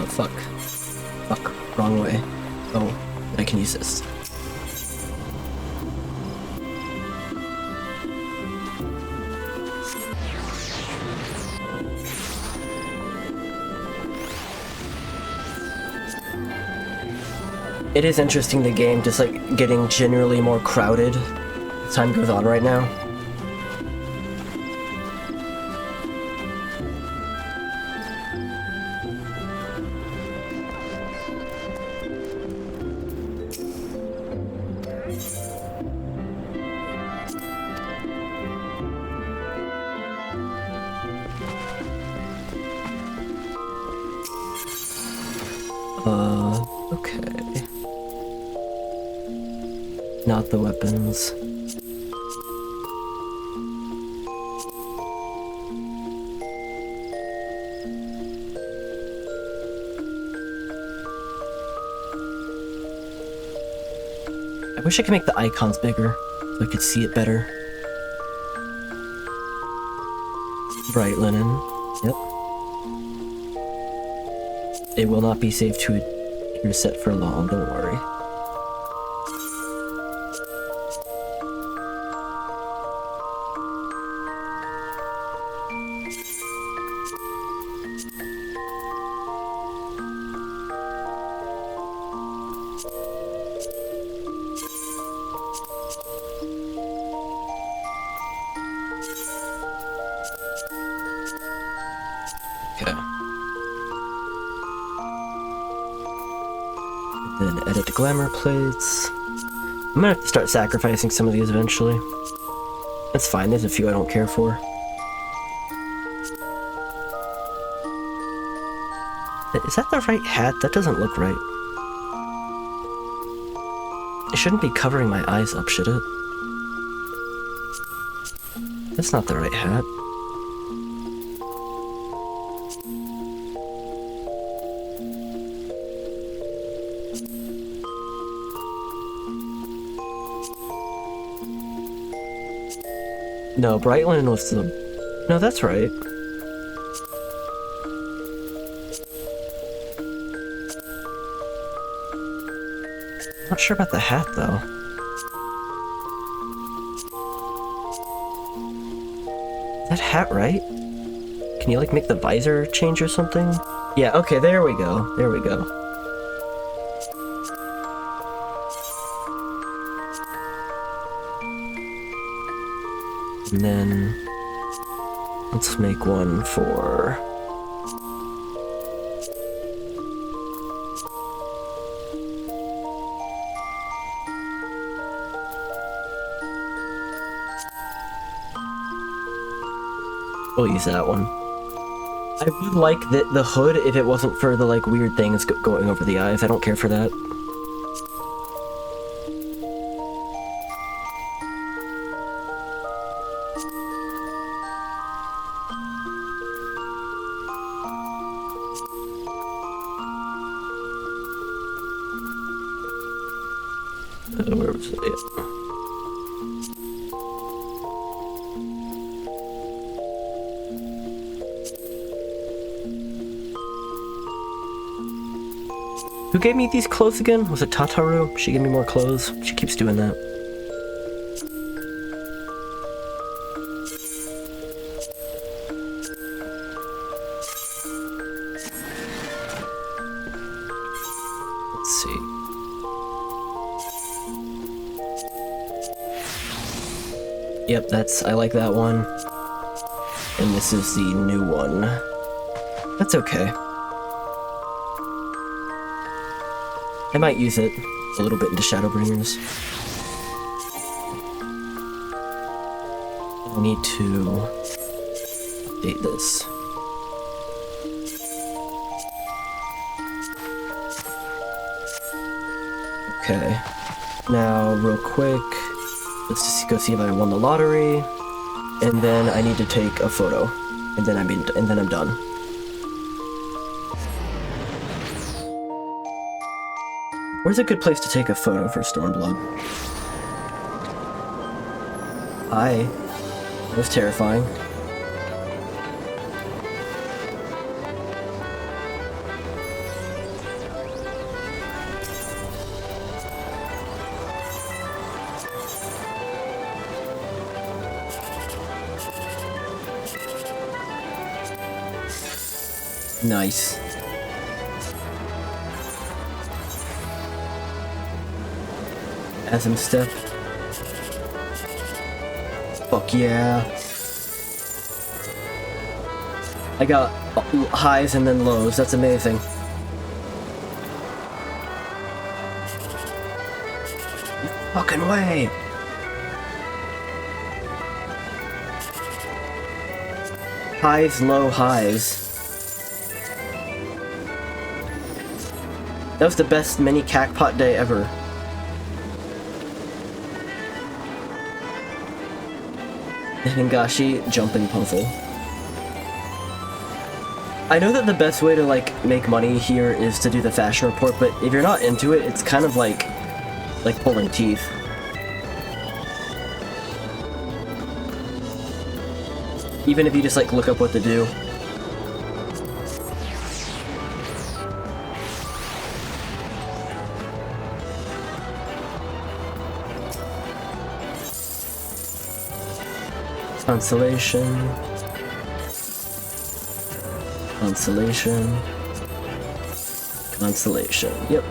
Fuck. Fuck. Wrong way. Oh, I can use this. It is interesting, the game just like getting generally more crowded as time goes on right now. Okay. Not the weapons. I wish I could make the icons bigger, so I could see it better. Bright linen. Yep. It will not be safe to reset for long, don't worry. Okay. Then edit the glamour plates. I'm gonna have to start sacrificing some of these eventually. That's fine, there's a few I don't care for. Is that the right hat? That doesn't look right. It shouldn't be covering my eyes up, should it? That's not the right hat. No, Brightland was the... No, that's right. Not sure about the hat, though. Is that hat right? Can you, like, make the visor change or something? Yeah, okay, there we go. There we go. And then... let's make one for... we'll use that one. I would like the hood if it wasn't for the, like, weird things going over the eyes. I don't care for that. Where was it? Yeah. Who gave me these clothes again? Was it Tataru? She gave me more clothes. She keeps doing that. Let's see. Yep, I like that one. And this is the new one. That's okay. I might use it a little bit into Shadowbringers. I need to update this. Okay. Now, real quick, let's just go see if I won the lottery, and then I need to take a photo, and then I'm done. Where's a good place to take a photo for Stormblood? That was terrifying. Nice. As him step. Fuck yeah. I got highs and then lows. That's amazing. Fucking way. Highs, low, highs. That was the best mini Cacpot day ever. The Hingashi jumping puzzle. I know that the best way to, like, make money here is to do the fashion report, but if you're not into it, it's kind of like pulling teeth. Even if you just, like, look up what to do. Constellation. Constellation. Constellation. Yep.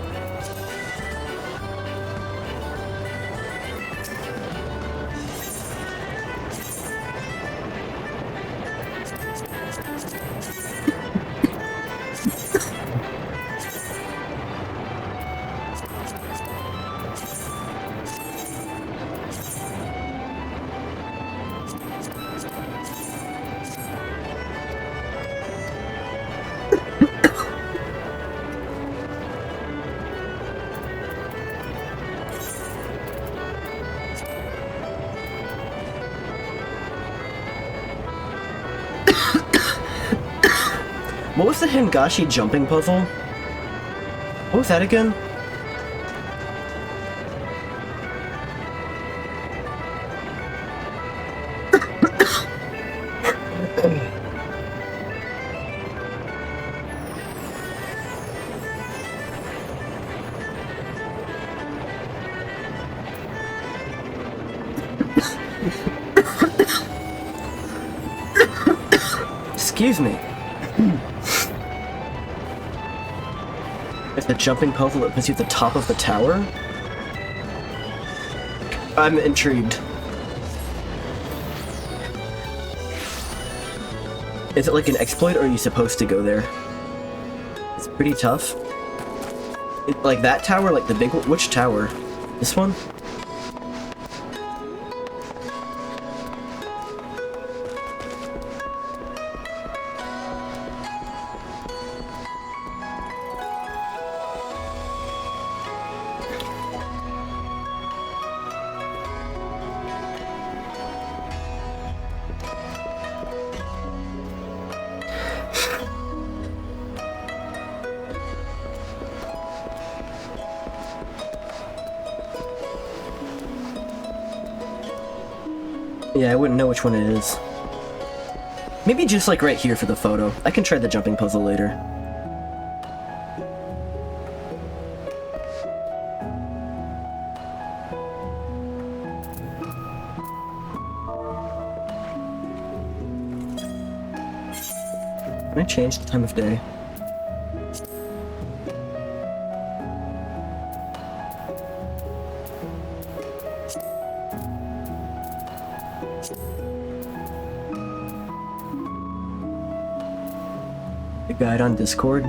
What was the Hingashi jumping puzzle? What was that again? Excuse me. It's the jumping puzzle that puts you at the top of the tower? I'm intrigued. Is it like an exploit, or are you supposed to go there? It's pretty tough. Like that tower, like the big one? Which tower? This one? Yeah, I wouldn't know which one it is. Maybe just like right here for the photo. I can try the jumping puzzle later. Can I change the time of day? The guide on Discord.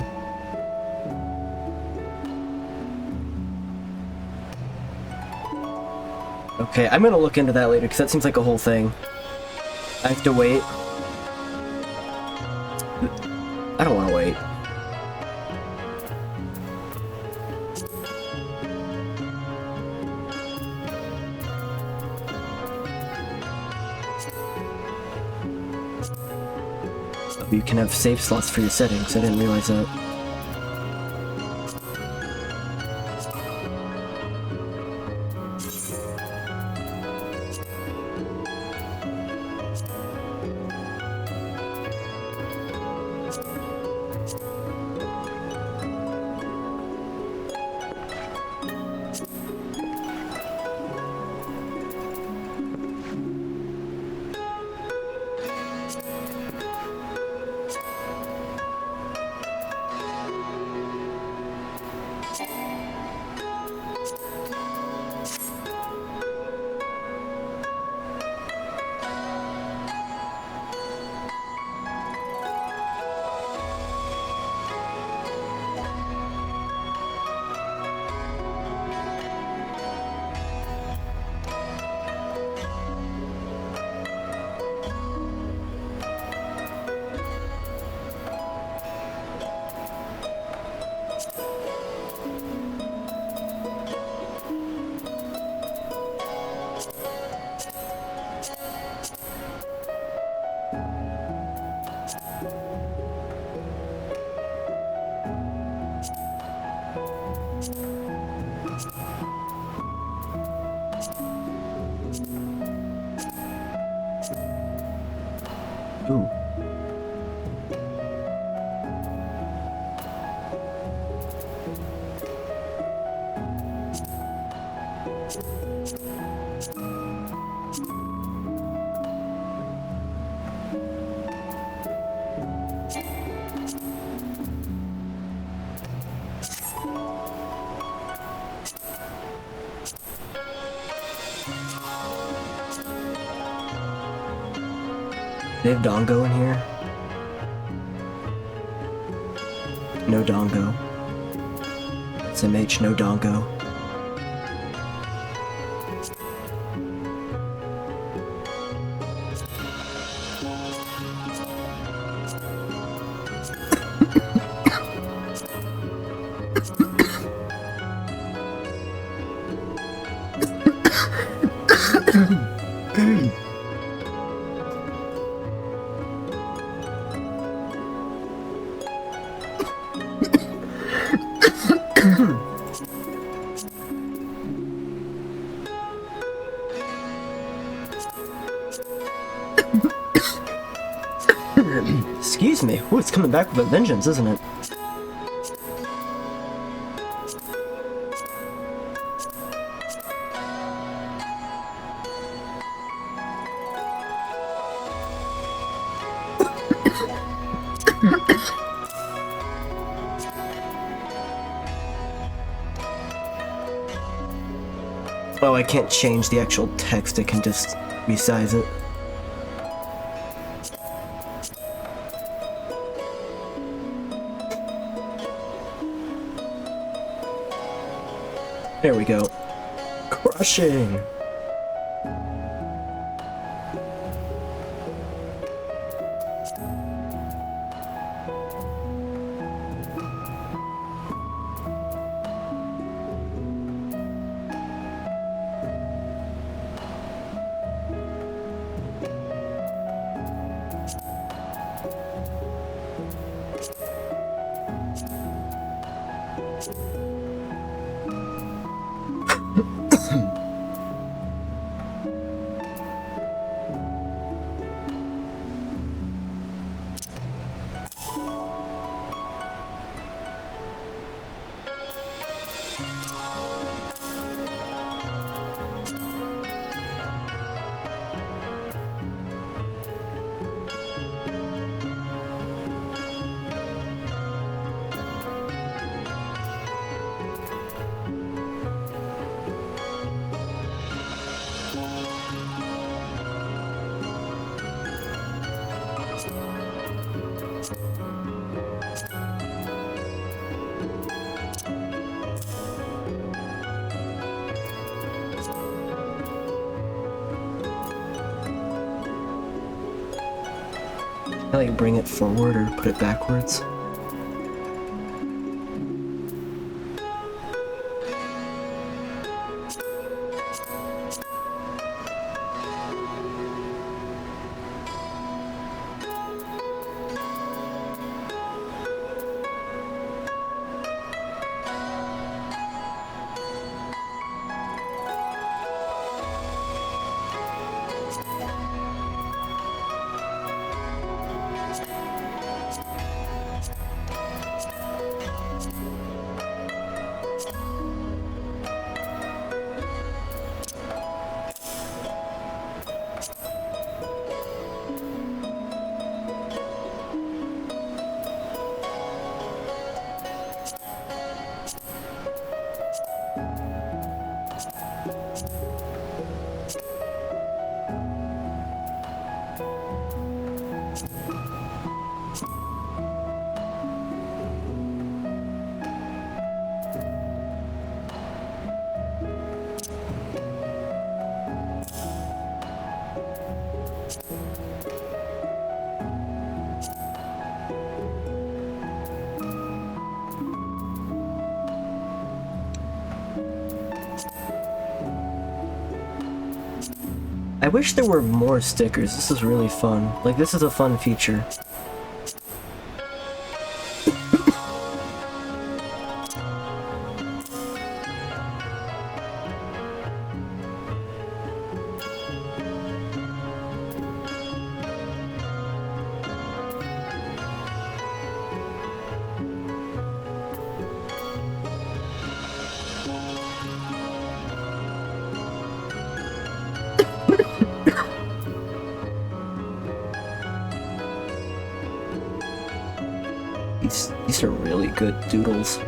Okay, I'm gonna look into that later because that seems like a whole thing. I have to wait. I don't want to wait. You can have save slots for your settings. I didn't realize that. Ooh. They have Dongo in here? No Dongo. SMH, no Dongo. Excuse me. Ooh, it's coming back with a vengeance, isn't it? Oh, I can't change the actual text, I can just resize it. There we go. Crushing! I like bring it forward or put it backwards. I wish there were more stickers. This is really fun. Like, this is a fun feature. These are really good doodles.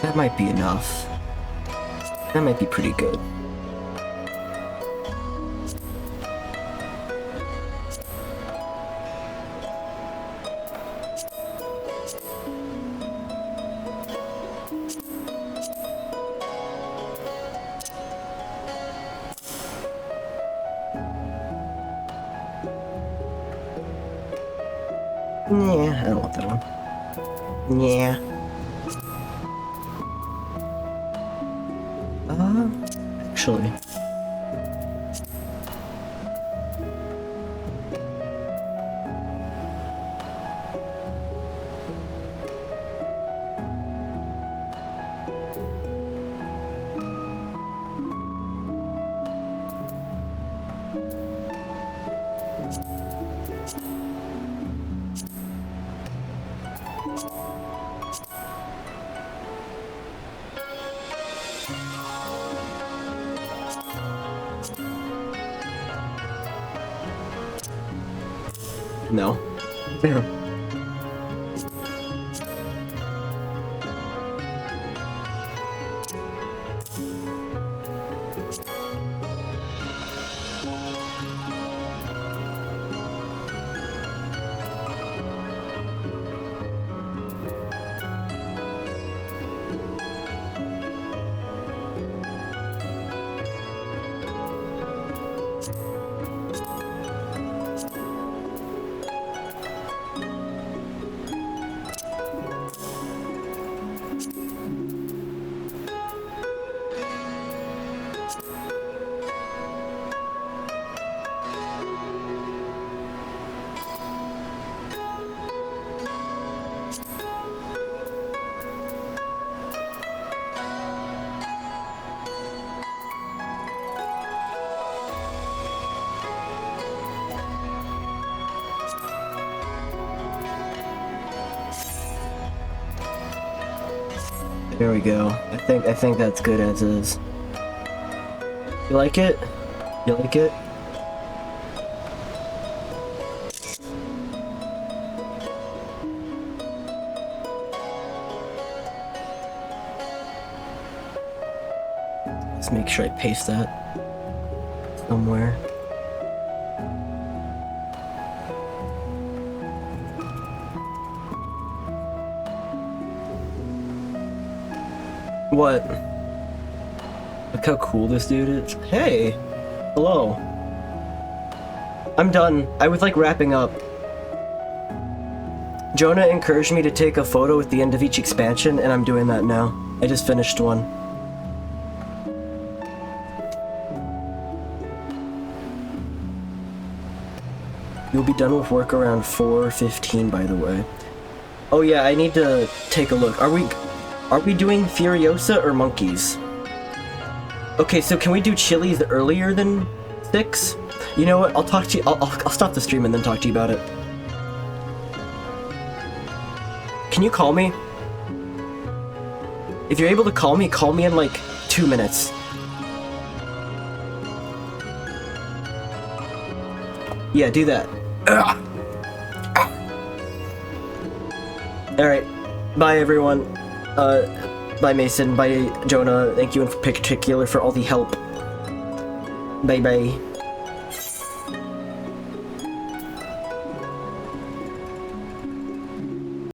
That might be enough. That might be pretty good. Yeah, I don't want that one. Yeah. Actually, No. There we go. I think that's good as is. You like it? You like it? Let's make sure I paste that somewhere. What? Look how cool this dude is. Hey! Hello. I'm done. I was like wrapping up. Jonah encouraged me to take a photo at the end of each expansion, and I'm doing that now. I just finished one. You'll be done with work around 4:15, by the way. Oh yeah, I need to take a look. Are we doing Furiosa or Monkeys? Okay, so can we do Chili's earlier than 6? You know what? I'll talk to you. I'll stop the stream and then talk to you about it. Can you call me? If you're able to call me in like 2 minutes. Yeah, do that. Alright. Bye, everyone. Bye, Mason. Bye, Jonah. Thank you in particular for all the help. Bye-bye.